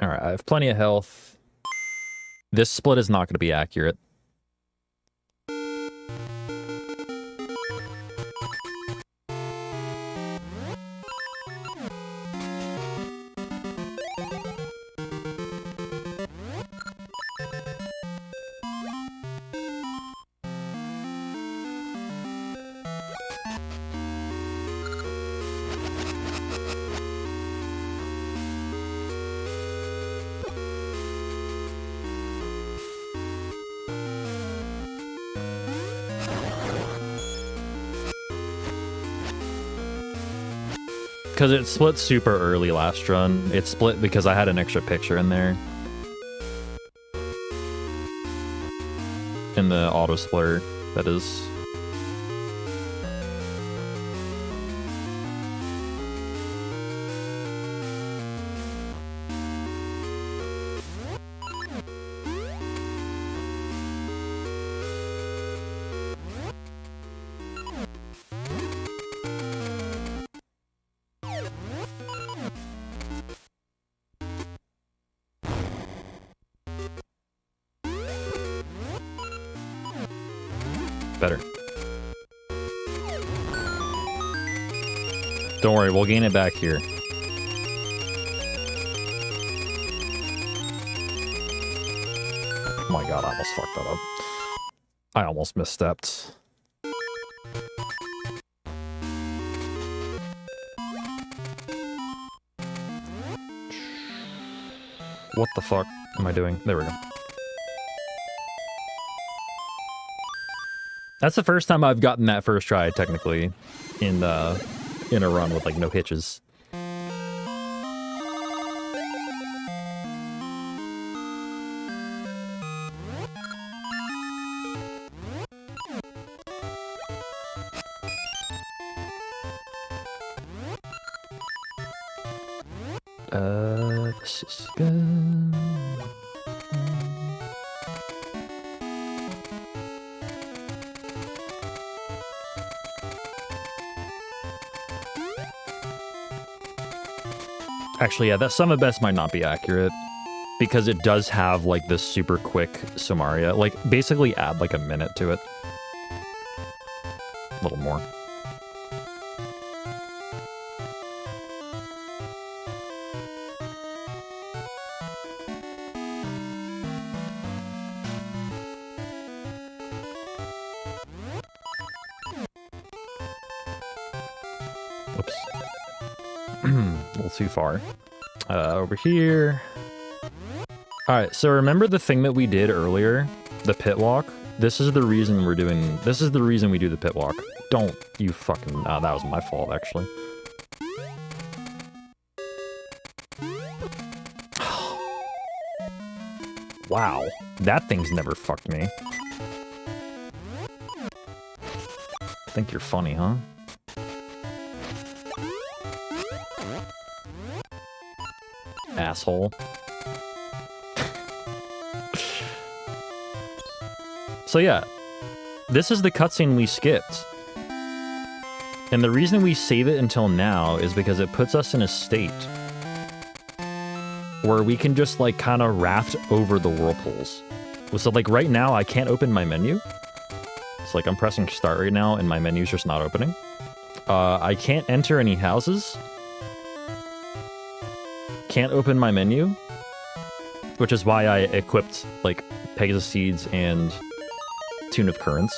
Alright, I have plenty of health. This split is not going to be accurate. Because it split super early last run. It split because I had an extra picture in there. In the auto splitter, that is. Better. Don't worry, we'll gain it back here. Oh my god, I almost fucked that up. I almost misstepped. What the fuck am I doing? There we go. That's the first time I've gotten that first try, technically, in a run with, like, no hitches. This is good. Actually, yeah, that Sum of Best might not be accurate, because it does have, like, this super quick Summaria. Like, basically add, like, a minute to it. A little more. Whoops. A little too far. Over here. Alright, so remember the thing that we did earlier? The pit walk? This is the reason we're doing... This is the reason we do the pit walk. Don't you fucking... that was my fault, actually. Wow. That thing's never fucked me. I think you're funny, huh? Asshole. So yeah, this is the cutscene we skipped. And the reason we save it until now is because it puts us in a state where we can just, like, kind of raft over the whirlpools. So, like, right now, I can't open my menu. It's like I'm pressing start right now, and my menu's just not opening. I can't enter any houses. can't open my menu, which is why I equipped like Pegasus Seeds and Tune of Currents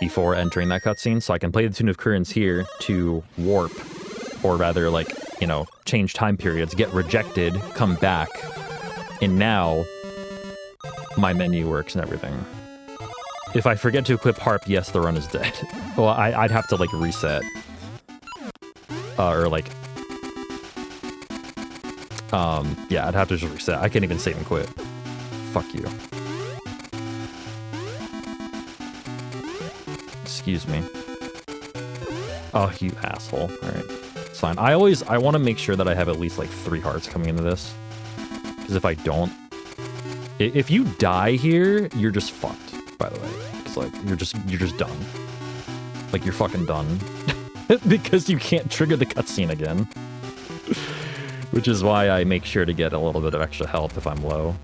before entering that cutscene, so I can play the Tune of Currents here to warp, or rather, like, you know, change time periods, get rejected, come back, and now my menu works and everything. If I forget to equip Harp, yes, the run is dead. Well, I'd have to, like, reset. Or, like... yeah, I'd have to just reset. I can't even save and quit. Fuck you. Excuse me. Oh, you asshole. Alright. It's fine. I want to make sure that I have at least, like, 3 hearts coming into this. Because if I don't... If you die here, you're just fucked, by the way. It's like, you're just done. Like, you're fucking done. Because you can't trigger the cutscene again. Which is why I make sure to get a little bit of extra health if I'm low.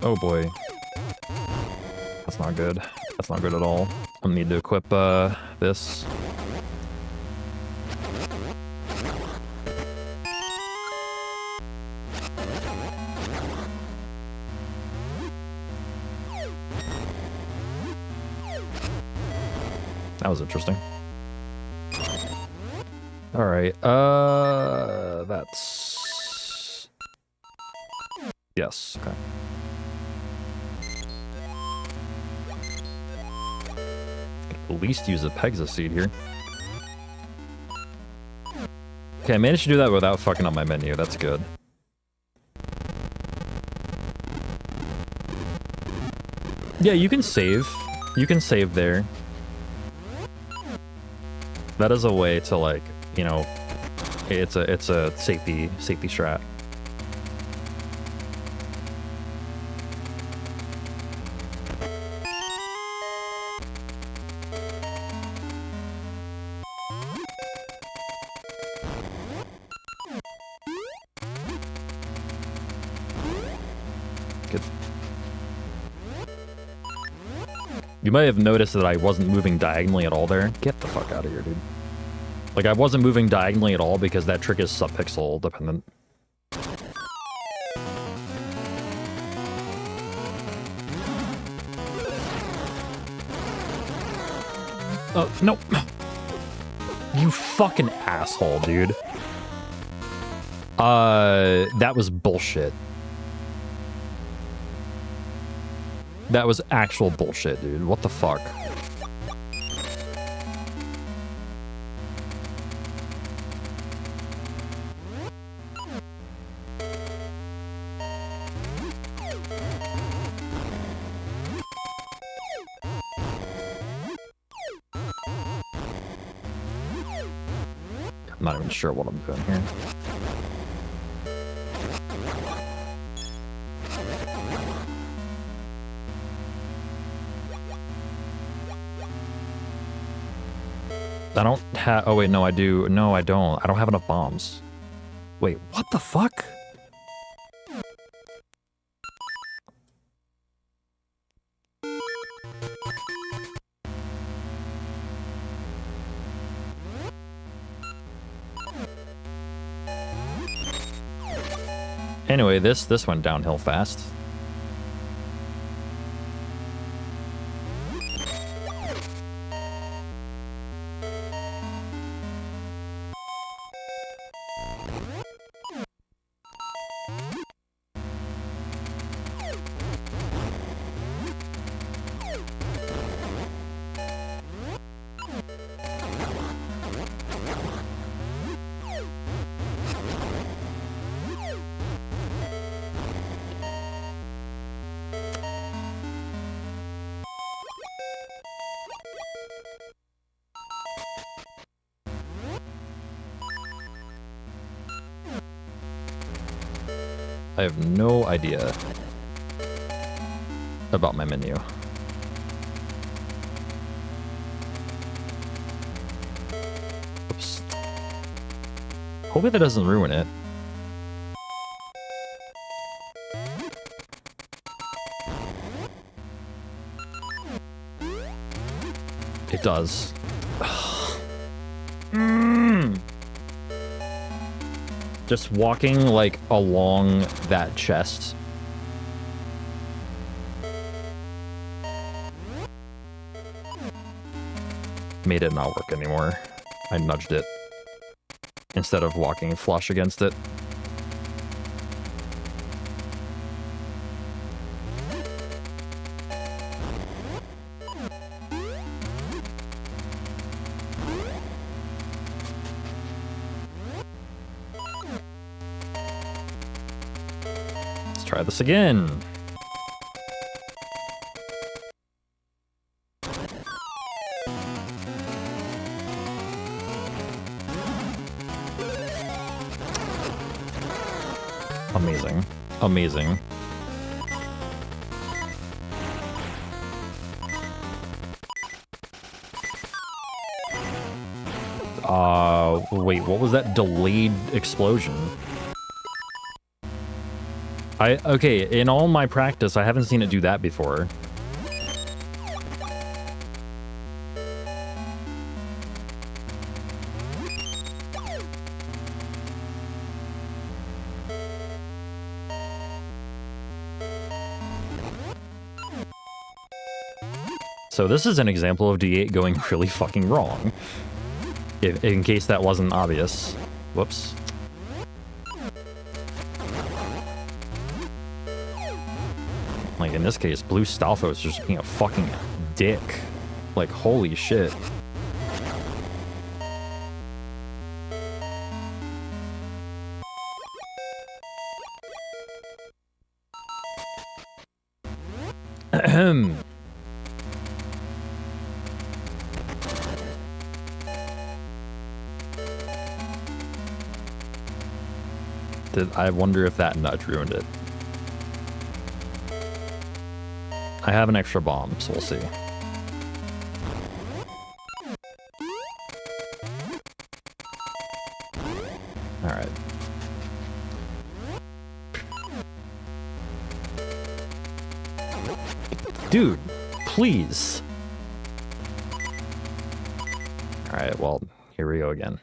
Oh boy. That's not good. That's not good at all. I'm gonna need to equip this. That was interesting. Alright, that's... Yes, okay. At least use a Pegasus seed here. Okay, I managed to do that without fucking up my menu. That's good. Yeah, you can save. You can save there. That is a way to, like, you know, it's a safety strat. Good. You might have noticed that I wasn't moving diagonally at all there. Get the fuck out of here, dude. Like, I wasn't moving diagonally at all because that trick is subpixel dependent. Oh, no. You fucking asshole, dude. That was bullshit. That was actual bullshit, dude. What the fuck? I'm not even sure what I'm doing here. I don't have... Oh, wait, no, I do. No, I don't. I don't have enough bombs. Wait, what the fuck? Anyway, this went downhill fast. I have no idea about my menu. Oops. Hopefully that doesn't ruin it. It does. Just walking, like, along that chest. Made it not work anymore. I nudged it instead of walking flush against it. Let's try this again. Amazing. Amazing. Wait, what was that delayed explosion? Okay, in all my practice, I haven't seen it do that before. So this is an example of D8 going really fucking wrong. In case that wasn't obvious. Whoops. Like in this case, Blue Stalfo is just being a fucking dick. Like, holy shit. Ahem. I wonder if that nudge ruined it. I have an extra bomb, so we'll see. Alright. Dude, please. Alright, well, here we go again.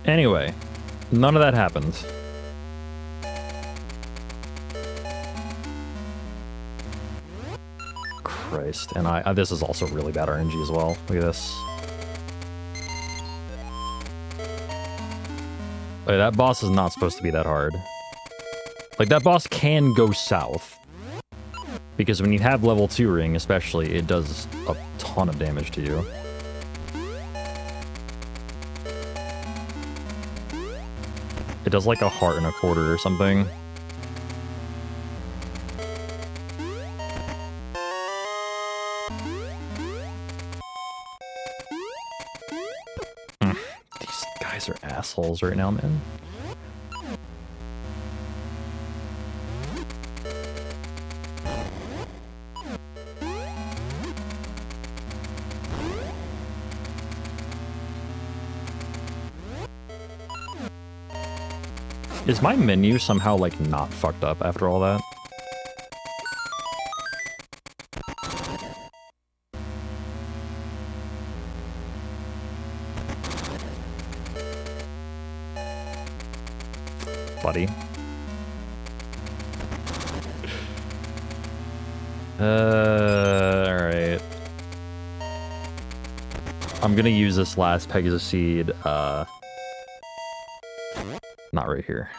Anyway, none of that happened. Christ, and this is also really bad RNG as well. Look at this. Like, that boss is not supposed to be that hard. Like, that boss can go south. Because when you have level 2 ring, especially, it does a ton of damage to you. It does like 1.25 hearts or something. These guys are assholes right now, man. Is my menu somehow, like, not fucked up after all that? Buddy. Alright. I'm gonna use this last Pegasus Seed, not right here.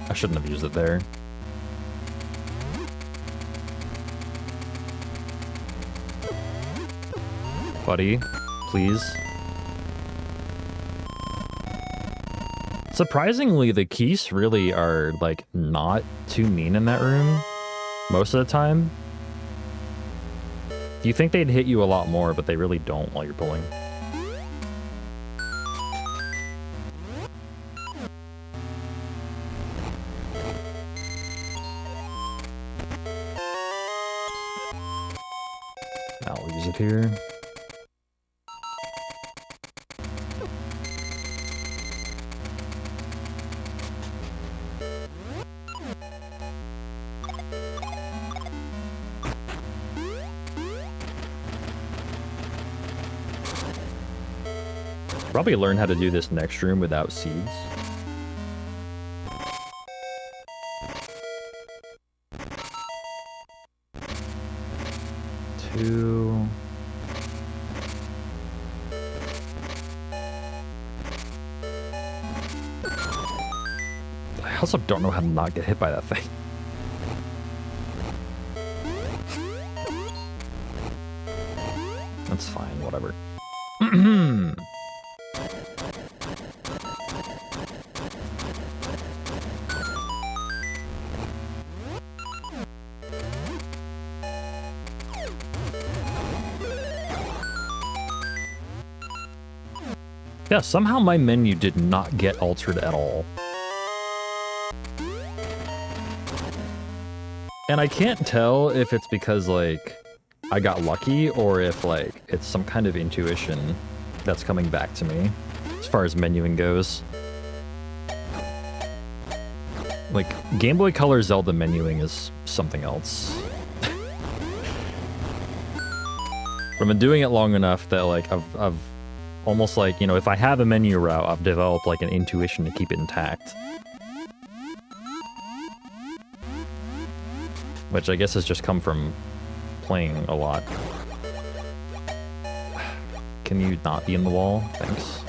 I shouldn't have used it there. Buddy, please. Surprisingly, the keys really are, like, not too mean in that room most of the time. You think they'd hit you a lot more, but they really don't while you're pulling. I'll use it here. Probably learn how to do this next room without seeds. Two. I also don't know how to not get hit by that thing. That's fine, whatever. Yeah, somehow my menu did not get altered at all. And I can't tell if it's because, like, I got lucky or if, like, it's some kind of intuition that's coming back to me as far as menuing goes. Like, Game Boy Color Zelda menuing is something else. I've been doing it long enough that, like, I've almost like, you know, if I have a menu route, I've developed, like, an intuition to keep it intact. Which I guess has just come from playing a lot. Can you not be in the wall? Thanks.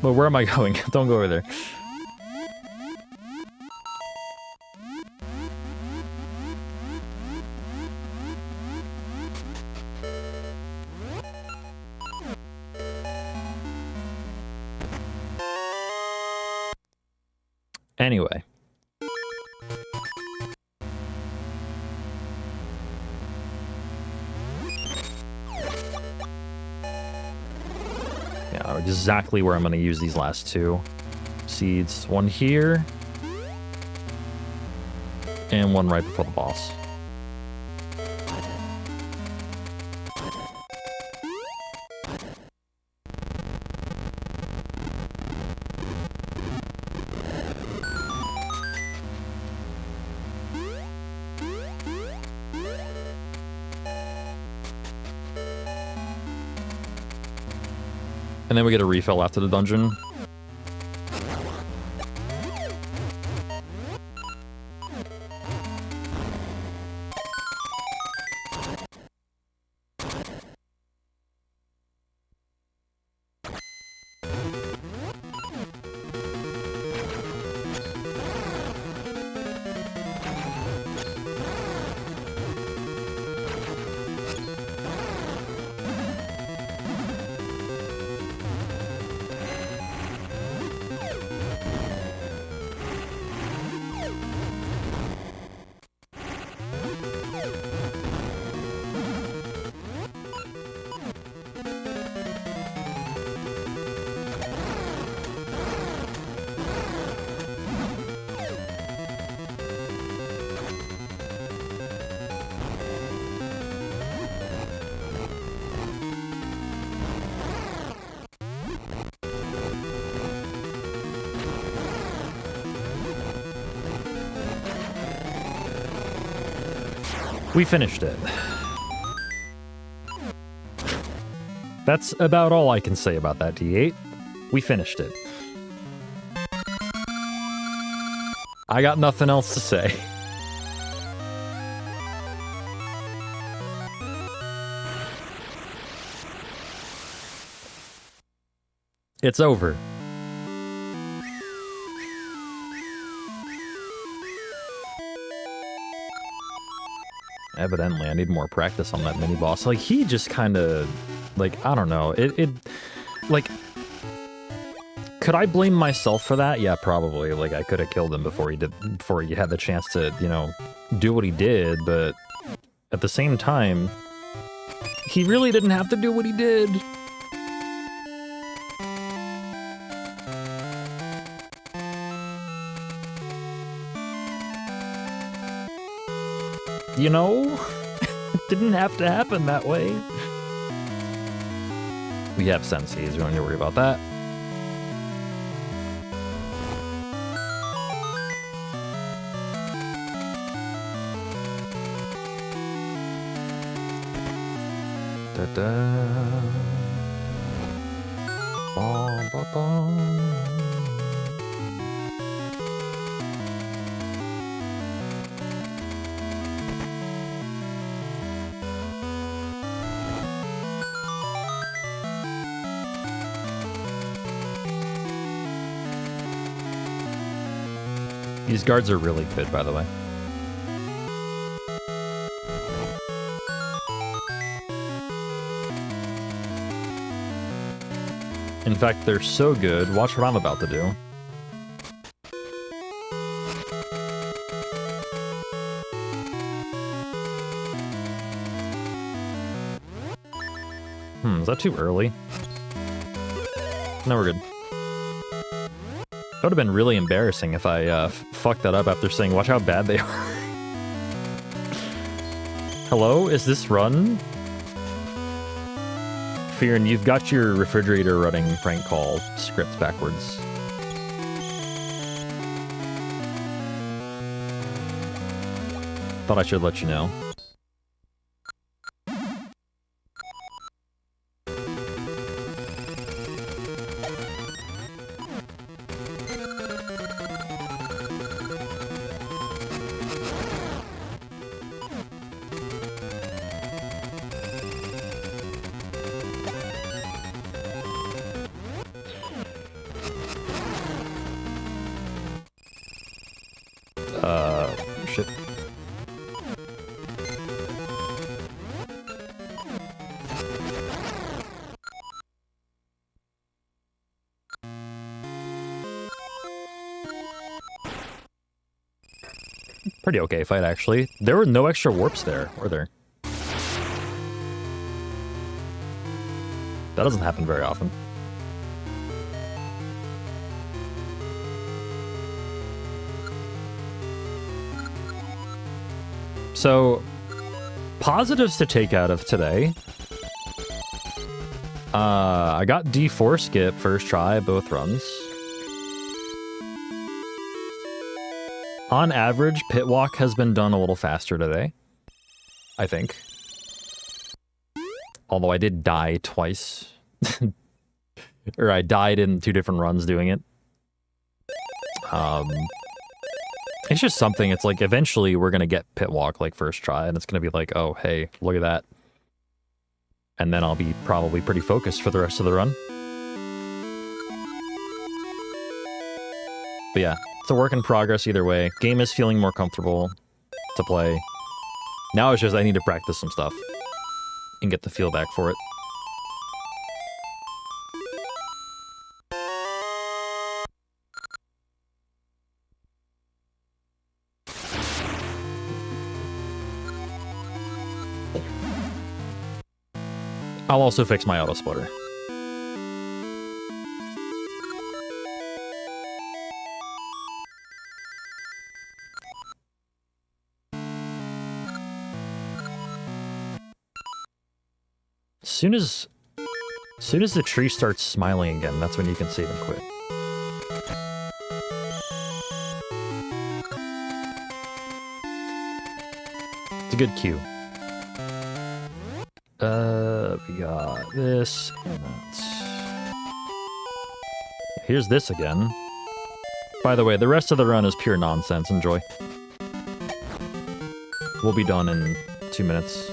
Well, where am I going? Don't go over there. Anyway. Yeah, exactly where I'm going to use these last two seeds. One here. And one right before the boss. And then we get a refill after the dungeon. We finished it. That's about all I can say about that, D8. We finished it. I got nothing else to say. It's over. Evidently, I need more practice on that mini-boss. Like, he just kind of... Like, I don't know. It like... Could I blame myself for that? Yeah, probably. Like, I could have killed him before he had the chance to, you know, do what he did, but... At the same time... He really didn't have to do what he did. You know? It didn't have to happen that way. We have senseis, we don't need to worry about that. Da-da. Ba-ba-ba. These guards are really good, by the way. In fact, they're so good. Watch what I'm about to do. Is that too early? No, we're good. That would have been really embarrassing if I fucked that up after saying, watch how bad they are. Hello? Is this run? Fearin, you've got your refrigerator running prank call script backwards. Thought I should let you know. Shit. Pretty okay fight, actually. There were no extra warps there, were there? That doesn't happen very often. So, positives to take out of today. I got D4 skip first try, both runs. On average, pit walk has been done a little faster today, I think. Although I did die twice. Or I died in 2 different runs doing it. It's just something, it's like, eventually we're gonna get pit walk, like, first try, and it's gonna be like, oh, hey, look at that. And then I'll be probably pretty focused for the rest of the run. But yeah, it's a work in progress either way. Game is feeling more comfortable to play. Now it's just I need to practice some stuff and get the feel back for it. I'll also fix my auto splitter. Soon as the tree starts smiling again, that's when you can save and quit. It's a good cue. We got this and that. Here's this again. By the way, the rest of the run is pure nonsense. Enjoy. We'll be done in 2 minutes.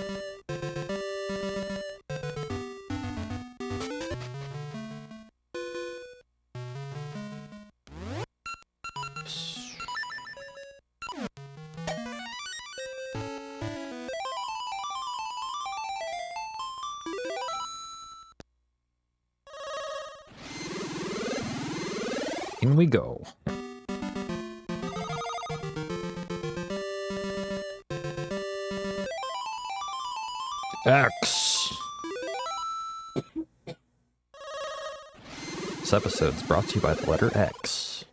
In we go. X. This episode is brought to you by the letter X.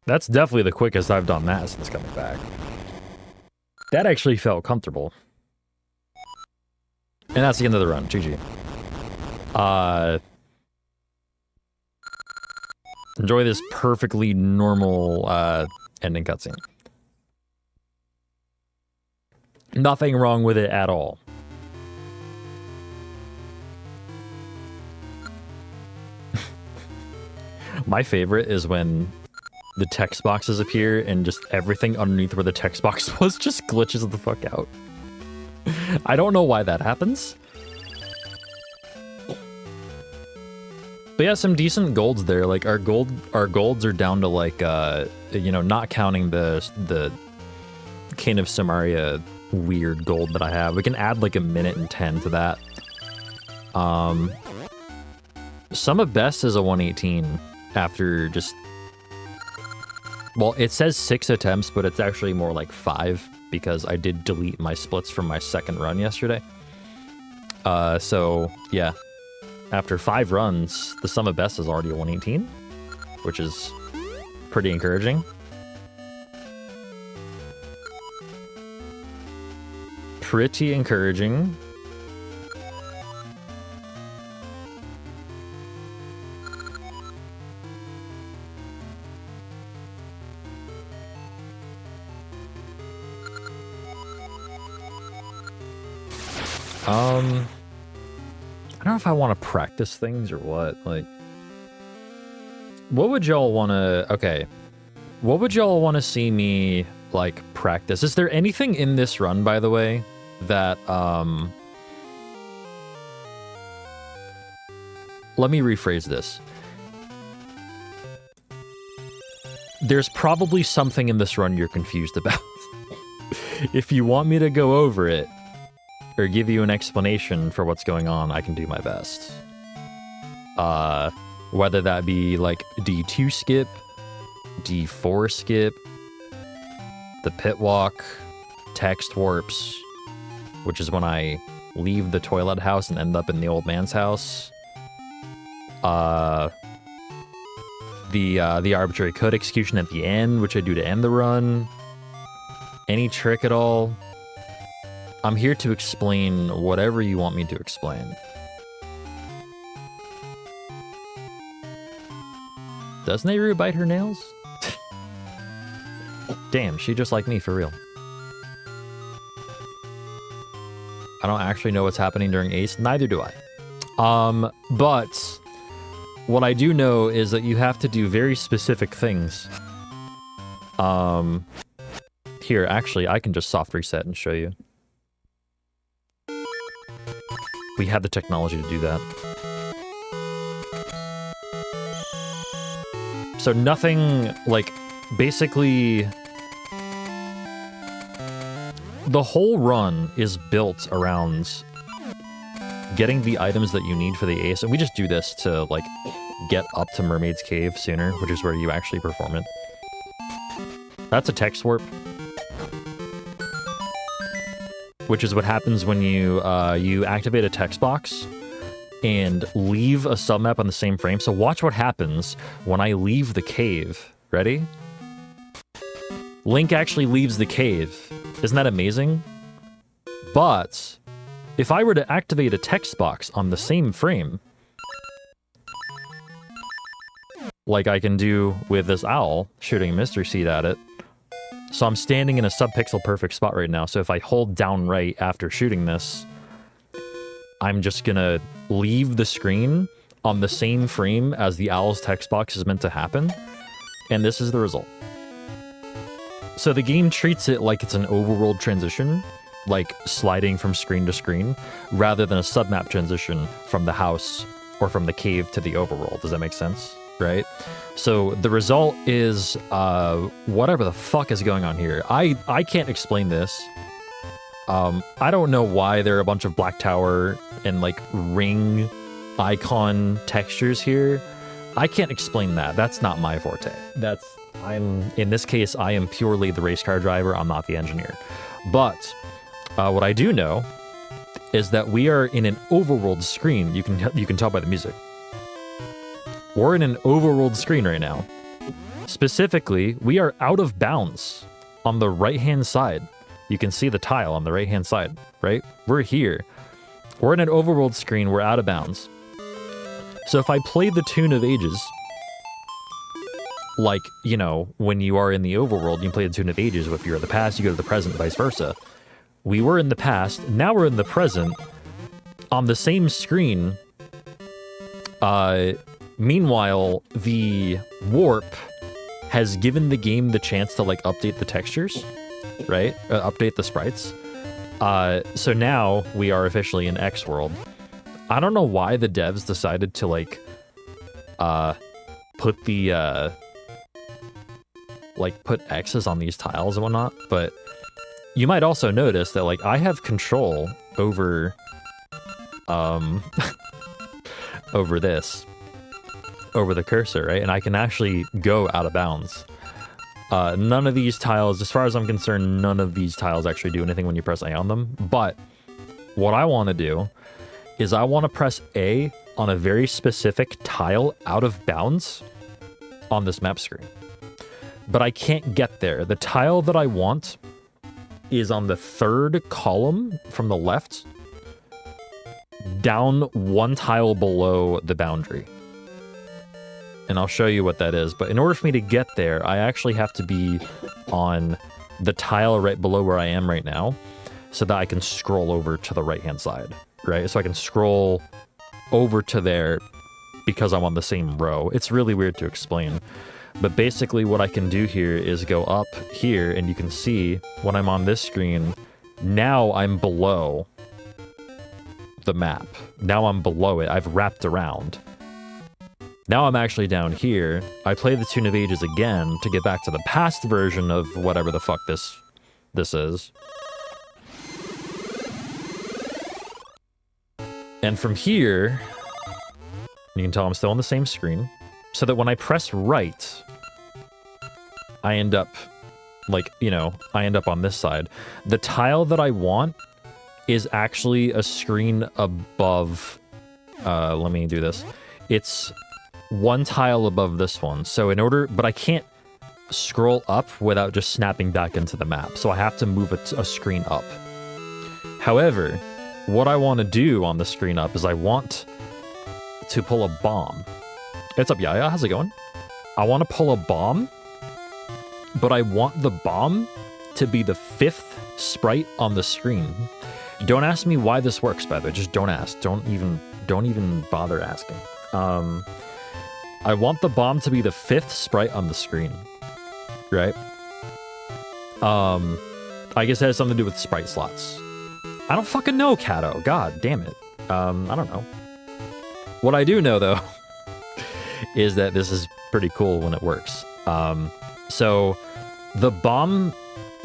That's definitely the quickest I've done that since coming back. That actually felt comfortable. And that's the end of the run. GG. Enjoy this perfectly normal ending cutscene. Nothing wrong with it at all. My favorite is when the text boxes appear and just everything underneath where the text box was just glitches the fuck out. I don't know why that happens. But yeah, some decent golds there. Like our golds are down to like you know, not counting the Cane of Samaria weird gold that I have. We can add like 1 minute and 10 to that. Sum of best is a 118 after just, well, it says 6 attempts, but it's actually more like 5 because I did delete my splits from my second run yesterday. So yeah, after 5 runs, the sum of best is already a 118, which is pretty encouraging. Pretty encouraging. I don't know if I want to practice things or what. Like, what would y'all want to... Okay. What would y'all want to see me, like, practice? Is there anything in this run, by the way, that, let me rephrase this. There's probably something in this run you're confused about. If you want me to go over it, or give you an explanation for what's going on, I can do my best. Whether that be like D2 skip, D4 skip, the pit walk, text warps, which is when I leave the toilet house and end up in the old man's house. The arbitrary code execution at the end, which I do to end the run. Any trick at all. I'm here to explain whatever you want me to explain. Does Nehru bite her nails? Damn, she just like me, for real. I don't actually know what's happening during Ace, neither do I. But what I do know is that you have to do very specific things. Here, actually, I can just soft reset and show you. We have the technology to do that. So nothing, like, basically... The whole run is built around getting the items that you need for the ace, and we just do this to, like, get up to Mermaid's Cave sooner, which is where you actually perform it. That's a text warp. Which is what happens when you you activate a text box and leave a submap on the same frame. So watch what happens when I leave the cave. Ready? Link actually leaves the cave. Isn't that amazing? But if I were to activate a text box on the same frame, like I can do with this owl, shooting a mystery seed at it. So I'm standing in a sub-pixel perfect spot right now, so if I hold down right after shooting this, I'm just gonna leave the screen on the same frame as the owl's text box is meant to happen, and this is the result. So the game treats it like it's an overworld transition, like sliding from screen to screen, rather than a submap transition from the house or from the cave to the overworld. Does that make sense? Right? So the result is whatever the fuck is going on here. I can't explain this. I don't know why there are a bunch of Black Tower and like ring icon textures here. I can't explain that. That's not my forte. In this case, I am purely the race car driver. I'm not the engineer. But what I do know is that we are in an overworld screen. You can tell by the music. We're in an overworld screen right now. Specifically, we are out of bounds on the right-hand side. You can see the tile on the right-hand side, right? We're here. We're in an overworld screen. We're out of bounds. So if I play the Tune of Ages, like, you know, when you are in the overworld, you play the Tune of Ages. If you're in the past, you go to the present, vice versa. We were in the past. Now we're in the present on the same screen. Meanwhile, the warp has given the game the chance to like update the textures, right? Update the sprites. So now we are officially in X world. I don't know why the devs decided to like put the put X's on these tiles and whatnot, but you might also notice that like I have control over over this. Over the cursor, right? And I can actually go out of bounds. None of these tiles, as far as I'm concerned, none of these tiles actually do anything when you press A on them. But what I want to do is I want to press A on a very specific tile out of bounds on this map screen. But I can't get there. The tile that I want is on the third column from the left, down one tile below the boundary. And I'll show you what that is. But in order for me to get there, I actually have to be on the tile right below where I am right now so that I can scroll over to the right-hand side, right? So I can scroll over to there because I'm on the same row. It's really weird to explain. But basically what I can do here is go up here, and you can see when I'm on this screen, now I'm below the map. Now I'm below it. I've wrapped around. Now I'm actually down here. I play the Tune of Ages again to get back to the past version of whatever the fuck this is. And from here, you can tell I'm still on the same screen, so that when I press right, I end up, like, you know, I end up on this side. The tile that I want is actually a screen above, let me do this. It's one tile above this one. So but I can't scroll up without just snapping back into the map. So I have to move a screen up. However, what I want to do on the screen up is I want to pull a bomb. What's up, Yaya? How's it going? I want to pull a bomb, but I want the bomb to be the 5th sprite on the screen. Don't ask me why this works, by the way. Just don't ask. Don't even bother asking. I want the bomb to be the 5th sprite on the screen, right? I guess it has something to do with sprite slots. I don't fucking know, Kato. God damn it. I don't know. What I do know, though, is that this is pretty cool when it works. So the bomb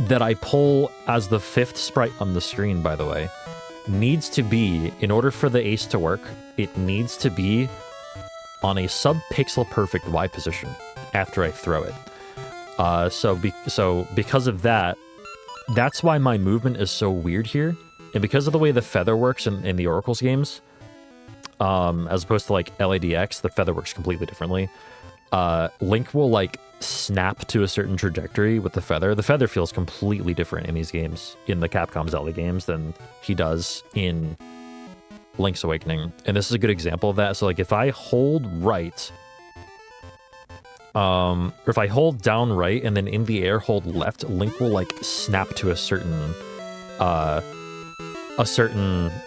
that I pull as the 5th sprite on the screen, by the way, needs to be, in order for the ace to work, it needs to be on a sub-pixel perfect Y position after I throw it. So because of that, that's why my movement is so weird here. And because of the way the feather works in the Oracles games, as opposed to like LADX, the feather works completely differently. Link will like snap to a certain trajectory with the feather. The feather feels completely different in these games, in the Capcom Zelda games, than he does in Link's Awakening. And this is a good example of that. So like if I hold right, or if I hold down right and then in the air hold left, Link will like snap to a certain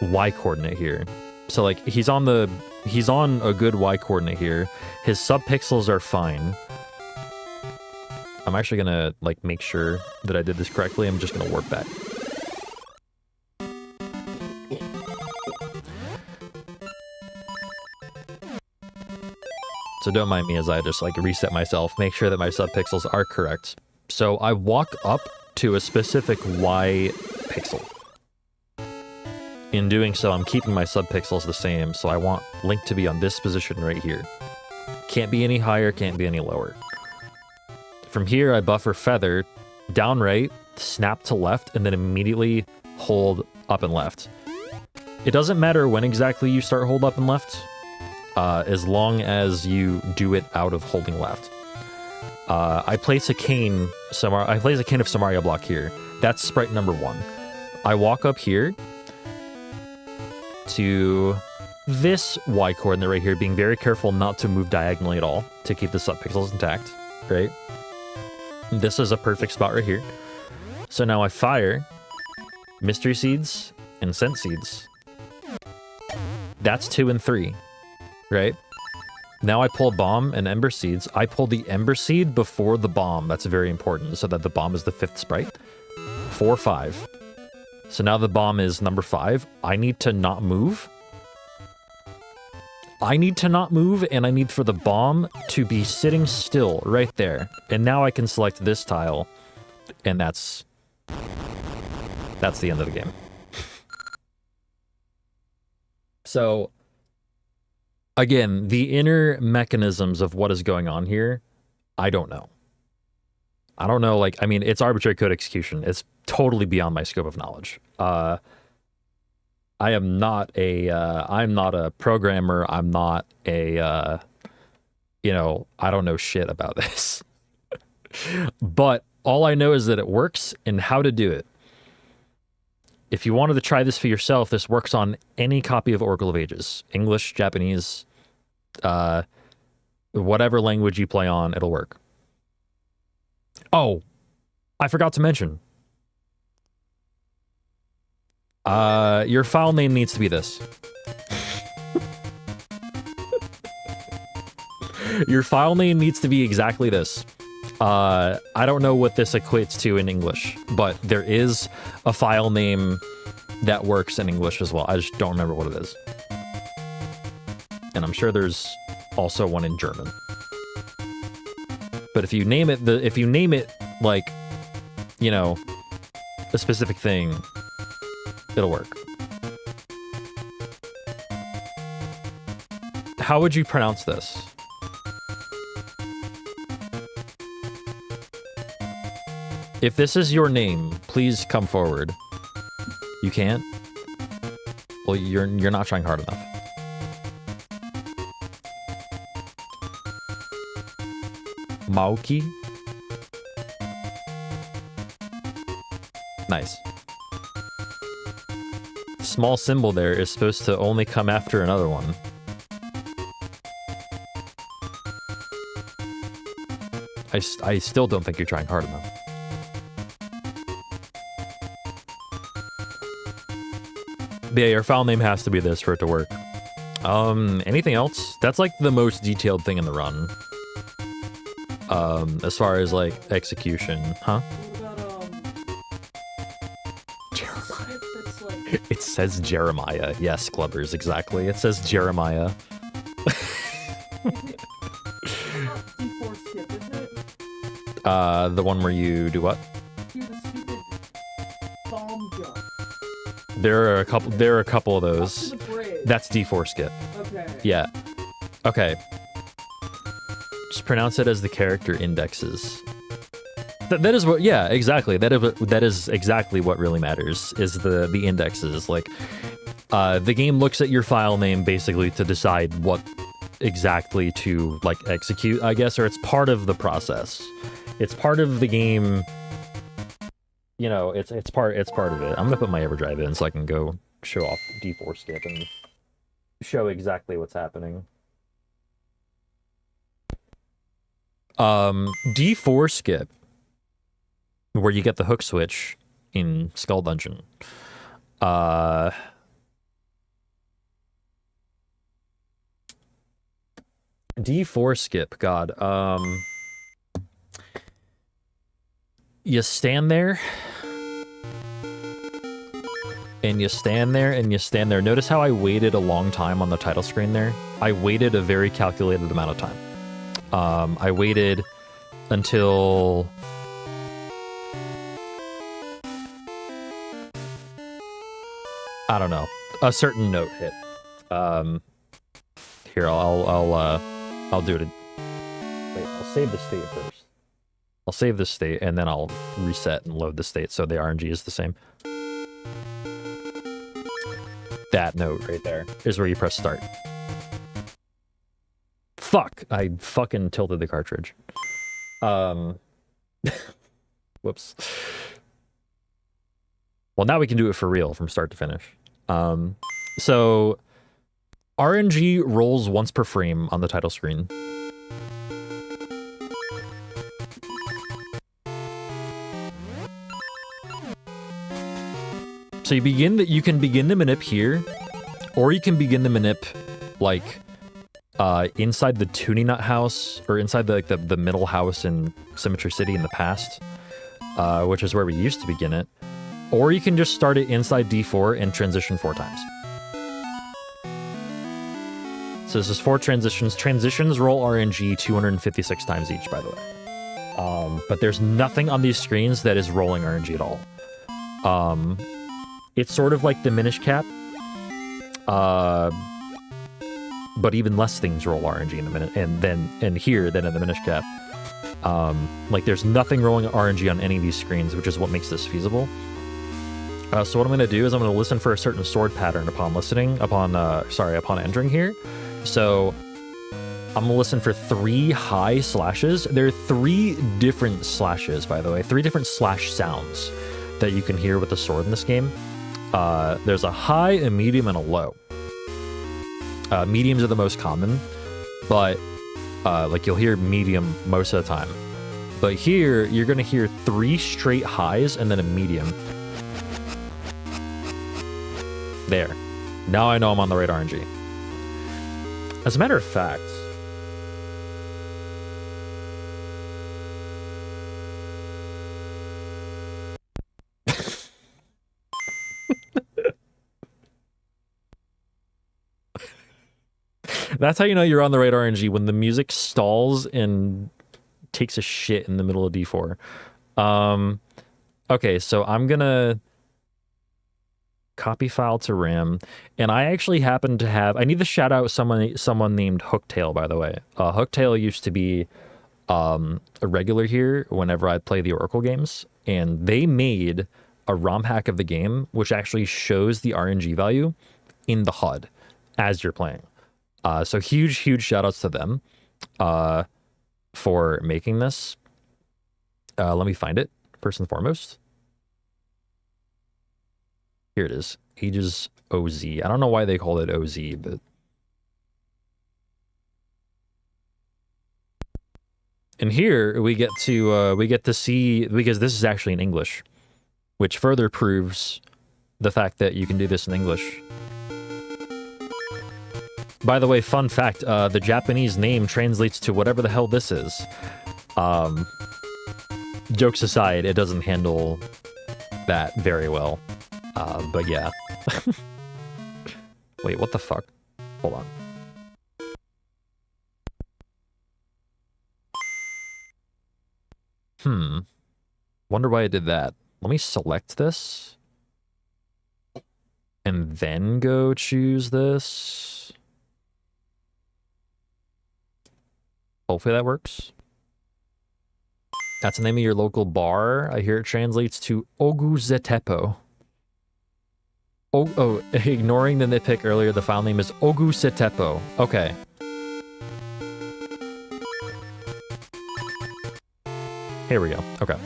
Y coordinate here. So like he's on a good Y coordinate here. His subpixels are fine. I'm actually gonna like make sure that I did this correctly. I'm just gonna warp back. So don't mind me as I just like reset myself, make sure that my subpixels are correct. So I walk up to a specific Y pixel. In doing so, I'm keeping my subpixels the same, so I want Link to be on this position right here. Can't be any higher, can't be any lower. From here, I buffer feather, down right, snap to left, and then immediately hold up and left. It doesn't matter when exactly you start hold up and left, as long as you do it out of holding left. I place a cane of Samaria block here. That's sprite number 1. I walk up here to this Y coordinate right here, being very careful not to move diagonally at all to keep the subpixels intact, right? This is a perfect spot right here. So now I fire Mystery Seeds and Scent Seeds. That's 2 and 3, right? Now I pull Bomb and Ember Seeds. I pull the Ember Seed before the Bomb. That's very important, so that the Bomb is the 5th sprite. 4, 5. So now the Bomb is number 5. I need to not move. And I need for the Bomb to be sitting still right there. And now I can select this tile, and that's the end of the game. So, again, the inner mechanisms of what is going on here, I don't know. Like, I mean, it's arbitrary code execution. It's totally beyond my scope of knowledge. I'm not a programmer. I'm not a, I don't know shit about this. But all I know is that it works and how to do it. If you wanted to try this for yourself, this works on any copy of Oracle of Ages. English, Japanese, whatever language you play on, it'll work. Oh, I forgot to mention. Your file name needs to be this. Your file name needs to be exactly this. I don't know what this equates to in English, but there is a file name that works in English as well. I just don't remember what it is. And I'm sure there's also one in German. But if you name it like, a specific thing, it'll work. How would you pronounce this? If this is your name, please come forward. You can't? Well, you're not trying hard enough. Maoki? Nice. Small symbol there is supposed to only come after another one. I still don't think you're trying hard enough. But yeah, your file name has to be this for it to work. Anything else? That's like the most detailed thing in the run. As far as like execution, huh? Jeremiah. That's like... It says Jeremiah. Yes, Clubbers, exactly. It says Jeremiah. D4 skip, isn't it? The one where you do what? Do the stupid bomb jump. There are a couple of those. To the bridge. That's D4 skip. Okay. Yeah. Okay. Just pronounce it as the character indexes. That is what, yeah, exactly. That is exactly what really matters, is the indexes. Like, the game looks at your file name basically to decide what exactly to like execute, I guess, or it's part of the process. It's part of the game. You know, it's part of it. I'm gonna put my EverDrive in so I can go show off D4 skip and show exactly what's happening. D4 skip, where you get the hook switch in Skull Dungeon. D4 skip, God. You stand there, and you stand there, and you stand there. Notice how I waited a long time on the title screen there? I waited a very calculated amount of time. I waited until... I don't know. A certain note hit. Here, I'll do it. Wait, I'll save the state first. I'll save this state, and then I'll reset and load the state so the RNG is the same. That note right there is where you press start. Fuck! I fucking tilted the cartridge. Whoops. Well, now we can do it for real from start to finish. So RNG rolls once per frame on the title screen. So you can begin the manip here, or you can begin the manip like inside the Toonie Nut house, or inside the middle house in Symmetry City in the past, which is where we used to begin it. Or you can just start it inside D4 and transition 4 times. So this is 4 transitions. Transitions roll RNG 256 times each, by the way. But there's nothing on these screens that is rolling RNG at all. It's sort of like the Minish Cap. But even less things roll RNG in the minute, and here than in the Minish Cap. Like there's nothing rolling RNG on any of these screens, which is what makes this feasible. So what I'm going to do is I'm going to listen for a certain sword pattern upon entering here. So I'm going to listen for 3 high slashes. There are 3 different slashes, by the way, 3 different slash sounds that you can hear with the sword in this game. There's a high, a medium, and a low. Mediums are the most common, but like you'll hear medium most of the time. But here, you're going to hear 3 straight highs and then a medium. There. Now I know I'm on the right RNG. As a matter of fact... That's how you know you're on the right RNG, when the music stalls and takes a shit in the middle of D4. Okay, so I'm gonna copy file to RAM, and I actually happen to have... I need to shout out someone named Hooktail, by the way. Hooktail used to be a regular here whenever I play the Oracle games, and they made a ROM hack of the game, which actually shows the RNG value in the HUD as you're playing. So huge shout outs to them for making this. Let me find it, first and foremost. Here it is, Ages OZ. I don't know why they called it OZ, but... And here we get to see, because this is actually in English, which further proves the fact that you can do this in English. By the way, fun fact, the Japanese name translates to whatever the hell this is. Jokes aside, it doesn't handle that very well. But yeah. Wait, what the fuck? Hold on. Wonder why I did that. Let me select this. And then go choose this. Hopefully that works. That's the name of your local bar. I hear it translates to Oguzetepo. Oh, ignoring the nitpick earlier, the file name is Oguzetepo. Okay. Here we go. Okay.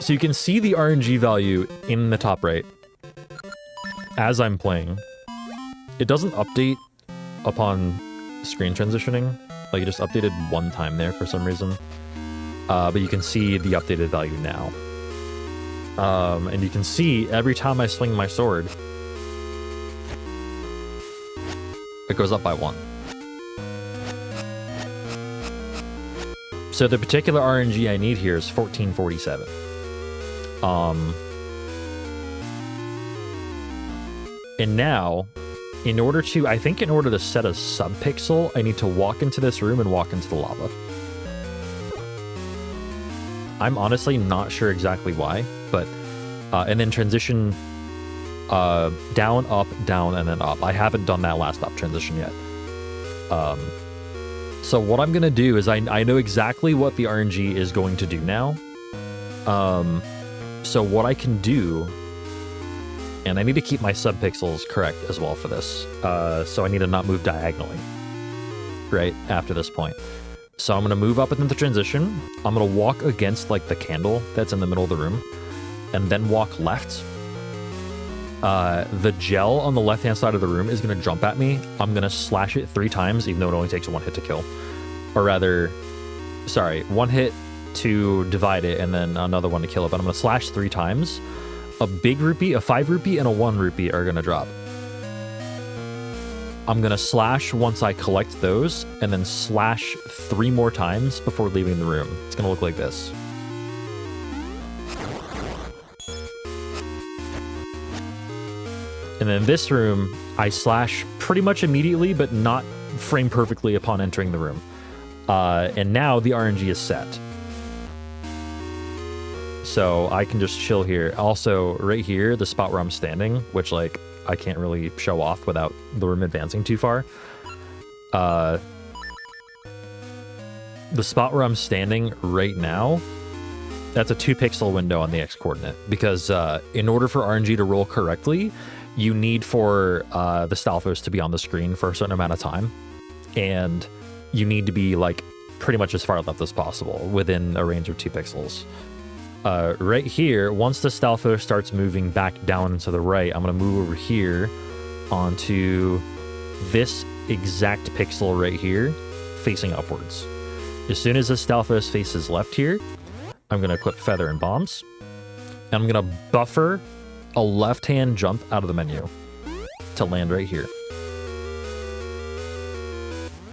So you can see the RNG value in the top right as I'm playing. It doesn't update upon screen transitioning. Like, it just updated one time there for some reason. But you can see the updated value now. And you can see every time I swing my sword, it goes up by 1. So the particular RNG I need here is 1447. And now, in order to set a subpixel, I need to walk into this room and walk into the lava. I'm honestly not sure exactly why, but and then transition down, up, down, and then up. I haven't done that last up transition yet. So what I'm gonna do is I know exactly what the RNG is going to do now. So what I can do, and I need to keep my subpixels correct as well for this. So I need to not move diagonally right after this point. So I'm going to move up into the transition. I'm going to walk against like the candle that's in the middle of the room and then walk left. The gel on the left-hand side of the room is going to jump at me. I'm going to slash it 3 times, even though it only takes 1 hit to kill. Or rather, sorry, 1 hit to divide it and then another one to kill it. But I'm going to slash 3 times. A big rupee, a 5 rupee, and a 1 rupee are going to drop. I'm going to slash once I collect those, and then slash 3 more times before leaving the room. It's going to look like this. And then this room, I slash pretty much immediately, but not frame perfectly upon entering the room. And now the RNG is set. So I can just chill here. Also, right here, the spot where I'm standing, which, like, I can't really show off without the room advancing too far. The spot where I'm standing right now, that's a 2-pixel window on the X-coordinate. Because in order for RNG to roll correctly, you need for the Stalfos to be on the screen for a certain amount of time. And you need to be, like, pretty much as far left as possible within a range of 2 pixels. Right here, once the Stalfos starts moving back down to the right, I'm going to move over here onto this exact pixel right here, facing upwards. As soon as the Stalfos faces left here, I'm going to equip Feather and Bombs. And I'm going to buffer a left-hand jump out of the menu to land right here.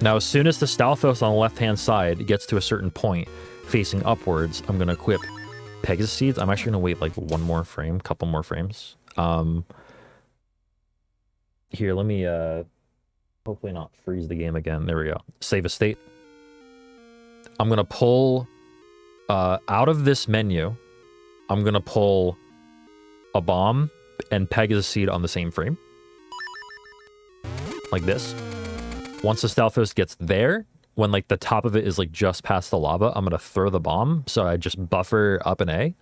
Now, as soon as the Stalfos on the left-hand side gets to a certain point facing upwards, I'm going to equip Pegasus Seeds. I'm actually going to wait like 1 more frame, couple more frames. Here, let me hopefully not freeze the game again. There we go. Save a state. I'm going to pull out of this menu. I'm going to pull a bomb and Pegasus Seed on the same frame. Like this. Once the Stalfos gets there, when like the top of it is like just past the lava, I'm gonna throw the bomb. So I just buffer up an A.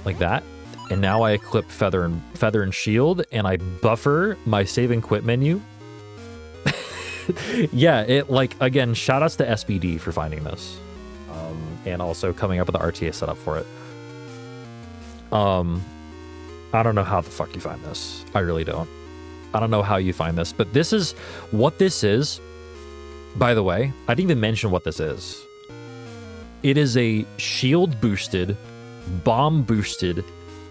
Like that. And now I equip Feather and Shield, and I buffer my save and quit menu. Yeah, it like, again, shout outs to SBD for finding this. And also coming up with the RTA setup for it. I don't know how the fuck you find this. I really don't. I don't know how you find this, but this is what this is. By the way, I didn't even mention what this is. It is a shield boosted, bomb boosted,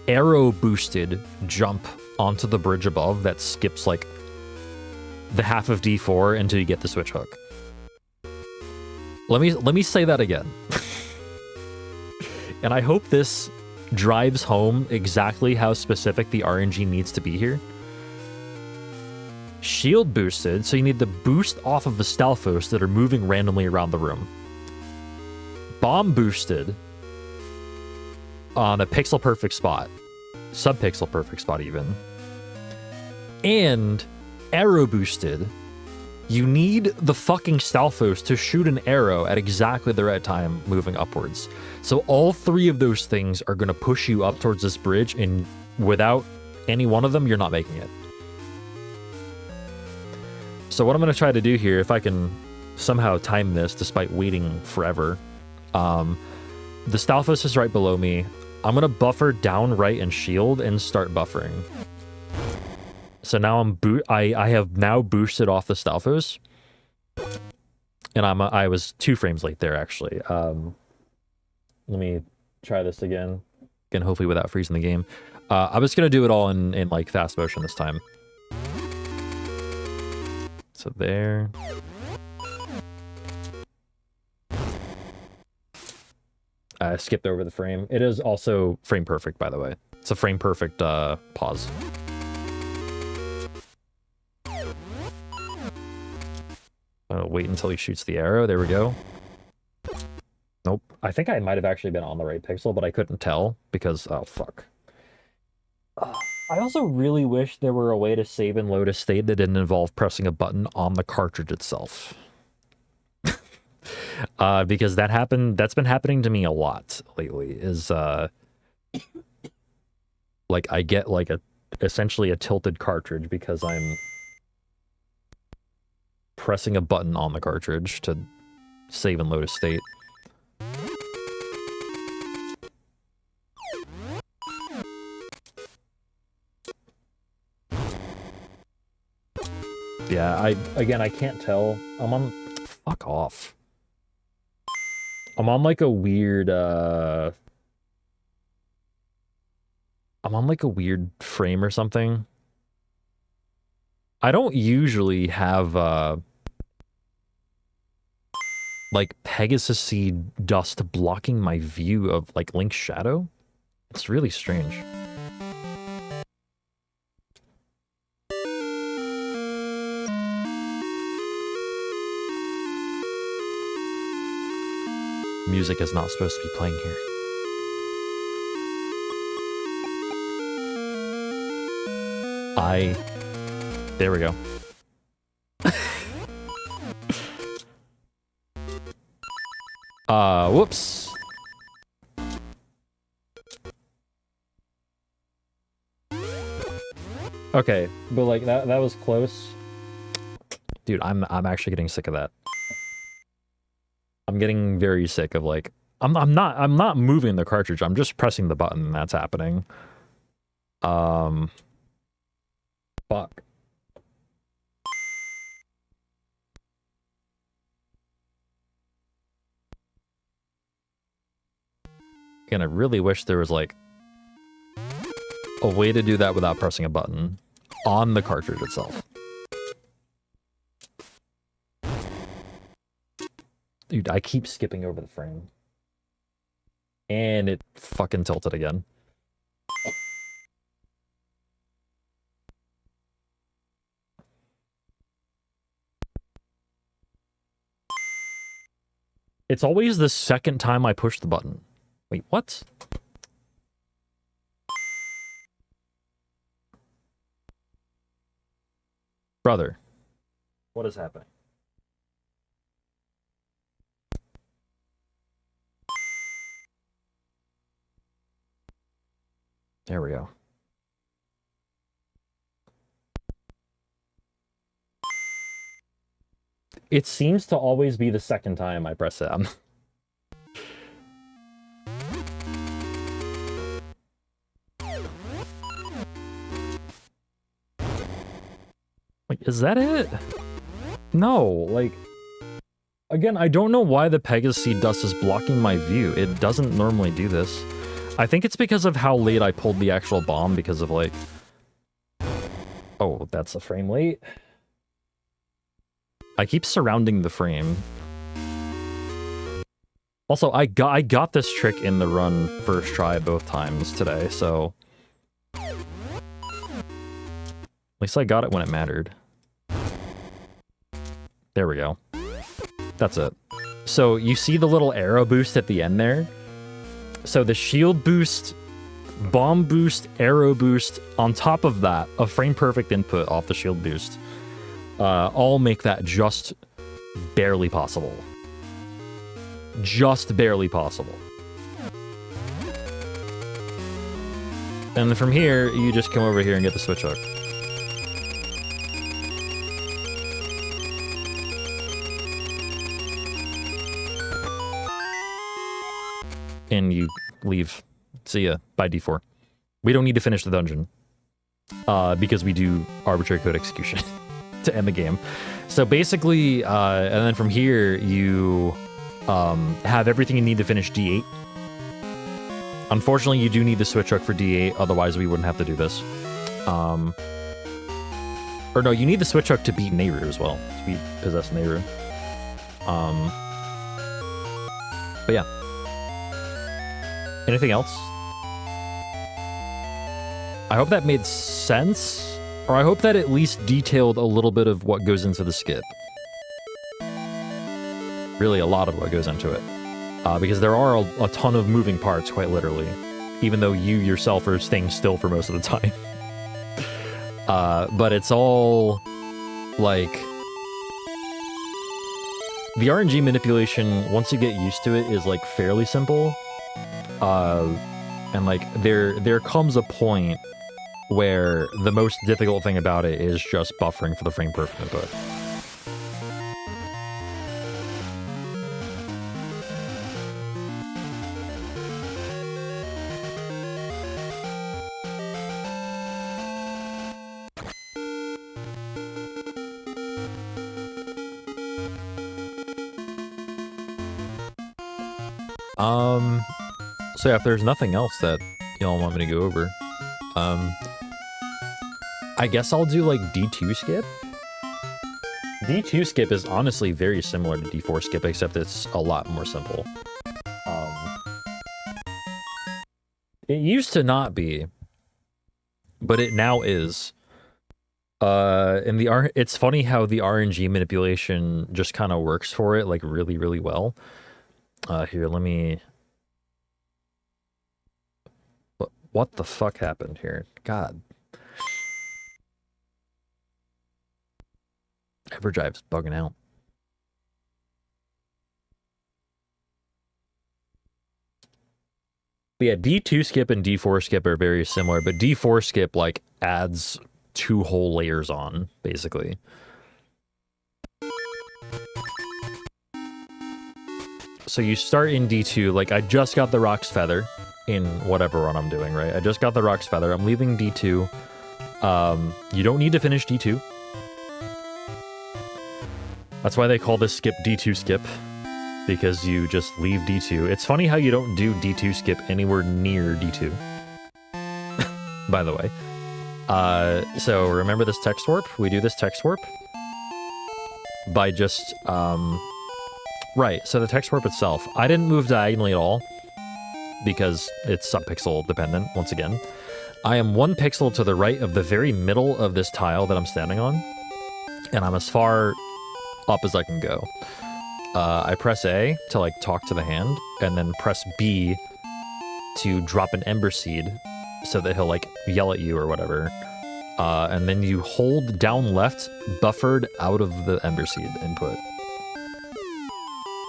arrow boosted jump onto the bridge above that skips like the half of D4 until you get the switch hook. Let me say that again. And I hope this drives home exactly how specific the RNG needs to be here. Shield boosted, so you need the boost off of the Stalfos that are moving randomly around the room. Bomb boosted on a pixel perfect spot. Sub-pixel perfect spot even. And arrow boosted. You need the fucking Stalfos to shoot an arrow at exactly the right time moving upwards. So all 3 of those things are going to push you up towards this bridge, and without any one of them, you're not making it. So what I'm going to try to do here, if I can somehow time this despite waiting forever. The Stalfos is right below me. I'm gonna buffer down, right, and shield and start buffering. So now I have now boosted off the Stalfos, and I was 2 frames late there actually. Let me try this again, hopefully without freezing the game. I was gonna do it all in like fast motion this time. So there. I skipped over the frame. It is also frame perfect, by the way. It's a frame perfect pause. Wait until he shoots the arrow. There we go. Nope. I think I might have actually been on the right pixel, but I couldn't tell because, oh, fuck. I also really wish there were a way to save and load a state that didn't involve pressing a button on the cartridge itself. Because that's been happening to me a lot lately, is, like, I get, like, essentially a tilted cartridge because I'm pressing a button on the cartridge to save and load a state. Yeah, I can't tell. Fuck off. I'm on like a weird, I'm on like a weird frame or something. I don't usually have, like Pegasus seed dust blocking my view of like Link's shadow. It's really strange. Music is not supposed to be playing here. There we go. Whoops. Okay, but like that was close. Dude, I'm actually getting sick of that. I'm getting very sick of like I'm not moving the cartridge. I'm just pressing the button and that's happening. Fuck. Again, I really wish there was like a way to do that without pressing a button on the cartridge itself. Dude, I keep skipping over the frame. And it fucking tilted again. It's always the second time I push the button. Wait, what? Brother, what is happening? There we go. It seems to always be the second time I press it. Like, is that it? No, like... Again, I don't know why the Pegasus seed dust is blocking my view. It doesn't normally do this. I think it's because of how late I pulled the actual bomb, because of, like... Oh, that's a frame late. I keep surrounding the frame. Also, I got this trick in the run first try both times today, so... At least I got it when it mattered. There we go. That's it. So, you see the little arrow boost at the end there? So the shield boost, bomb boost, arrow boost, on top of that, a frame perfect input off the shield boost, all make that just barely possible. Just barely possible. And then from here, you just come over here and get the switch hook. and you leave. See ya. Bye, D4. We don't need to finish the dungeon because we do arbitrary code execution to end the game. So basically, and then from here, you have everything you need to finish D8. Unfortunately, you do need the switch hook for D8, otherwise we wouldn't have to do this. Or no, you need the switch hook to beat Nehru as well, to beat Possessed Nehru. But yeah. Anything else? I hope that made sense, or I hope that at least detailed a little bit of what goes into the skip. Really a lot of what goes into it. Because there are a ton of moving parts, quite literally, even though you yourself are staying still for most of the time. But it's all, like... The RNG manipulation, once you get used to it, is, like, fairly simple. And, like, there comes a point where the most difficult thing about it is just buffering for the frame perfect input. So yeah, if there's nothing else that y'all want me to go over, I guess I'll do like D2 skip. D2 skip is honestly very similar to D4 skip, except it's a lot more simple. It used to not be, but it now is. And it's funny how the RNG manipulation just kind of works for it, like really, really well. Here, let me... What the fuck happened here? God. EverDrive's bugging out. But yeah, D2 skip and D4 skip are very similar, but D4 skip, like, adds 2 whole layers on, basically. So you start in D2, like, I just got the Rock's Feather in whatever run I'm doing, right? I just got the Rock's Feather. I'm leaving D2. You don't need to finish D2. That's why they call this skip D2 skip, because you just leave D2. It's funny how you don't do D2 skip anywhere near D2. By the way. So remember this text warp? We do this text warp by just... Right, so the text warp itself. I didn't move diagonally at all, because it's subpixel dependent, once again. I am 1 pixel to the right of the very middle of this tile that I'm standing on, and I'm as far up as I can go. I press A to, like, talk to the hand, and then press B to drop an Ember Seed, so that he'll, like, yell at you or whatever. And then you hold down left, buffered out of the Ember Seed input.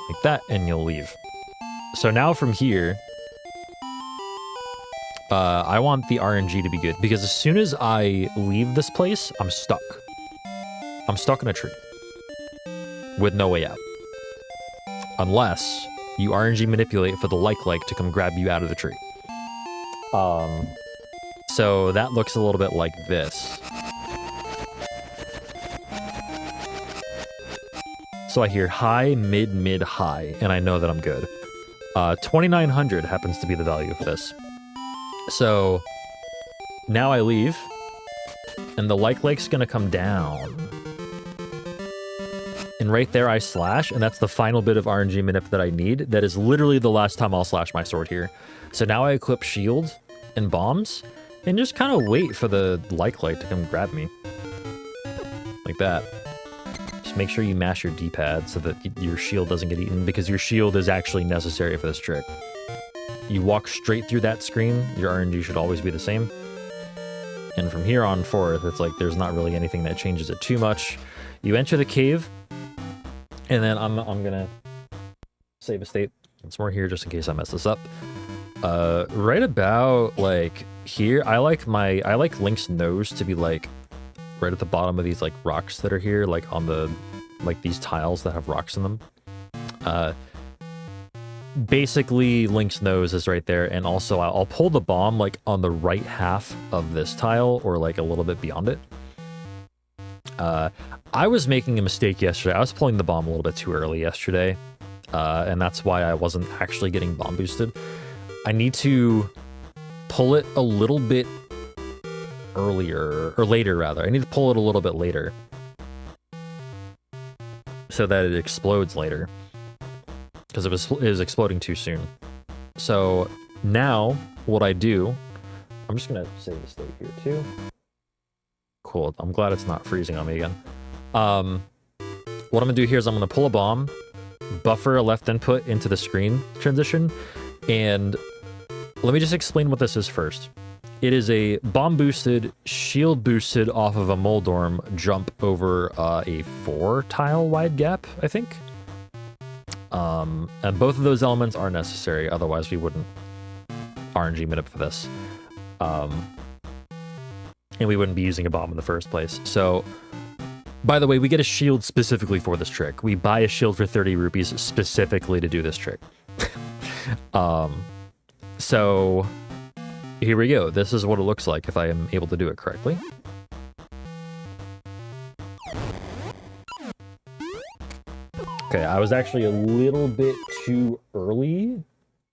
Like that, and you'll leave. So now from here, I want the RNG to be good, because as soon as I leave this place, I'm stuck. I'm stuck in a tree. With no way out. Unless you RNG manipulate for the like to come grab you out of the tree. So that looks a little bit like this. So I hear high, mid, high, and I know that I'm good. 2900 happens to be the value of this. So now I leave, and the lake's gonna come down. And right there I slash, and that's the final bit of RNG manip that I need. That is literally the last time I'll slash my sword here. So now I equip shield and bombs, and just kind of wait for the light to come grab me. Like that. Just make sure you mash your D-pad so that your shield doesn't get eaten, because your shield is actually necessary for this trick. You walk straight through that screen, your RNG should always be the same. And from here on forth, it's like there's not really anything that changes it too much. You enter the cave, and then I'm gonna save a state once more here just in case I mess this up. Right about like here, I like Link's nose to be like right at the bottom of these like rocks that are here, like on the like these tiles that have rocks in them. basically Link's nose is right there, and also I'll pull the bomb like on the right half of this tile or like a little bit beyond it. I was making a mistake yesterday. I was pulling the bomb a little bit too early yesterday, and that's why I wasn't actually getting bomb boosted. I need to pull it a little bit earlier, or later rather. I need to pull it a little bit later so that it explodes later, because it was exploding too soon. So now what I do, I'm just gonna save the state here too. Cool. I'm glad it's not freezing on me again. What I'm gonna do here is I'm gonna pull a bomb, buffer a left input into the screen transition, and let me just explain what this is first. It is a bomb boosted, shield boosted off of a Moldorm jump over a 4 tile wide gap, I think. And both of those elements are necessary, otherwise we wouldn't RNG minute for this. And we wouldn't be using a bomb in the first place. So, by the way, we get a shield specifically for this trick. We buy a shield for 30 rupees specifically to do this trick. So, here we go. This is what it looks like if I am able to do it correctly. Okay, I was actually a little bit too early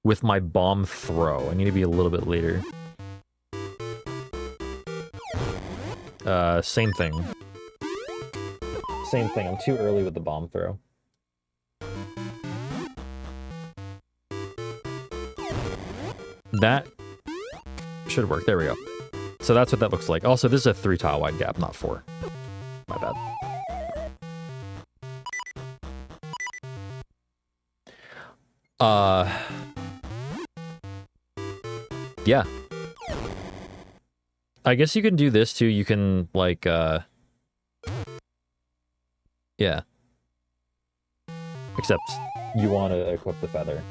with my bomb throw. I need to be a little bit later. Same thing. Same thing, I'm too early with the bomb throw. That should work, there we go. So that's what that looks like. Also, this is a 3 tile wide gap, not 4. My bad. Yeah. I guess you can do this too. You can, like, yeah. Except you want to equip the feather.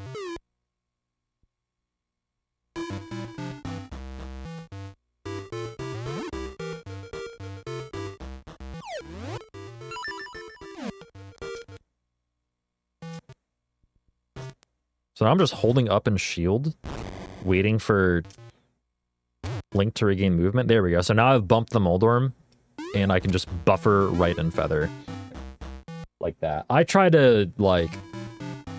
So I'm just holding up and shield, waiting for Link to regain movement. There we go. So now I've bumped the Moldorm, and I can just buffer right and feather. Like that. I try to, like...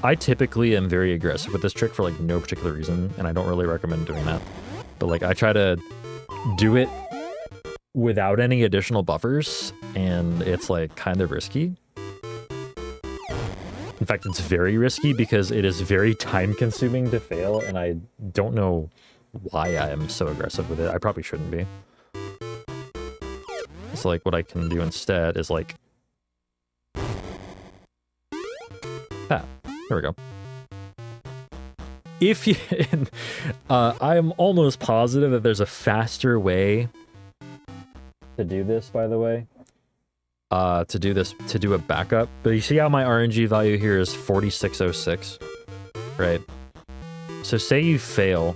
I typically am very aggressive with this trick for, like, no particular reason, and I don't really recommend doing that. But, like, I try to do it without any additional buffers, and it's, like, kind of risky. In fact, it's very risky because it is very time-consuming to fail, and I don't know why I am so aggressive with it. I probably shouldn't be. So, like, what I can do instead is, like... Ah, there we go. If you... I am almost positive that there's a faster way to do this, by the way. To do a backup. But you see how my RNG value here is 4606? Right? So say you fail...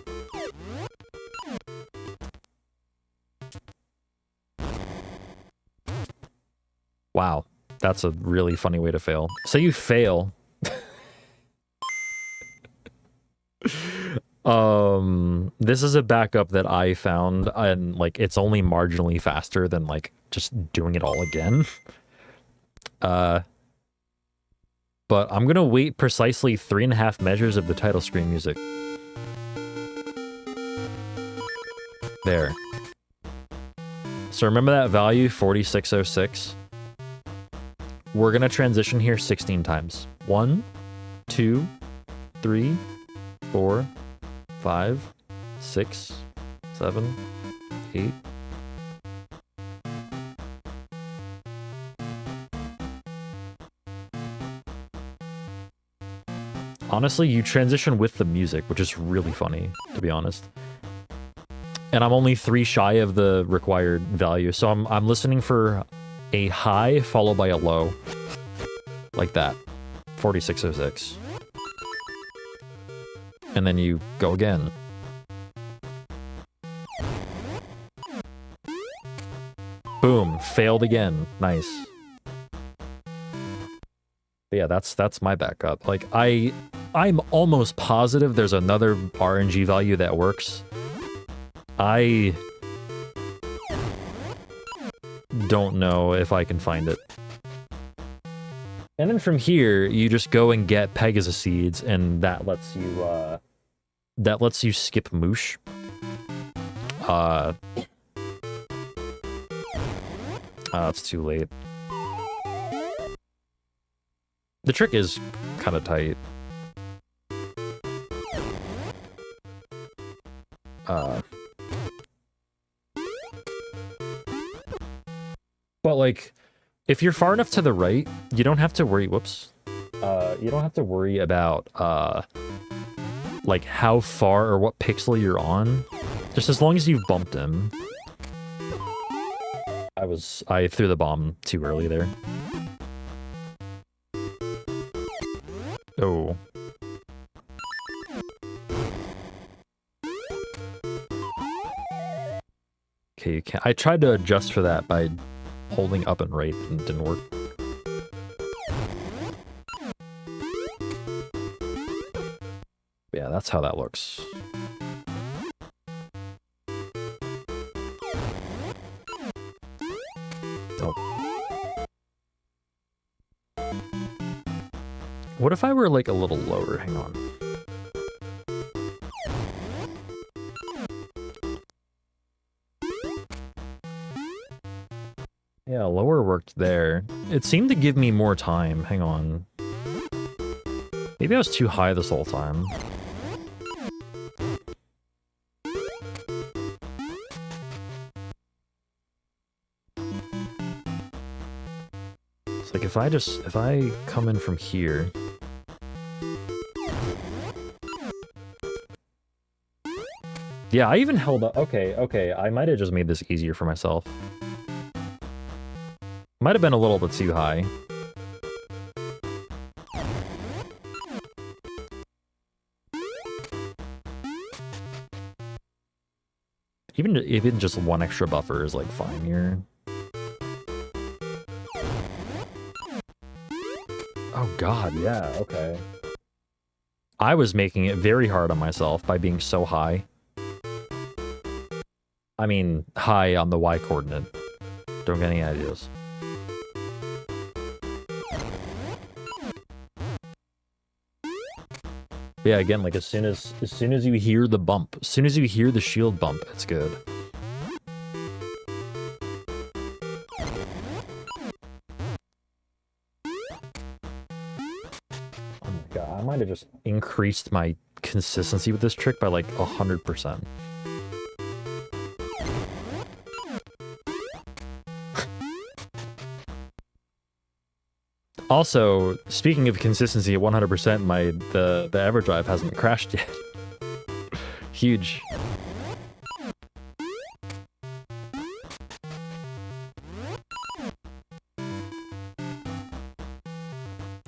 Wow, that's a really funny way to fail. So you fail. This is a backup that I found, and like it's only marginally faster than like just doing it all again. But I'm gonna wait precisely 3.5 measures of the title screen music. There. So remember that value, 4606? We're gonna transition here 16 times. 1, 2, 3, 4, 5, 6, 7, 8. Honestly, you transition with the music, which is really funny, to be honest. And I'm only 3 shy of the required value, so I'm listening for a high followed by a low. Like that. 4606. And then you go again. Boom, failed again. Nice. But yeah, that's my backup. Like I I'm almost positive there's another RNG value that works. I don't know if I can find it. And then from here, you just go and get Pegasus seeds, and that lets you skip Moosh. It's too late. The trick is kind of tight. But like, if you're far enough to the right, you don't have to worry. Whoops. You don't have to worry about like how far or what pixel you're on. Just as long as you've bumped him. I threw the bomb too early there. Oh. Okay, you can't. I tried to adjust for that by holding up and right and it didn't work. Yeah, that's how that looks. Oh. What if I were like a little lower? Hang on. Yeah, lower worked there. It seemed to give me more time. Hang on. Maybe I was too high this whole time. It's like if I come in from here. Yeah, I even held up. Okay. I might have just made this easier for myself. Might have been a little bit too high. Even just one extra buffer is like fine here. Oh god, yeah, okay. I was making it very hard on myself by being so high. I mean, high on the Y coordinate. Don't get any ideas. Yeah, again, like as soon as you hear the bump, as soon as you hear the shield bump, it's good. Oh my god, I might have just increased my consistency with this trick by like 100%. Also, speaking of consistency at 100%, the EverDrive hasn't crashed yet. Huge.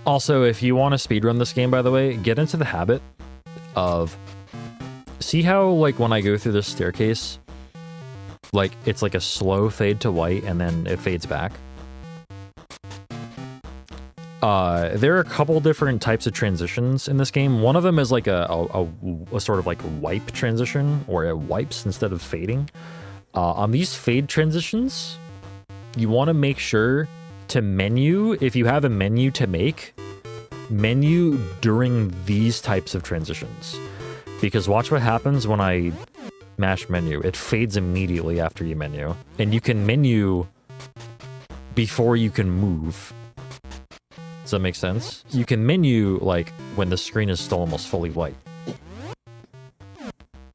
Also, if you want to speedrun this game, by the way, get into the habit of... See how, like, when I go through this staircase, like, it's like a slow fade to white and then it fades back? There are a couple different types of transitions in this game. One of them is like a sort of like wipe transition, or it wipes instead of fading. On these fade transitions, you want to make sure to menu, if you have a menu to make, menu during these types of transitions. Because watch what happens when I mash menu. It fades immediately after you menu. And you can menu before you can move. Does that make sense? You can menu, like, when the screen is still almost fully white.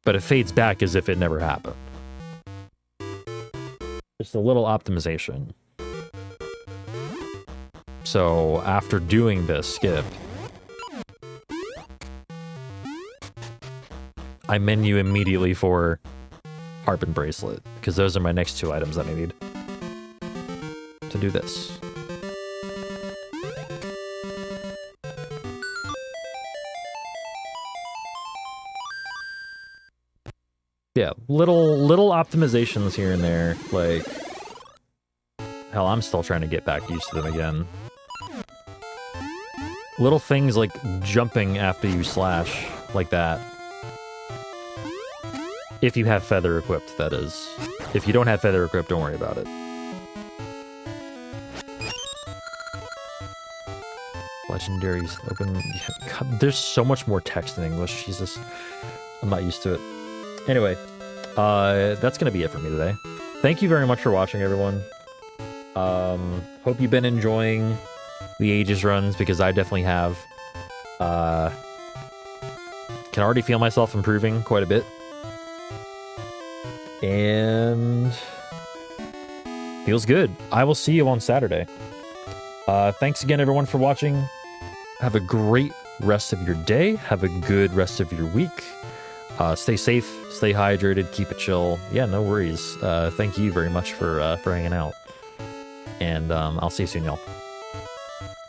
But it fades back as if it never happened. Just a little optimization. So, after doing this skip, I menu immediately for Harp and Bracelet, because those are my next two items that I need to do this. Yeah, little optimizations here and there, like... Hell, I'm still trying to get back used to them again. Little things like jumping after you slash, like that. If you have feather equipped, that is. If you don't have feather equipped, don't worry about it. Legendaries open. God, there's so much more text in English. Jesus. I'm not used to it. Anyway, that's going to be it for me today. Thank you very much for watching, everyone. Hope you've been enjoying the Aegis runs, because I definitely have. Can already feel myself improving quite a bit. And feels good. I will see you on Saturday. Thanks again, everyone, for watching. Have a great rest of your day. Have a good rest of your week. Stay safe, stay hydrated, keep it chill. Yeah, no worries. Thank you very much for hanging out. And I'll see you soon, y'all.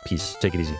Peace. Take it easy.